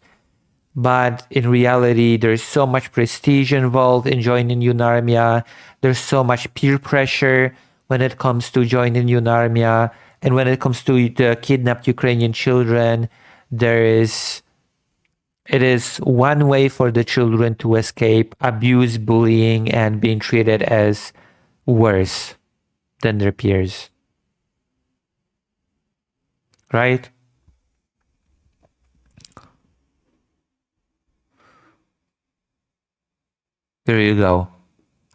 but in reality, there's so much prestige involved in joining UNARMIA. There's so much peer pressure when it comes to joining UNARMIA. And when it comes to the kidnapped Ukrainian children, it is one way for the children to escape abuse, bullying, and being treated as worse than their peers. Right? There you go.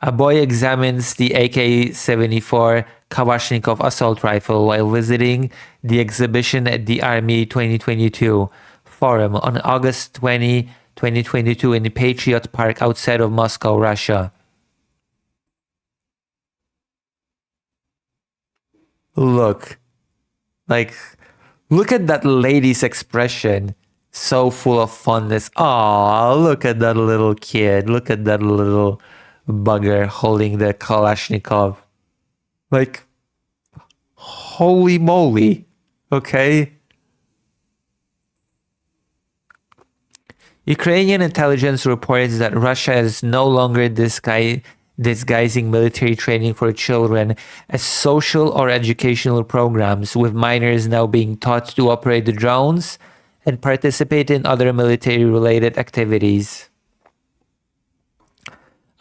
A boy examines the AK-74 Kalashnikov assault rifle while visiting the exhibition at the Army 2022 Forum on August 20, 2022 in the Patriot Park outside of Moscow, Russia. Look at that lady's expression. So full of fondness. Aw, look at that little kid. Look at that little bugger holding the Kalashnikov. Like, holy moly. Okay? Ukrainian intelligence reports that Russia is no longer disguising military training for children as social or educational programs, with minors now being taught to operate the drones and participate in other military-related activities.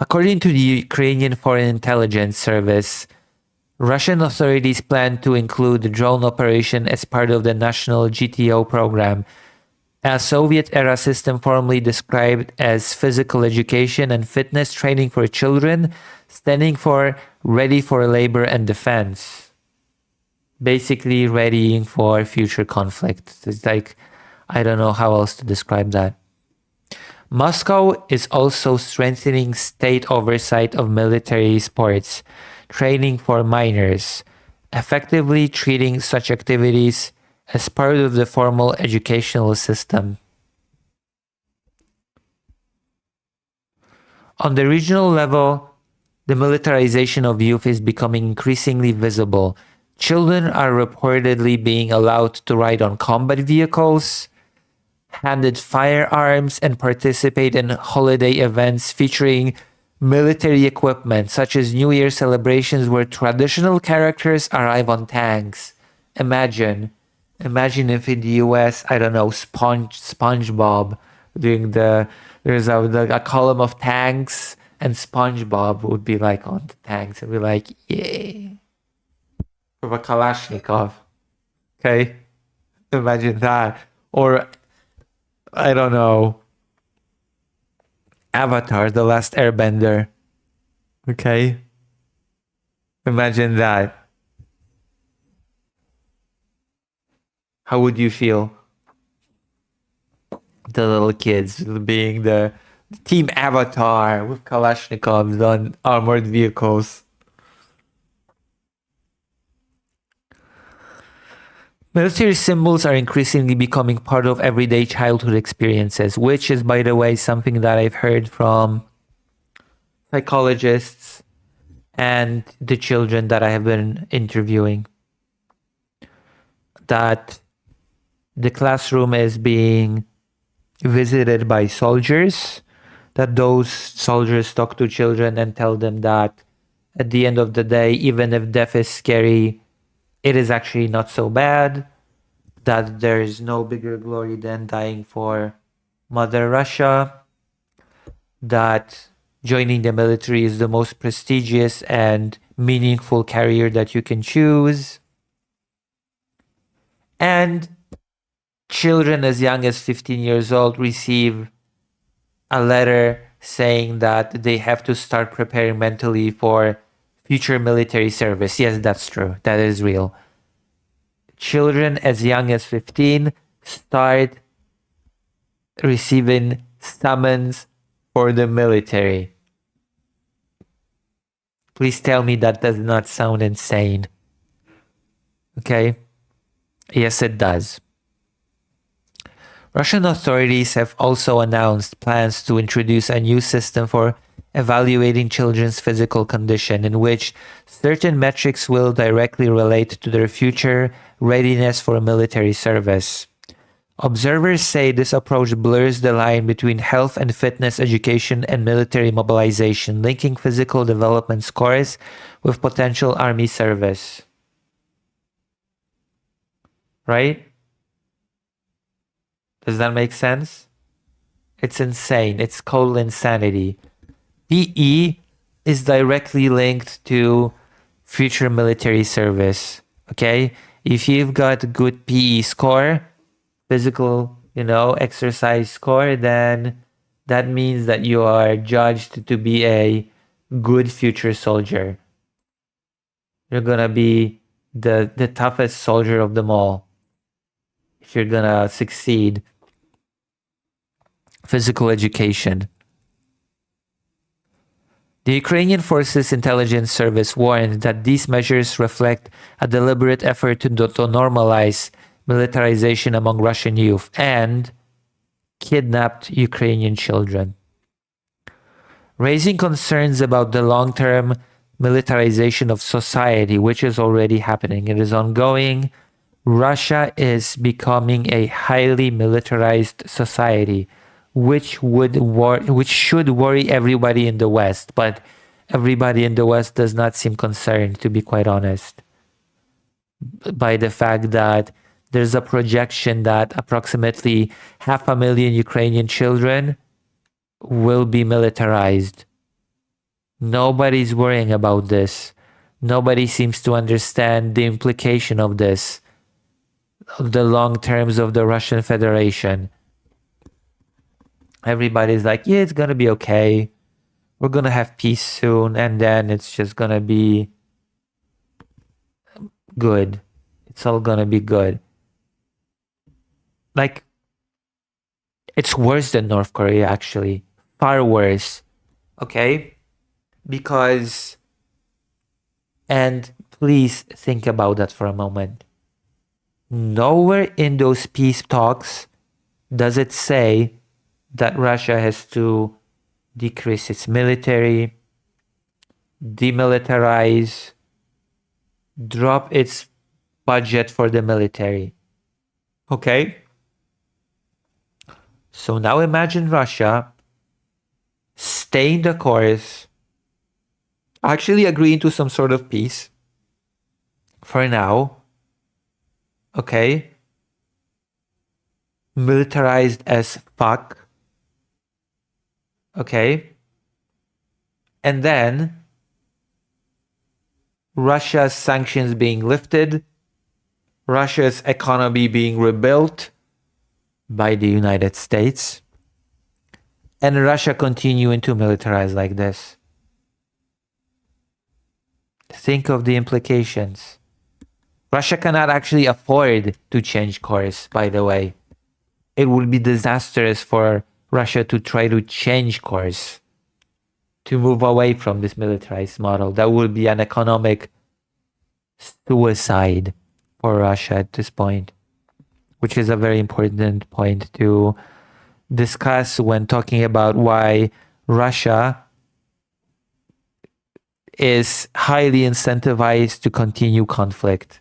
According to the Ukrainian Foreign Intelligence Service, Russian authorities plan to include the drone operation as part of the national GTO program, a Soviet-era system formerly described as physical education and fitness training for children, standing for Ready for Labor and Defense. Basically, readying for future conflict. It's like, I don't know how else to describe that. Moscow is also strengthening state oversight of military sports, training for minors, effectively treating such activities as part of the formal educational system. On the regional level, the militarization of youth is becoming increasingly visible. Children are reportedly being allowed to ride on combat vehicles, handed firearms, and participate in holiday events featuring military equipment, such as New Year celebrations where traditional characters arrive on tanks. Imagine if in the US, I don't know, SpongeBob there's a column of tanks, and SpongeBob would be like on the tanks and be like, yay, with a Kalashnikov. Okay? Imagine that. Or, I don't know, Avatar, The Last Airbender. Okay? Imagine that. How would you feel? The little kids being the Team Avatar with Kalashnikovs on armored vehicles. Military symbols are increasingly becoming part of everyday childhood experiences, which is, by the way, something that I've heard from psychologists and the children that I have been interviewing. That the classroom is being visited by soldiers, that those soldiers talk to children and tell them that at the end of the day, even if death is scary, it is actually not so bad, that there is no bigger glory than dying for Mother Russia, that joining the military is the most prestigious and meaningful career that you can choose. And children as young as 15 years old receive a letter saying that they have to start preparing mentally for future military service. Yes, that's true. That is real. Children as young as 15 start receiving summons for the military. Please tell me that does not sound insane. Okay? Yes, it does. Russian authorities have also announced plans to introduce a new system for evaluating children's physical condition, in which certain metrics will directly relate to their future readiness for military service. Observers say this approach blurs the line between health and fitness education and military mobilization, linking physical development scores with potential army service. Right? Does that make sense? It's insane. It's called insanity. PE is directly linked to future military service. Okay? If you've got good PE score, physical, exercise score, then that means that you are judged to be a good future soldier. You're gonna be the toughest soldier of them all if you're gonna succeed. Physical education. The Ukrainian Forces Intelligence Service warned that these measures reflect a deliberate effort to normalize militarization among Russian youth and kidnapped Ukrainian children, raising concerns about the long-term militarization of society, which is already happening. It is ongoing. Russia is becoming a highly militarized society, which should worry everybody in the West, but everybody in the West does not seem concerned, to be quite honest, by the fact that there's a projection that approximately 500,000 Ukrainian children will be militarized. Nobody's worrying about this. Nobody seems to understand the implication of this, of the long terms of the Russian Federation. Everybody's like, yeah, it's gonna be okay. We're gonna have peace soon, and then it's just gonna be good. It's all gonna be good. Like, it's worse than North Korea, actually. Far worse. Okay? Because, and please think about that for a moment. Nowhere in those peace talks does it say that Russia has to decrease its military, demilitarize, drop its budget for the military. Okay? So now imagine Russia staying the course, actually agreeing to some sort of peace for now. Okay? Militarized as fuck. Okay? And then Russia's sanctions being lifted, Russia's economy being rebuilt by the United States, and Russia continuing to militarize like this. Think of the implications. Russia cannot actually afford to change course, by the way. It would be disastrous for Russia to try to change course, to move away from this militarized model. That would be an economic suicide for Russia at this point, which is a very important point to discuss when talking about why Russia is highly incentivized to continue conflict.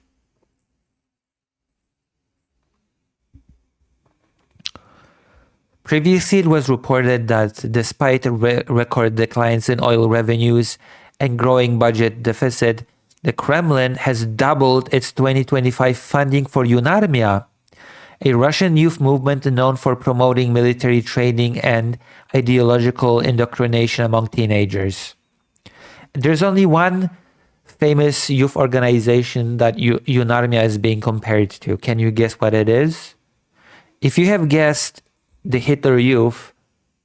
Previously, it was reported that despite record declines in oil revenues and growing budget deficit, the Kremlin has doubled its 2025 funding for UNARMIA, a Russian youth movement known for promoting military training and ideological indoctrination among teenagers. There's only one famous youth organization that UNARMIA is being compared to. Can you guess what it is? If you have guessed the Hitler Youth,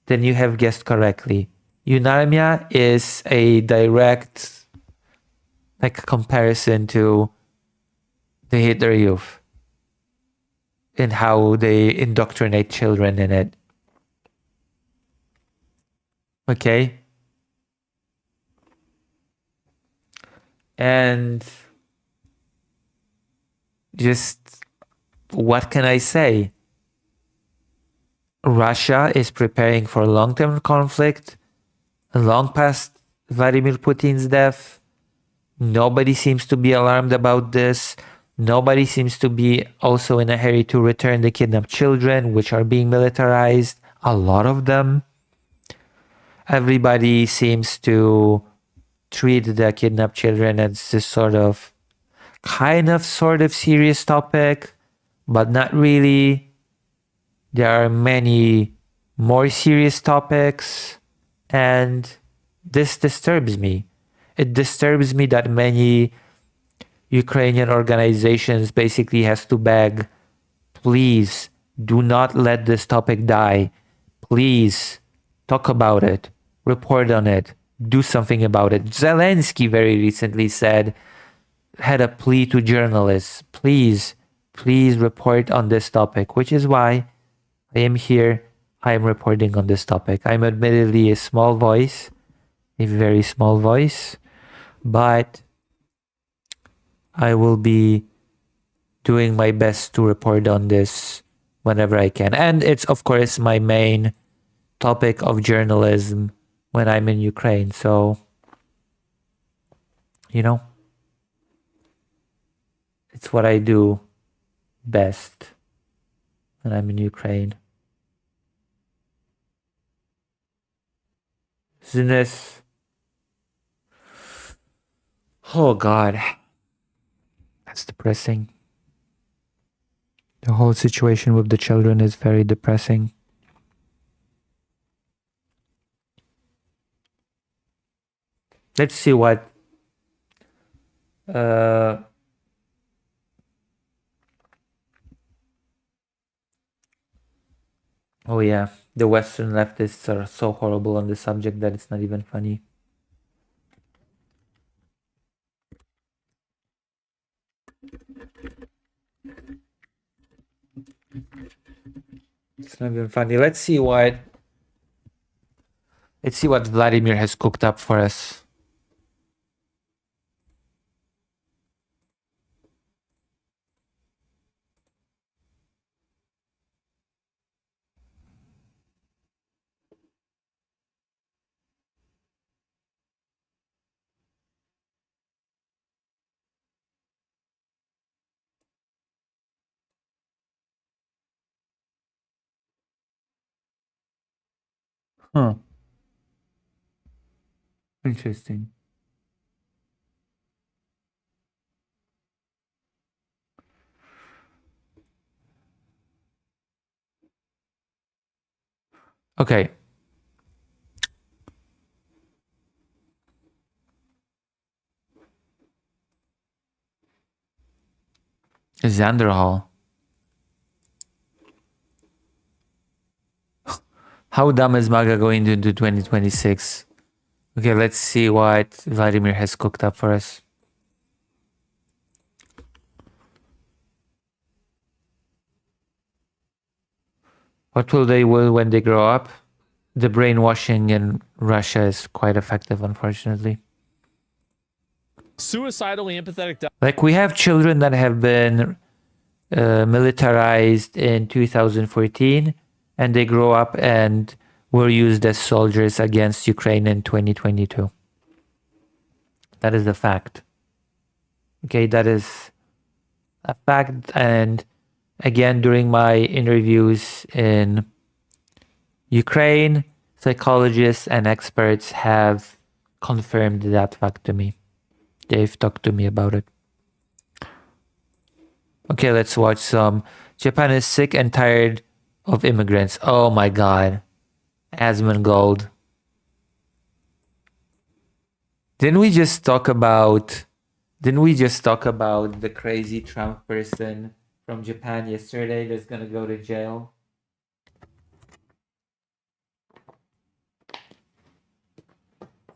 then you have guessed correctly. UNARMIA is a direct comparison to the Hitler Youth in how they indoctrinate children in it. Okay? And just what can I say? Russia is preparing for long-term conflict, long past Vladimir Putin's death. Nobody seems to be alarmed about this. Nobody seems to be also in a hurry to return the kidnapped children, which are being militarized. A lot of them. Everybody seems to treat the kidnapped children as this sort of serious topic, but not really. There are many more serious topics, and this disturbs me. It disturbs me that many Ukrainian organizations basically has to beg, please do not let this topic die. Please talk about it, report on it, do something about it. Zelensky very recently had a plea to journalists, please report on this topic, which is why I am here. I am reporting on this topic. I'm admittedly a small voice, a very small voice, but I will be doing my best to report on this whenever I can. And it's, of course, my main topic of journalism when I'm in Ukraine. So, it's what I do best when I'm in Ukraine. Isn't this? Oh God, that's depressing. The whole situation with the children is very depressing. Let's see what oh yeah, the Western leftists are so horrible on the subject that it's not even funny. It's not even funny. Let's see what Vladimir has cooked up for us. Huh. Interesting. Okay. Xanderhal. How dumb is MAGA going into 2026? Okay, let's see what Vladimir has cooked up for us. What will they will when they grow up? The brainwashing in Russia is quite effective, unfortunately. Suicidally empathetic. Like, we have children that have been militarized in 2014, and they grow up and were used as soldiers against Ukraine in 2022. That is a fact. Okay, that is a fact. And again, during my interviews in Ukraine, psychologists and experts have confirmed that fact to me. They've talked to me about it. Okay, let's watch some. Japan is sick and tired of immigrants. Oh my god. Asmongold. Didn't we just talk about the crazy Trump person from Japan yesterday that's gonna go to jail?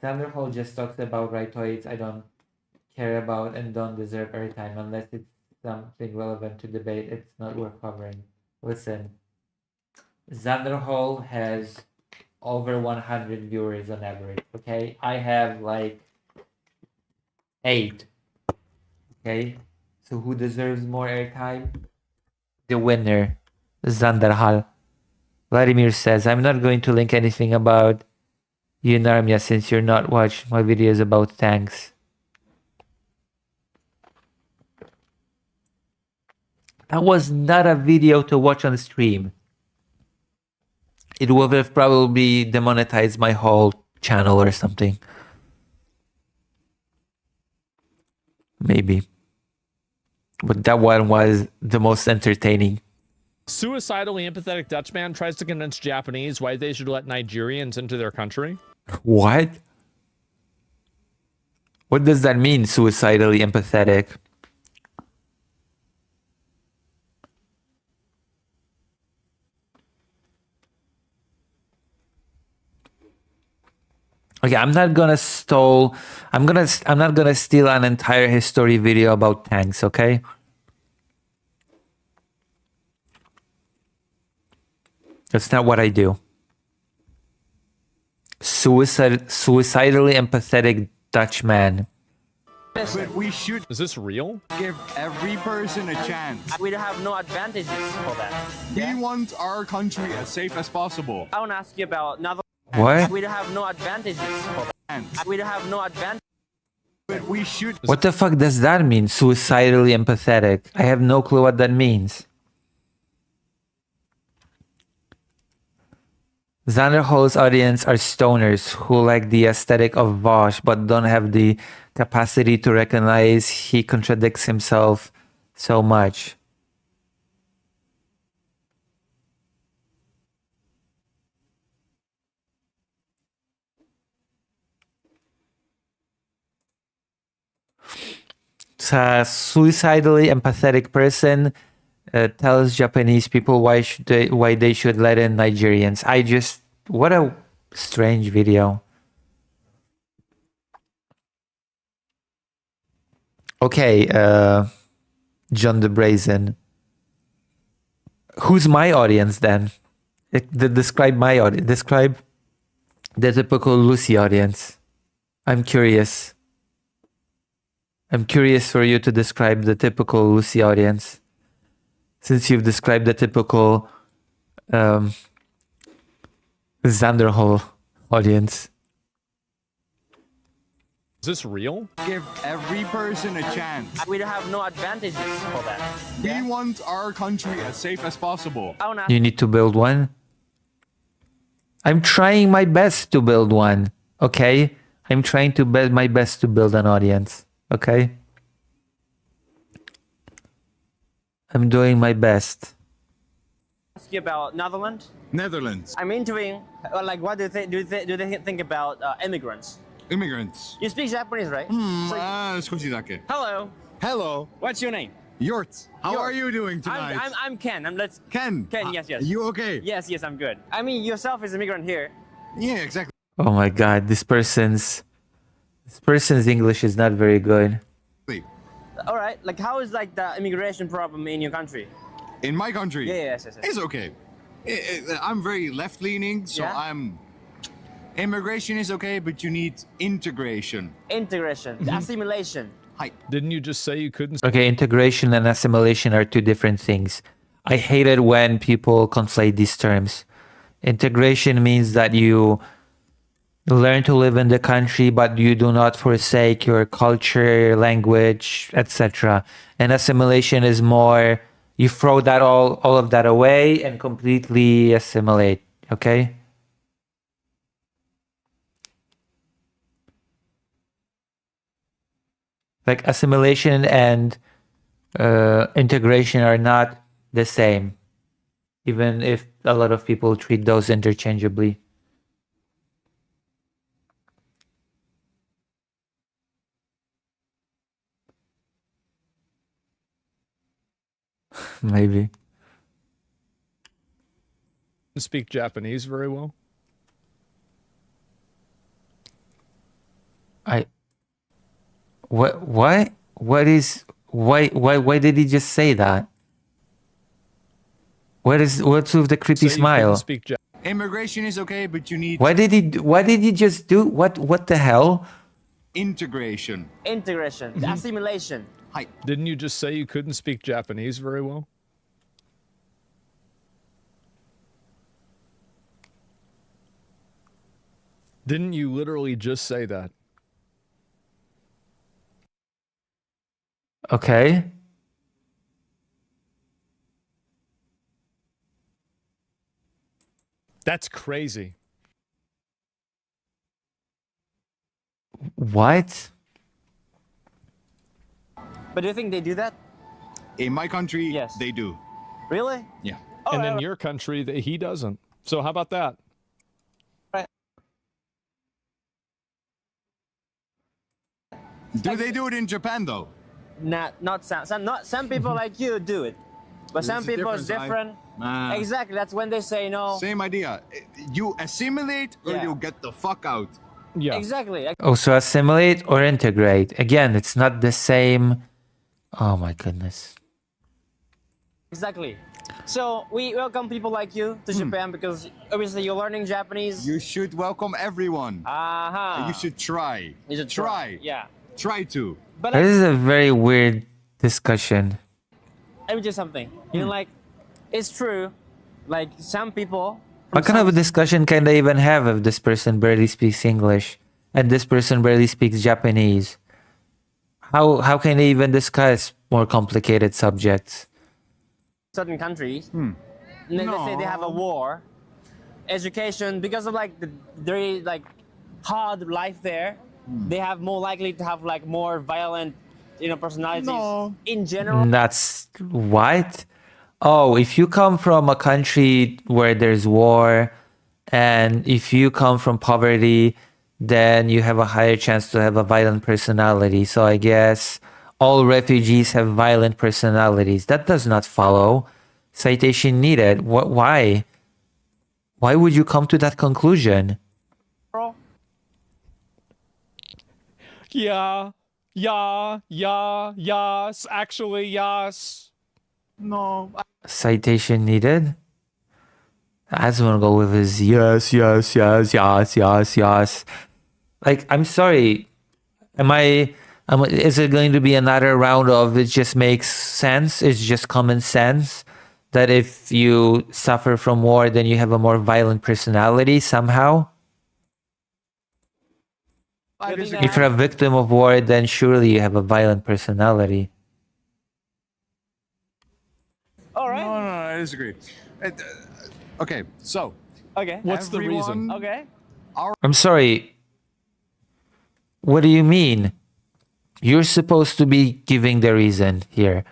Xander Hall just talks about rightoids I don't care about and don't deserve airtime unless it's something relevant to debate. It's not worth covering. Listen, Xander Hall has over 100 viewers on average, okay? I have like 8. Okay? So who deserves more airtime? The winner, Xander Hall. Vladimir says, I'm not going to link anything about you, Narmia, since you're not watched my videos about tanks. That was not a video to watch on stream. It would have probably demonetized my whole channel or something. Maybe. But that one was the most entertaining. Suicidally empathetic Dutchman tries to convince Japanese why they should let Nigerians into their country. What? What does that mean, suicidally empathetic? Okay, I'm not gonna steal an entire history video about tanks, okay? That's not what I do. Suicidally empathetic Dutchman. But we should Is this real? give every person a chance. We have no advantages for that. We want our country as safe as possible. I want to ask you about another. What? We have no advantages for that. We have no advantage. But we should. What the fuck does that mean? Suicidally empathetic. I have no clue what that means. Xander Hall's audience are stoners who like the aesthetic of Vosh but don't have the capacity to recognize he contradicts himself so much. A suicidally empathetic person tells Japanese people why they should let in Nigerians. What a strange video. Okay, John the Brazen. Who's my audience then? Describe my audience. Describe the typical Lucy audience. I'm curious. I'm curious for you to describe the typical Lucy audience. Since you've described the typical Xander Hall audience. Is this real? Give every person a chance. We have no advantages for that. We want our country as safe as possible. I want to You need to build one? I'm trying my best to build one, okay? I'm trying to my best to build an audience, okay? I'm doing my best. ask you about Netherlands. Netherlands. I'm interviewing, like, what do you think? Do they think about immigrants? Immigrants. You speak Japanese, right? 少しだけ. Hello. Hello. What's your name? Yort, how Yort. are you doing tonight? I'm Ken. Let's Ken. Ken. Yes, yes. You okay? Yes, yes, I'm good. I mean, yourself is an immigrant here. Yeah, exactly. Oh my god, this person's English is not very good. All right. Like, how is like the immigration problem in your country? In my country, Yeah, yes, yes, yes. it's okay. I'm very left-leaning, so Yeah? Immigration is okay, but you need integration. Integration, assimilation. Hi. Didn't you just say you couldn't? Okay, integration and assimilation are two different things. I hate it when people conflate these terms. Integration means that you learn to live in the country, but you do not forsake your culture, your language, etc. And assimilation is more you throw that all of that away and completely assimilate. Okay? Like assimilation and integration are not the same, even if a lot of people treat those interchangeably. Maybe. Speak Japanese very well. Why did he just say that? What's with the creepy So you couldn't smile? speak Immigration is okay, but you need Why did he just do what the hell? integration. Integration, assimilation. Hi. Didn't you just say you couldn't speak Japanese very well? Didn't you literally just say that? Okay. That's crazy. What? But do you think they do that? In my country, Yes. they do. Really? Yeah. And right, in right. your country, he doesn't. So how about that? Do they do it in Japan though? Not some people like you do it, but some There's a people is difference, different. Exactly. That's when they say no. Same idea. You assimilate or Yeah. you get the fuck out. Yeah. Exactly. Also assimilate or integrate? Again, it's not the same. Oh my goodness. Exactly. So we welcome people like you to Japan because obviously you're learning Japanese. You should welcome everyone. Aha. You should try. You should try. Yeah. Try to. But This is a very weird discussion. let me tell you something. You know, like it's true. Like some people. What kind of a discussion can they even have if this person barely speaks English and this person barely speaks Japanese? How can they even discuss more complicated subjects? certain countries, and then let's say they have a war, education because of like the very like hard life there, they have more likely to have like more violent, personalities in general. That's what? Oh, if you come from a country where there's war and if you come from poverty, then you have a higher chance to have a violent personality. So I guess all refugees have violent personalities. That does not follow. Citation needed. Why? Why would you come to that conclusion? Yeah. Yes. Actually, yes. No. Citation needed? I just want to go with his yes. Like, I'm sorry. Is it going to be another round of it just makes sense? It's just common sense that if you suffer from war, then you have a more violent personality somehow? If you're a victim of war, then surely you have a violent personality. All right. No, I disagree. Okay, so Okay. What's the reason? Okay. I'm sorry. What do you mean? You're supposed to be giving the reason here.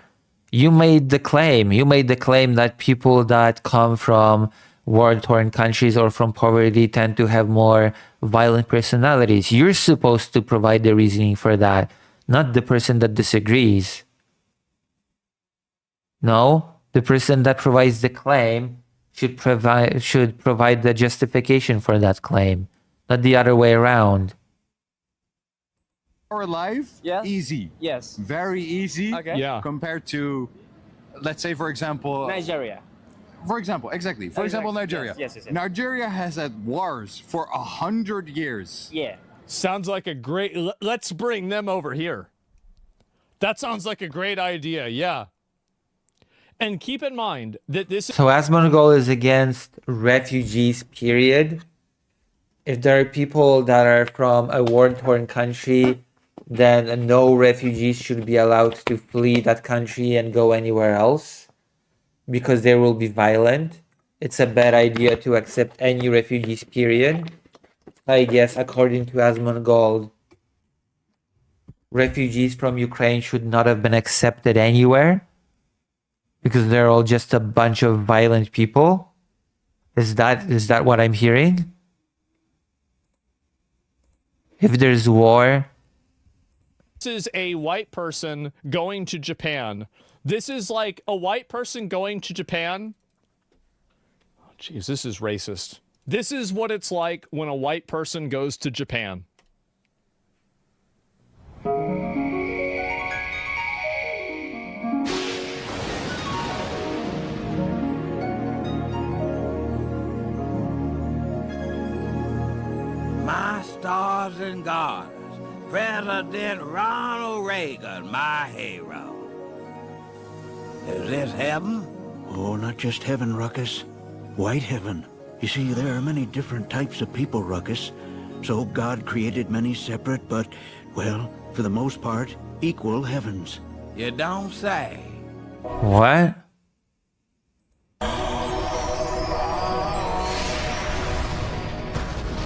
You made the claim. You made the claim that people that come from war-torn countries or from poverty tend to have more violent personalities. You're supposed to provide the reasoning for that, not the person that disagrees. No, the person that provides the claim should provide the justification for that claim, not the other way around. Our life, Yes. easy. Yes. Very easy. Okay. Yeah. Compared to, let's say, for example, Nigeria. exactly. For example, Nigeria. Yes. Nigeria has had wars for 100 years. Yeah. Sounds like a great. Let's bring them over here. That sounds like a great idea. Yeah. And keep in mind that this. So Asmongold is against refugees, period. If there are people that are from a war-torn country, then no refugees should be allowed to flee that country and go anywhere else because they will be violent. It's a bad idea to accept any refugees, period. I guess according to Asmongold, refugees from Ukraine should not have been accepted anywhere because they're all just a bunch of violent people. Is that what I'm hearing? If there's war, This is a white person going to Japan. This is like a white person going to Japan. Oh, jeez, this is racist. This is what it's like when a white person goes to Japan. My stars and garters, President Ronald Reagan, my hero. Is this heaven? Oh, not just heaven, Ruckus. White heaven. You see, there are many different types of people, Ruckus. So God created many separate, but, well, for the most part, equal heavens. You don't say. what?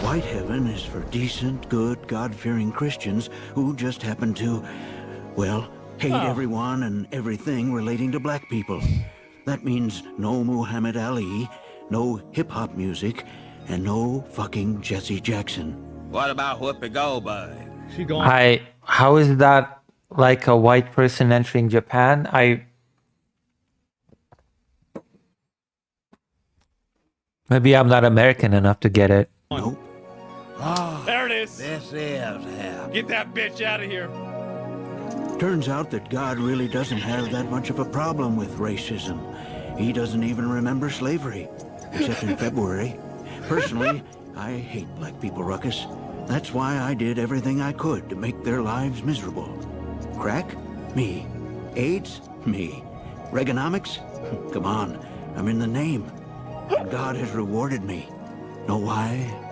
White heaven is for decent, good, God-fearing Christians who just happen to, well, hate everyone and everything relating to black people. That means no Muhammad Ali, no hip-hop music, and no fucking Jesse Jackson. What about Whoopi Goldberg? She going. How is that like a white person entering Japan? Maybe I'm not American enough to get it. Nope. There it is. This is heaven. Get that bitch out of here. Turns out that God really doesn't have that much of a problem with racism. He doesn't even remember slavery, except in February. Personally, I hate black people, Ruckus. That's why I did everything I could to make their lives miserable. Crack? Me. AIDS? Me. Reaganomics? Come on, I'm in the name. And God has rewarded me. Know why?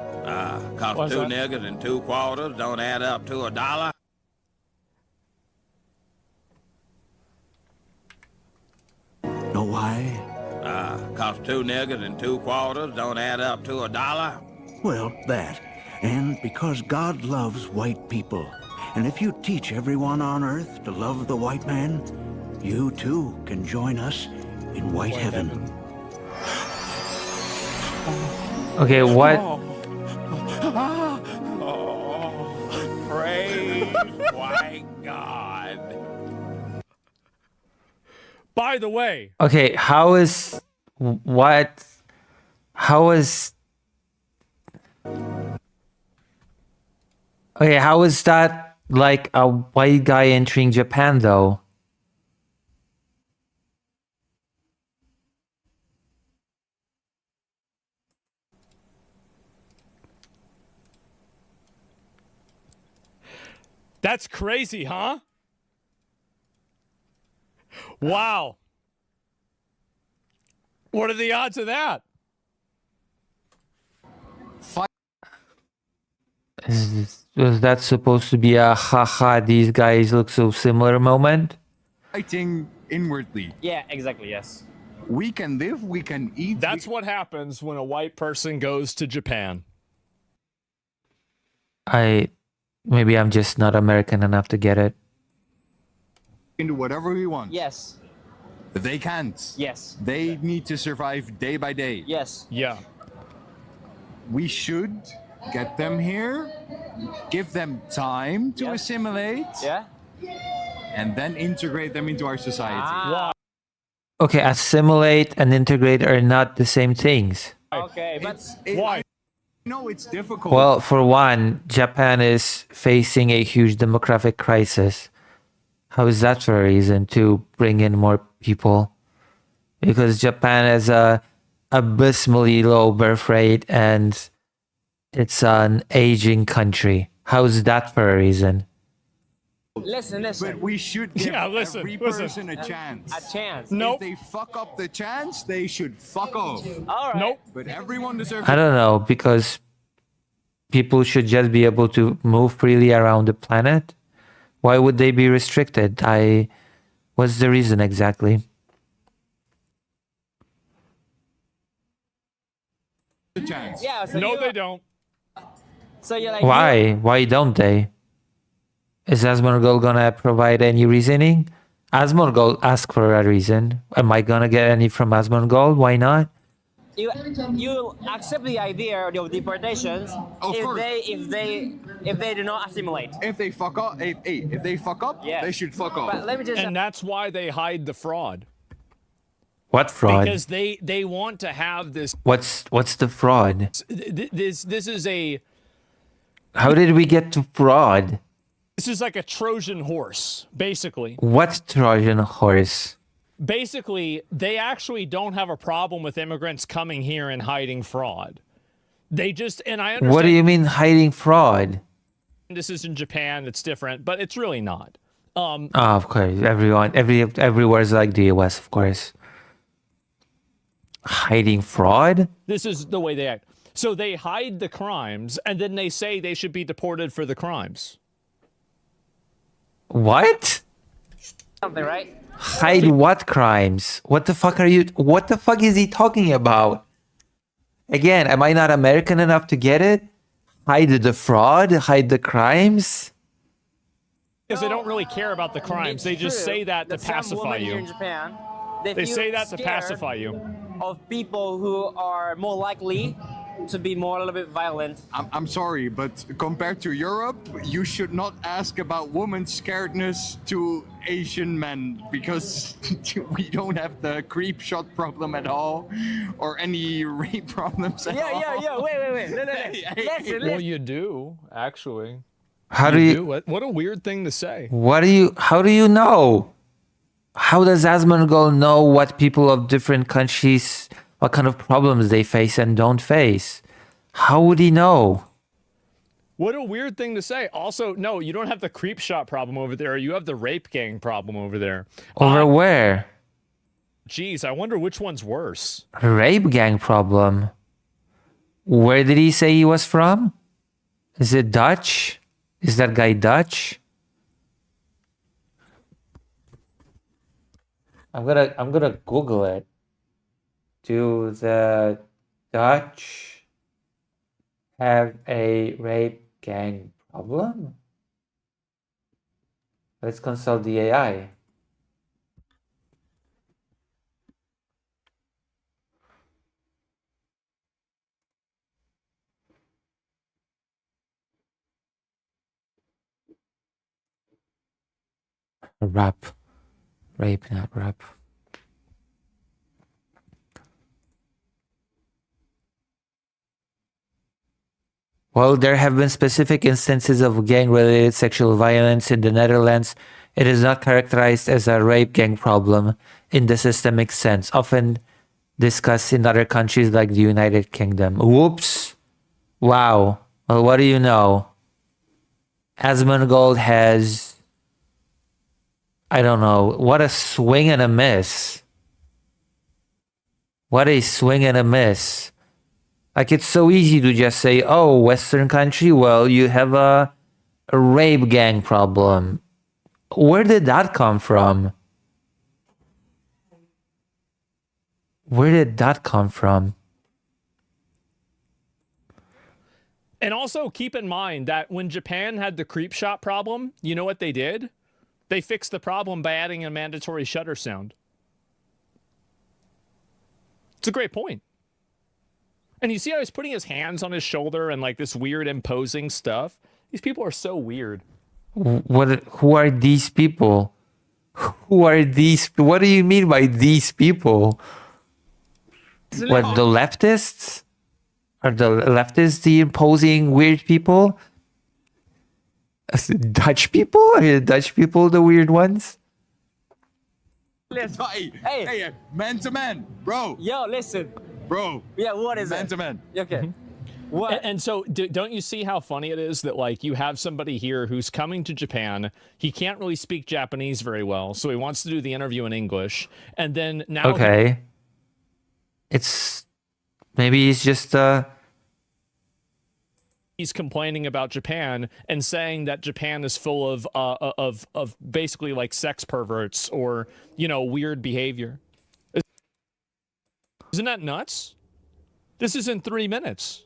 Cause What's two that? niggers and 2 quarters don't add up to $1. Know why? Cause 2 niggers and 2 quarters don't add up to $1. Well, that. And because God loves white people. And if you teach everyone on earth to love the white man, you too can join us in white heaven. Okay, what? Praise white God. By the way, Okay, how is that like a white guy entering Japan though? that's crazy, huh? Wow. What are the odds of that? Was that supposed to be a haha, these guys look so similar moment? Fighting inwardly. Yeah, exactly, yes. We can live, we can eat. That's what happens when a white person goes to Japan. Maybe I'm just not American enough to get it. We can do whatever we want. Yes. They can't. Yes. They need to survive day by day. Yes. Yeah. We should get them here, give them time to Yeah. assimilate, Yeah? and then integrate them into our society. Ah. Why? Okay, assimilate and integrate are not the same things. Okay, but Why? No, it's difficult. Well, for one, Japan is facing a huge demographic crisis. How is that for a reason to bring in more people? Because Japan has a abysmally low birth rate and it's an aging country. How is that for a reason? listen. But we should give Yeah, listen, every listen. person a chance. A chance. Nope. If they fuck up the chance, they should fuck off. All right. Nope. But everyone deserves. I don't know, because people should just be able to move freely around the planet. Why would they be restricted? What's the reason exactly? a chance. Yeah. So No, you, they don't. So you're like Why? Why don't they? Is Asmongold gonna provide any reasoning? Asmongold asked for a reason. Am I gonna get any from Asmongold? Why not? You accept the idea of deportations Of course. if they do not assimilate. If they fuck up, if they fuck up, Yes. they should fuck off. But let me just And that's why they hide the fraud. What fraud? Because they want to have this What's the fraud? this is a How did we get to fraud? this is like a Trojan horse, basically. What Trojan horse? Basically, they actually don't have a problem with immigrants coming here and hiding fraud. They just, and I understand What do you mean hiding fraud? this is in Japan, it's different, but it's really not. Of course, everywhere is like the US, of course. Hiding fraud? This is the way they act. So they hide the crimes, and then they say they should be deported for the crimes. What? something, right? Hide what crimes? What the fuck is he talking about? Again, am I not American enough to get it? Hide the fraud? Hide the crimes? Because they don't really care about the crimes. It's They just true say that to some pacify women here in you. Japan, They feel say that to scared pacify you. of people who are more likely to be more a little bit violent. I'm sorry, but compared to Europe, you should not ask about women's scaredness to Asian men because we don't have the creep shot problem at all or any rape problems at all. Yeah. Wait. No. Listen. Well, you do, actually. How do you What a weird thing to say. how do you know? How does Asmongold know what people of different countries, what kind of problems they face and don't face? How would he know? What a weird thing to say. Also, no, you don't have the creep shot problem over there. You have the rape gang problem over there. Over where? Geez, I wonder which one's worse. Rape gang problem. Where did he say he was from? Is it Dutch? Is that guy Dutch? I'm gonna Google it. Do the Dutch have a rape gang problem? Let's consult the AI. Rap. Rape, not rap. While there have been specific instances of gang-related sexual violence in the Netherlands, it is not characterized as a rape gang problem in the systemic sense, often discussed in other countries like the United Kingdom. Whoops. Wow. Well, what do you know? Asmongold has... I don't know. What a swing and a miss. What a swing and a miss. Like, it's so easy to just say, oh, Western country, well, you have a rape gang problem. Where did that come from? Where did that come from? And also keep in mind that when Japan had the creep shot problem, you know what they did? They fixed the problem by adding a mandatory shutter sound. It's a great point. And you see how he's putting his hands on his shoulder and like this weird imposing stuff? These people are so weird. Who are these people? Who are these? What do you mean by these people? What, the leftists? Are the leftists the imposing weird people? Dutch people? Are the Dutch people the weird ones? Hey, man to man, bro. Yo, listen. Bro. Yeah, what is Man it? to man. Okay. What? And so, don't you see how funny it is that, like, you have somebody here who's coming to Japan. He can't really speak Japanese very well, so he wants to do the interview in English. And then now, Okay. It's maybe he's just he's complaining about Japan and saying that Japan is full of basically like sex perverts or, you know, weird behavior. Isn't that nuts? This is in 3 minutes.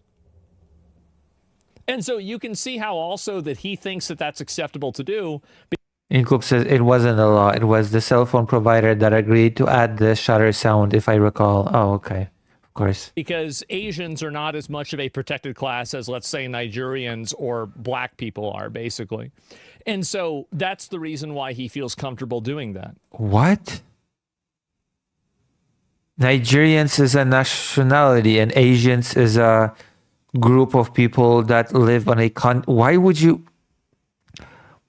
And so you can see how also that he thinks that that's acceptable to do. Incoop says it wasn't a law. It was the cell phone provider that agreed to add the shutter sound, if I recall. Oh, okay. Of course. Because Asians are not as much of a protected class as, let's say, Nigerians or black people are, basically. And so that's the reason why he feels comfortable doing that. What? Nigerians is a nationality and Asians is a group of people that live on a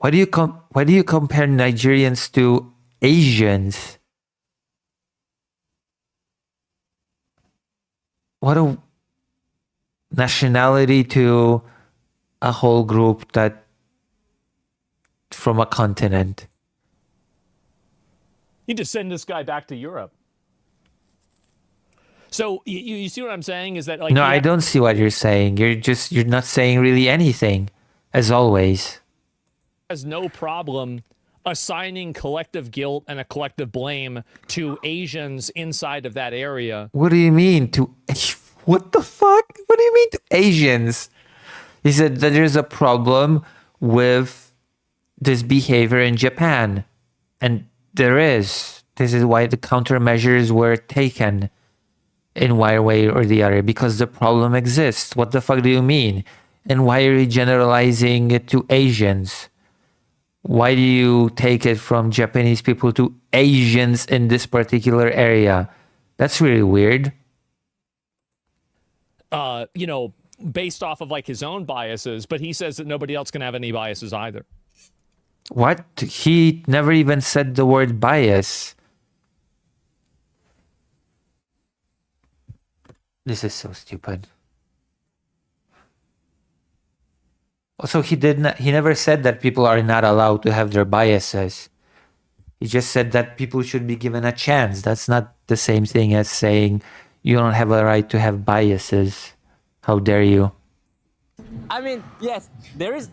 why do you compare Nigerians to Asians? What a nationality to a whole group that from a continent. You just send this guy back to Europe. So you see what I'm saying is that, like, No, I don't see what you're saying. You're not saying really anything, as always. Has no problem assigning collective guilt and a collective blame to Asians inside of that area. What do you mean to? What the fuck? What do you mean to Asians? He said that there's a problem with this behavior in Japan, and there is. This is why the countermeasures were taken in one way or the other, because the problem exists. What the fuck do you mean? And why are you generalizing it to Asians? Why do you take it from Japanese people to Asians in this particular area? That's really weird. You know, based off of like his own biases, but he says that nobody else can have any biases either. What? He never even said the word bias. This is so stupid. Also, he never said that people are not allowed to have their biases. He just said that people should be given a chance. That's not the same thing as saying you don't have a right to have biases. How dare you? I mean, yes, there is,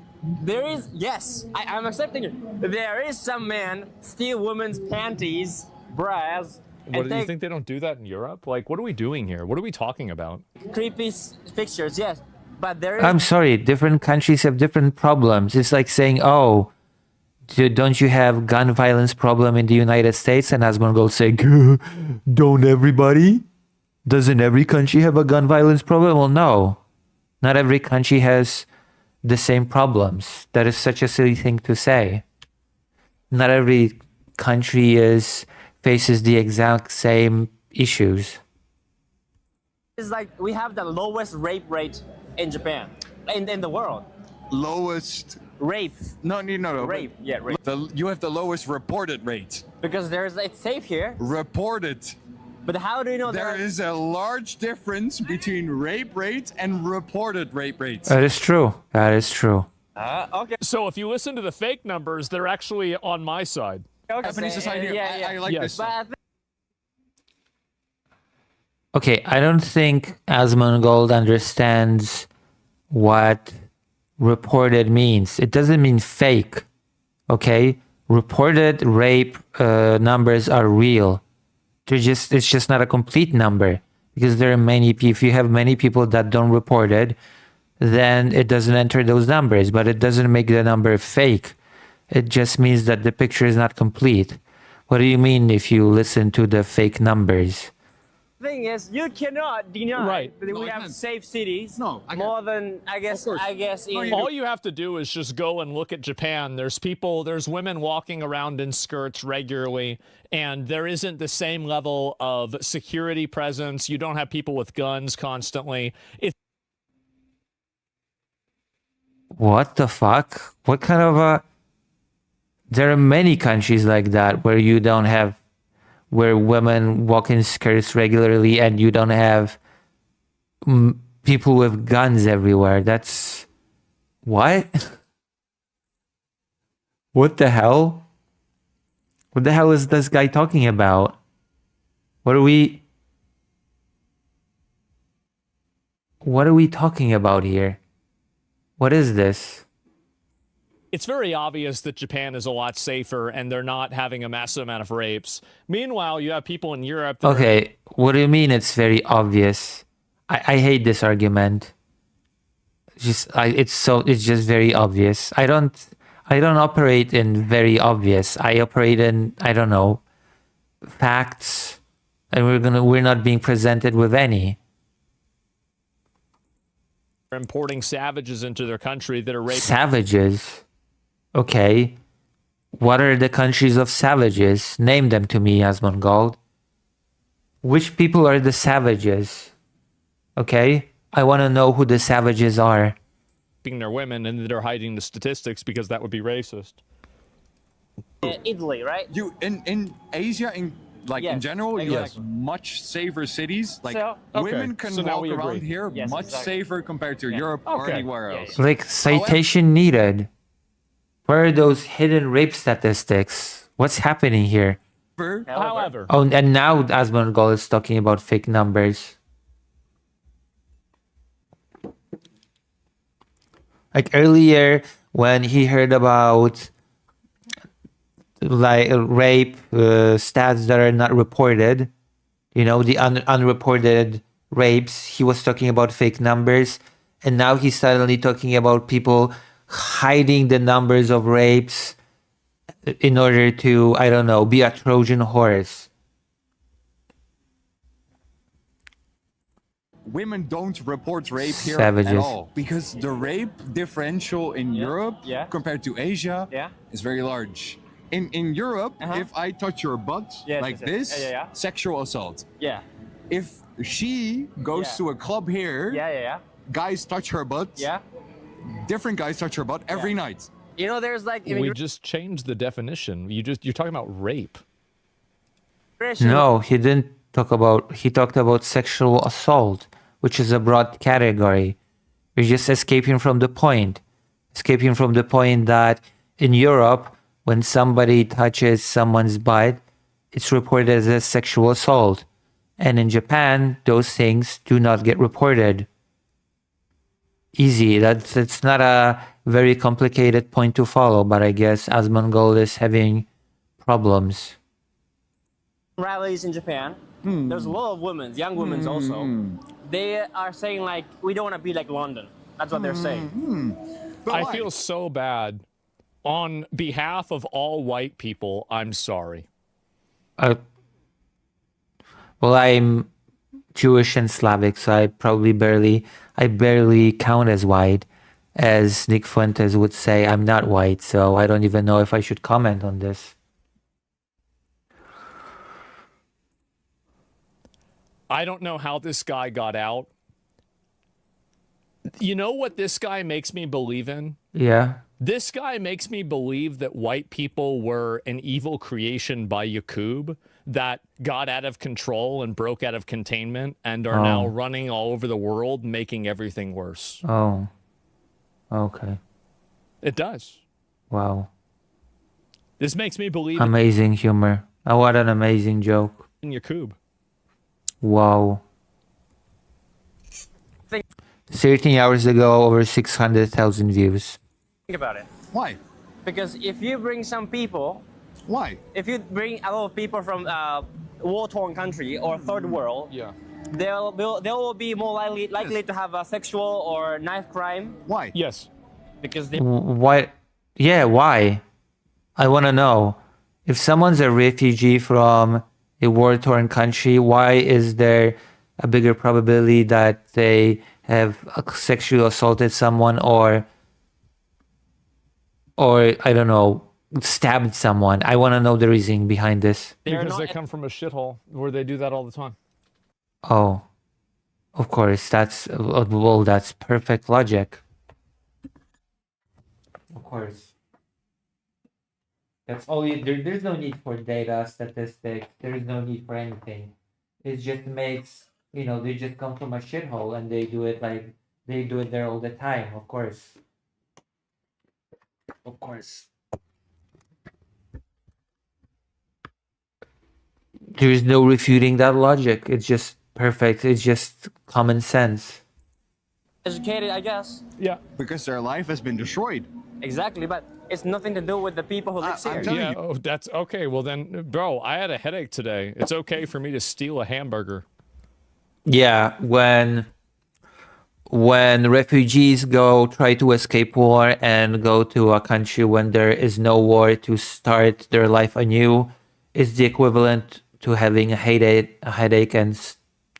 yes, I'm accepting it. There is some man steal women's panties, bras, What do you think they don't do that in Europe? Like, what are we doing here? What are we talking about? creepy pictures, yes. But there is... I'm sorry, different countries have different problems. It's like saying, oh, don't you have gun violence problem in the United States? And Asmon will say, don't everybody? Doesn't every country have a gun violence problem? Well, no. Not every country has the same problems. That is such a silly thing to say. Not every country faces the exact same issues. It's like we have the lowest rape rate in Japan, in the world. Lowest. Rape. No. Rape. Yeah, rape. You have the lowest reported rate. Because it's safe here. Reported. But how do you know There is a large difference between rape rate and reported rape rates. That is true. That is true. Okay. So if you listen to the fake numbers, they're actually on my side. Japanese society. Yeah. I like Yes. this. But I think Okay, I don't think Asmongold understands what reported means. It doesn't mean fake, okay? Reported rape numbers are real. It's just not a complete number because there are many people. If you have many people that don't report it, then it doesn't enter those numbers, but it doesn't make the number fake. It just means that the picture is not complete. What do you mean if you listen to the fake numbers? thing is, you cannot deny Right. that No, we I have can't. safe cities. No, I more can't. than I guess. course. I guess No, in you All you have to do is just go and look at Japan. There's women walking around in skirts regularly, and there isn't the same level of security presence. You don't have people with guns constantly. What the fuck? What kind of a... There are many countries like that where you don't have... where women walk in skirts regularly and you don't have people with guns everywhere. That's... What? What the hell? What the hell is this guy talking about? What are we talking about here? What is this? It's very obvious that Japan is a lot safer and they're not having a massive amount of rapes. Meanwhile, you have people in Europe that Okay, what do you mean it's very obvious? I hate this argument. It's just very obvious. I don't operate in very obvious. I operate in, I don't know, facts, and we're not being presented with any. are importing savages into their country that are raping. Savages? Okay. What are the countries of savages? Name them to me, Asmongold. Which people are the savages? Okay? I want to know who the savages are. Their women, and that are hiding the statistics because that would be racist. Italy, right? You in Asia, in Yes, general, you have exactly. much safer cities. Like So- women Okay, can so now walk we around agree. here Yes, much exactly. safer compared to Europe or Okay. anywhere Yeah, else. Like, citation needed. Where are those hidden rape statistics? What's happening here? However, Oh, and now Asmongold is talking about fake numbers. Like earlier, when he heard about like rape stats that are not reported, you know, the unreported rapes, he was talking about fake numbers, and now he's suddenly talking about people hiding the numbers of rapes in order to, I don't know, be a Trojan horse. Women don't report rape here Savages. at all because the rape differential in Europe Yeah. compared to Asia Yeah. is very large. In Europe, Uh-huh. if I touch your butt Yes, like yes, yes. this, Yeah, yeah, yeah. sexual assault. Yeah. If she goes Yeah. to a club here, Yeah. guys touch her butt. Yeah. Different guys touch her butt every night. You know, there's like we just changed the definition. You're talking about rape. immigration. No, he didn't talk about, he talked about sexual assault, which is a broad category. You're just escaping from the point. Escaping from the point that in Europe, when somebody touches someone's butt, it's reported as a sexual assault. And in Japan, those things do not get reported. Easy. That's not a very complicated point to follow, but I guess Asmongold is having problems. Rallies in Japan. There's a lot of women, young women also. They are saying like, we don't want to be like London. That's what they're saying. But I why? feel so bad. On behalf of all white people, I'm sorry. Well, I'm Jewish and Slavic, so I barely count as white. As Nick Fuentes would say, I'm not white, so I don't even know if I should comment on this. I don't know how this guy got out. You know what this guy makes me believe in? Yeah. This guy makes me believe that white people were an evil creation by Yakub that got out of control and broke out of containment and are now running all over the world, making everything worse. Oh. Okay. It does. Wow. This makes me believe Amazing humor. Oh, what an amazing joke. in Yakub. Wow. 13 hours ago, over 600,000 views. Think about it. Why? Because if you bring some people, Why? if you bring a lot of people from a war-torn country or third world, Yeah. they will be more likely to have a sexual or knife crime Why? Yes. because they Why? Yeah, why? I want to know. If someone's a refugee from a war-torn country, why is there a bigger probability that they have sexually assaulted someone or I don't know, stabbed someone? I want to know the reasoning behind this. They're Because not they come from a shithole where they do that all the time. Oh, of course, that's well, that's perfect logic. Of course. That's all there's no need for data, statistics, there is no need for anything. It just makes, they just come from a shithole and they do it there all the time, of course. Of course. There is no refuting that logic. It's just perfect. It's just common sense. educated, I guess. Yeah. Because their life has been destroyed. Exactly, but it's nothing to do with the people who live I'm here. telling Yeah. you. Oh, that's okay. Well then, bro, I had a headache today. It's okay for me to steal a hamburger. Yeah, when refugees try to escape war and go to a country when there is no war to start their life anew, it's the equivalent to having a headache and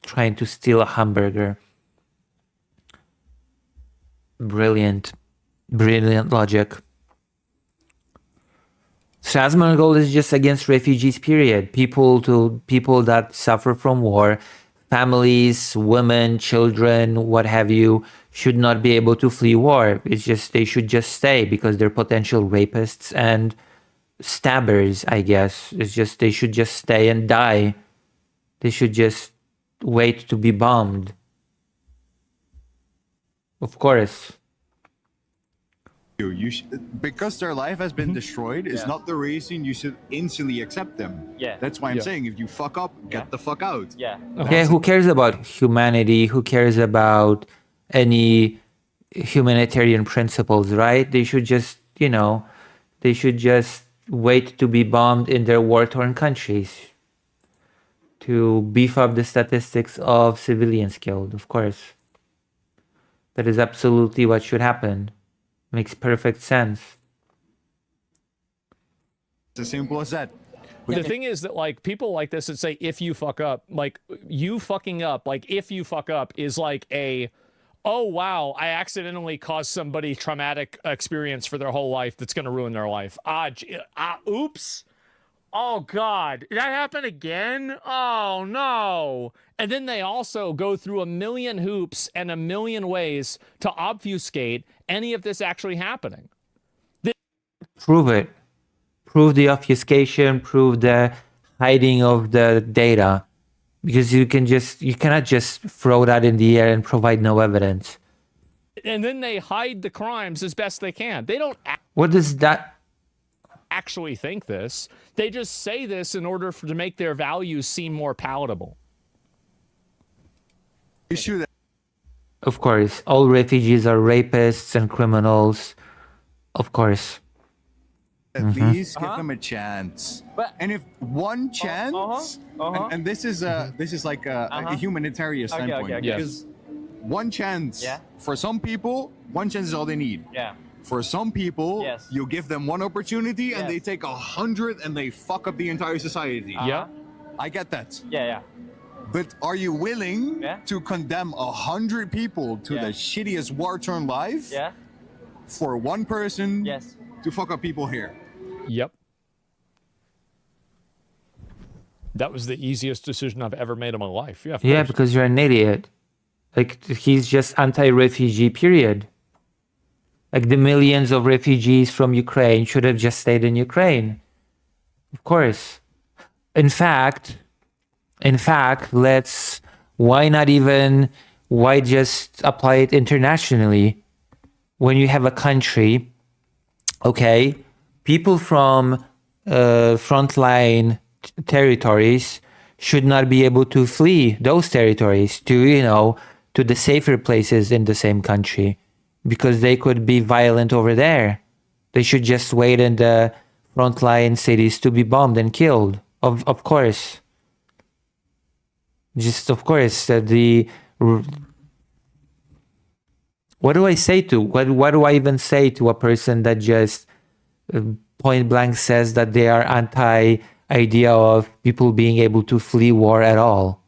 trying to steal a hamburger. Brilliant logic. Strasbourg is just against refugees, period. People that suffer from war, families, women, children, what have you, should not be able to flee war. It's just they should just stay because they're potential rapists and stabbers, I guess. It's just they should just stay and die. They should just wait to be bombed. Of course. Because their life has been destroyed is not the reason you should instantly accept them. Yeah. That's why I'm Yeah. saying if you fuck up, get the fuck out. Yeah. Yeah, who cares about humanity? Who cares about any humanitarian principles, right? They should just, wait to be bombed in their war-torn countries to beef up the statistics of civilians killed, of course. That is absolutely what should happen. Makes perfect sense. It's as simple as that. The thing is that like people like this that say if you fuck up, like you fucking up, like if you fuck up is like oh wow, I accidentally caused somebody traumatic experience for their whole life that's gonna ruin their life. Oops. Oh God, did that happen again? Oh no. And then they also go through a million hoops and a million ways to obfuscate any of this actually happening. Prove it. Prove the obfuscation, prove the hiding of the data. Because you cannot just throw that in the air and provide no evidence. And then they hide the crimes as best they can. They don't What does that actually think this. They just say this in order to make their values seem more palatable. Issue that Of course, all refugees are rapists and criminals. Of course. at least give them a chance. But- And if one chance, and this is like a humanitarian standpoint, okay. because one chance Yeah. for some people, one chance is all they need. Yeah. For some people, Yes. you give them one opportunity and Yes. they take 100 and they fuck up the entire society. Yeah. I get that. Yeah. But are you willing Yeah. to condemn 100 people to Yeah. the shittiest war-torn life Yeah. for one person Yes. to fuck up people here? Yep. That was the easiest decision I've ever made in my life. Yeah. Of Yeah, course. because you're an idiot. Like, he's just anti-refugee, period. Like, the millions of refugees from Ukraine should have just stayed in Ukraine. Of course. In fact, why just apply it internationally? When you have a country, okay, people from frontline territories should not be able to flee those territories to, to the safer places in the same country because they could be violent over there. They should just wait in the frontline cities to be bombed and killed. Of course. Just of course, what do I say to what do I even say to a person that just point blank says that they are idea of people being able to flee war at all.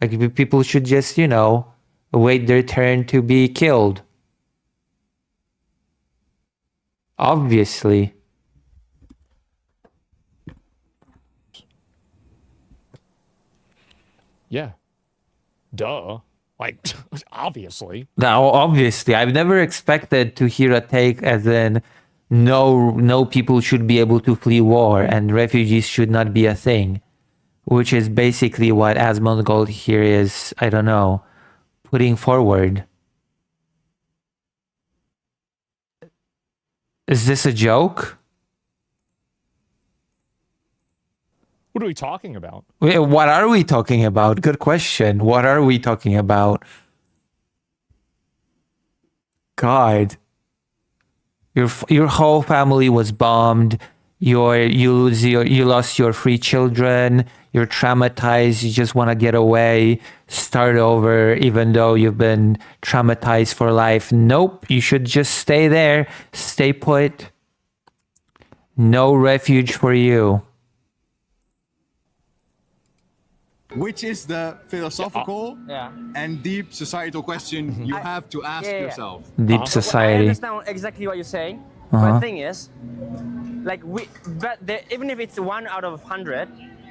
Like, people should just, wait their turn to be killed. Obviously. Yeah. Duh. Like, obviously. Now, obviously, I've never expected to hear a take as in no people should be able to flee war and refugees should not be a thing, which is basically what Asmongold here is, I don't know, putting forward. Is this a joke? What are we talking about? Wait, what are we talking about? Good question. What are we talking about? God. Your whole family was bombed. You lost your 3 children. You're traumatized. You just want to get away, start over, even though you've been traumatized for life. Nope. You should just stay there. Stay put. No refuge for you. Which is the philosophical Yeah. and deep societal question you have to ask yeah. yourself. Deep I society. understand exactly what you're saying. But the thing is, like even if it's 1 out of 100,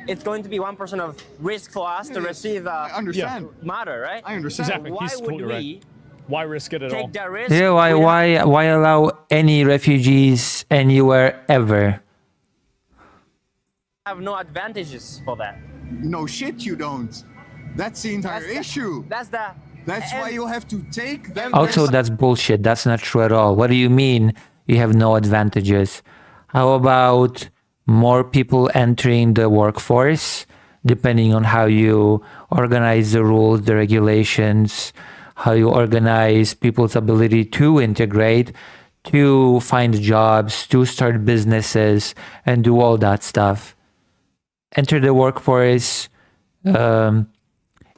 it's going to be 1% of risk for us to receive I understand. matter, right? I understand. Exactly. Why He's would totally we right. Why risk it at all? take that risk? Yeah, why allow any refugees anywhere ever? Have no advantages for that. No shit, you don't. That's the entire issue. That's Why you have to take them. Also, that's bullshit. That's not true at all. What do you mean you have no advantages? How about more people entering the workforce, depending on how you organize the rules, the regulations, how you organize people's ability to integrate, to find jobs, to start businesses, and do all that stuff. Enter the workforce,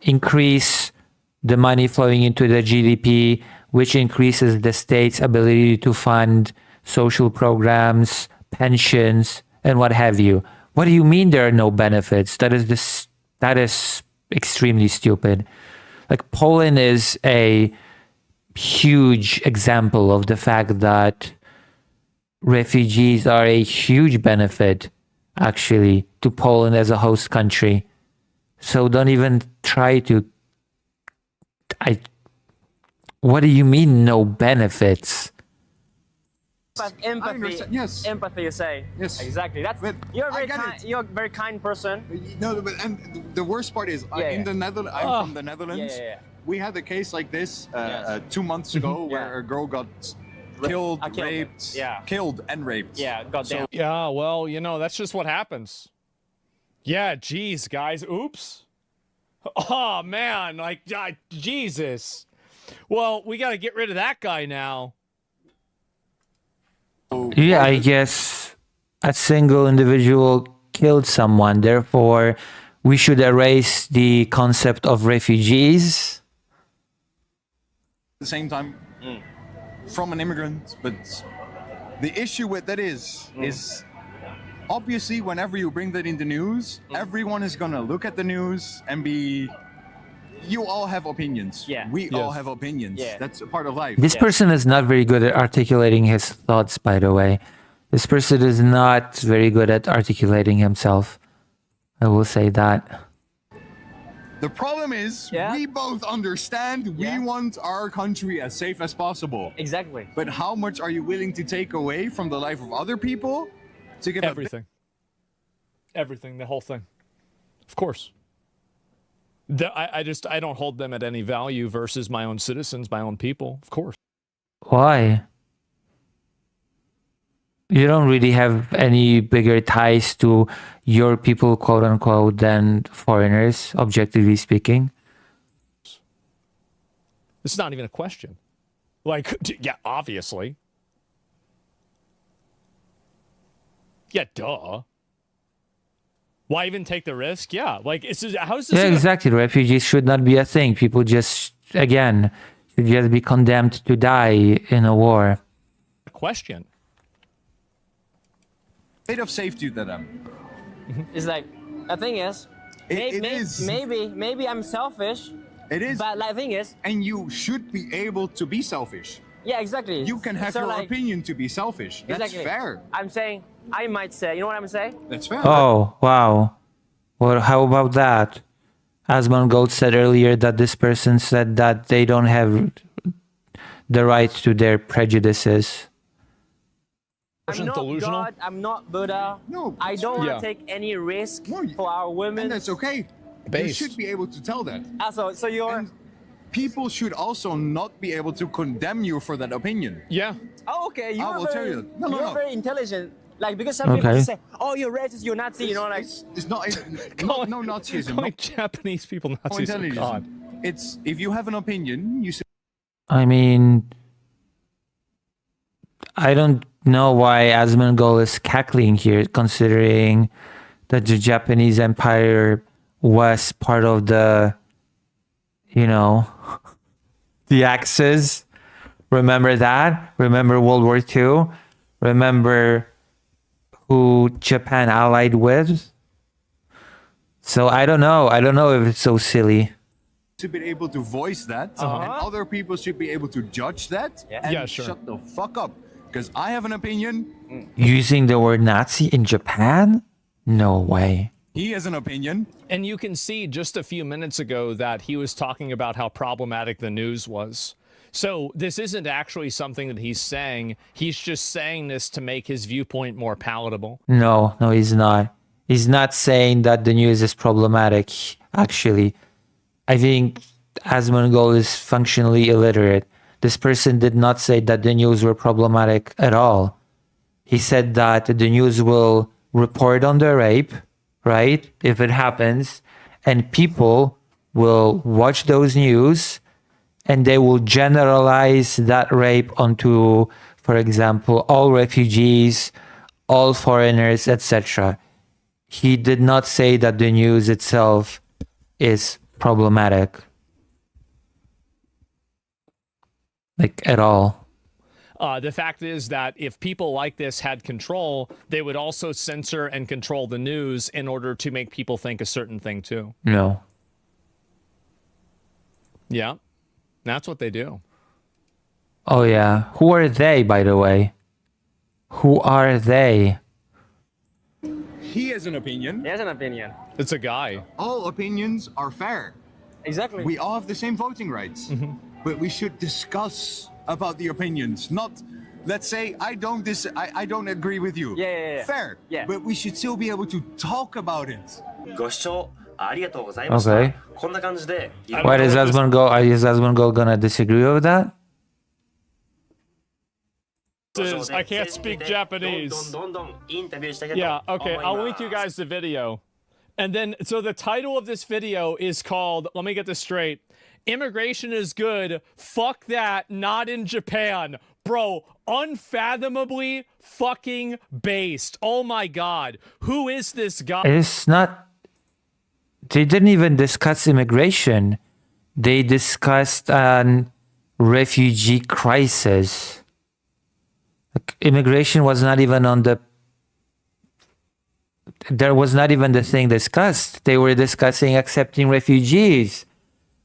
increase the money flowing into the GDP, which increases the state's ability to fund social programs, pensions, and what have you. What do you mean there are no benefits? That is extremely stupid. Like, Poland is a huge example of the fact that refugees are a huge benefit, actually, to Poland as a host country. So don't even try to... What do you mean, no benefits? empathy. Yes. Empathy, you say. Yes. Exactly. You're a very kind person. No, but and the worst part is in the Netherlands. I'm from the Netherlands. Yeah. We had a case like this Yes. 2 months ago where a girl got killed, killed. raped, Yeah. killed and raped. Yeah, goddamn. Yeah, well, that's just what happens. Yeah, geez, guys. Oops. Oh, man. Like, Jesus. Well, we got to get rid of that guy now. Yeah, I guess a single individual killed someone. Therefore, we should erase the concept of refugees. At the same time, from an immigrant, but the issue with that is obviously whenever you bring that in the news, everyone is gonna look at the news and be, you all have opinions. Yeah. We all have opinions. Yeah. That's a part of life. This person is not very good at articulating his thoughts, by the way. This person is not very good at articulating himself. I will say that. The problem is we both understand we want our country as safe as possible. Exactly. But how much are you willing to take away from the life of other people to give Everything. Everything, the whole thing. Of course. I don't hold them at any value versus my own citizens, my own people, of course. Why? You don't really have any bigger ties to your people, quote unquote, than foreigners, objectively speaking. It's not even a question. Like, yeah, obviously. Yeah, duh. Why even take the risk? Yeah, like, how's this? Yeah, exactly. Refugees should not be a thing. People just, again, should just be condemned to die in a war. A question. bit of safety to them. It's like the thing is, It is. maybe I'm selfish, It is. but like thing is, And you should be able to be selfish. yeah, exactly. You can have So, your like, opinion to be selfish. That's exactly. fair. I'm saying I might say, you know what I'm saying? That's fair. Oh, wow. Well, how about that? Asmongold said earlier that this person said that they don't have the right to their prejudices. I'm not Delusional? God. I'm not Buddha. No, I it's don't want to Yeah. take any risk No, you- for our women. And that's okay. You Based. should be able to tell that. Also, so you're. And people should also not be able to condemn you for that opinion. Yeah. Oh, okay. You're I will tell very, you. No, you're no. very intelligent. Like because some people Okay. just say, "Oh, you're racist. You're Nazi." You know, like. It's not no Nazism. Calling Japanese people No Nazis. Oh, God. intelligence. It's if you have an opinion, you say I mean, I don't know why Asmongold is cackling here, considering that the Japanese Empire was part of the, the Axis. Remember that? Remember World War II? Remember who Japan allied with? So I don't know. I don't know if it's so silly. to be able to voice that, and other people should be able to judge that. And Yeah, sure. shut the fuck up, because I have an opinion. Using the word Nazi in Japan? No way. He has an opinion. And you can see just a few minutes ago that he was talking about how problematic the news was. So this isn't actually something that he's saying. He's just saying this to make his viewpoint more palatable. No, he's not. He's not saying that the news is problematic, actually. I think Asmongold is functionally illiterate. This person did not say that the news were problematic at all. He said that the news will report on the rape, right, if it happens, and people will watch those news and they will generalize that rape onto, for example, all refugees, all foreigners, etc. He did not say that the news itself is problematic. Like, at all. The fact is that if people like this had control, they would also censor and control the news in order to make people think a certain thing too. No. Yeah, that's what they do. Oh, yeah. Who are they, by the way? Who are they? He has an opinion. He has an opinion. It's a guy. All opinions are fair. Exactly. We all have the same voting rights. But we should discuss about the opinions, not let's say I don't agree with you. Yeah. Fair. Yeah. But we should still be able to talk about it. ご視聴ありがとうございました。 Okay. こんな感じで、 Why is Asmongold gonna disagree with that? I can't speak Japanese. どんどんインタビューしていきたい Yeah, と思い okay, ます。 I'll link you guys the video. And then, so the title of this video is called, let me get this straight, Immigration is Good, Fuck That, Not in Japan. Bro, unfathomably fucking based. Oh my god. Who is this guy? It's not... They didn't even discuss immigration. They discussed an refugee crisis. Like, immigration was not even on the... There was not even the thing discussed. They were discussing accepting refugees,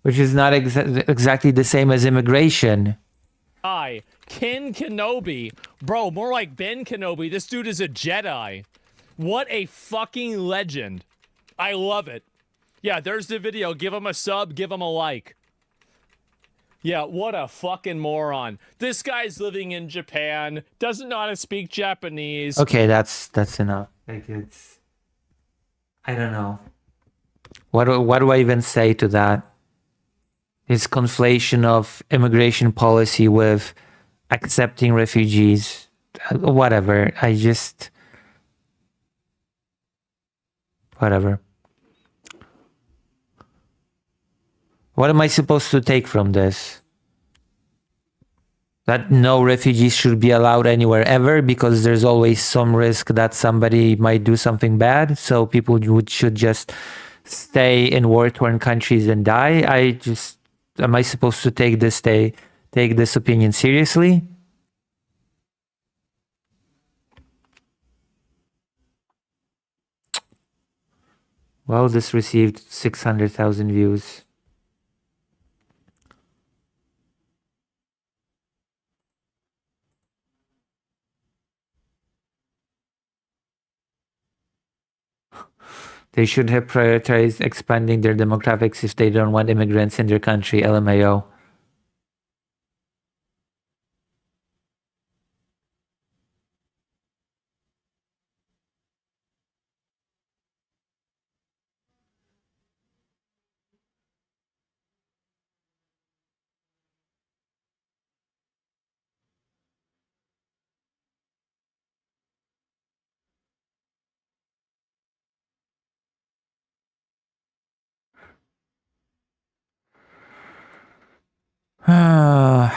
which is not exactly the same as immigration. Ken Kenobi. Bro, more like Ben Kenobi. This dude is a Jedi. What a fucking legend. I love it. Yeah, there's the video. Give him a sub, give him a like. Yeah, what a fucking moron. This guy's living in Japan, doesn't know how to speak Japanese. Okay, that's enough. Like, it's... I don't know. What do I even say to that? It's conflation of immigration policy with accepting refugees. Whatever. Whatever. What am I supposed to take from this? That no refugees should be allowed anywhere ever because there's always some risk that somebody might do something bad. So people should just stay in war-torn countries and die. Am I supposed to take this opinion seriously? Well, this received 600,000 views. They should have prioritized expanding their demographics if they don't want immigrants in their country, LMAO.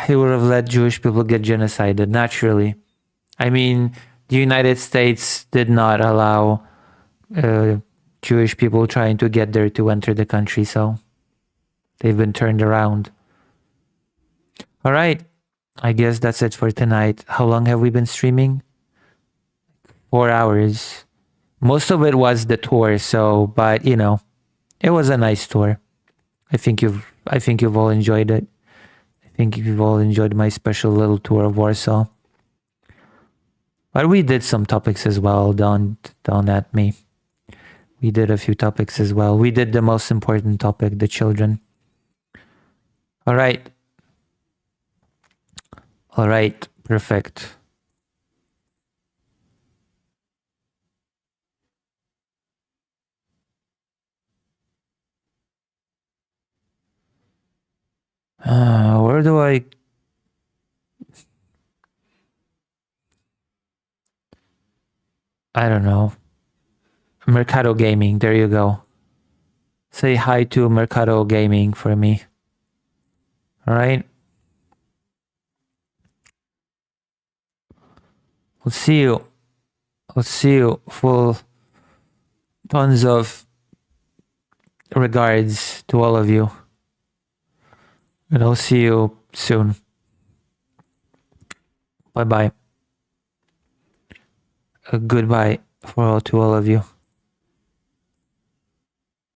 He would have let Jewish people get genocided, naturally. I mean, the United States did not allow Jewish people trying to get there to enter the country, so they've been turned around. All right, I guess that's it for tonight. How long have we been streaming? 4 hours. Most of it was the tour, so, but you know, it was a nice tour. I think you've all enjoyed it. I think you've all enjoyed my special little tour of Warsaw. But we did some topics as well, don't at me. We did a few topics as well. We did the most important topic, the children. All right. All right, perfect. Where do I don't know. Mercado Gaming, there you go. Say hi to Mercado Gaming for me. All right. We'll see you. I'll see you. Full tons of regards to all of you. And I'll see you soon. Bye-bye. Goodbye to all of you.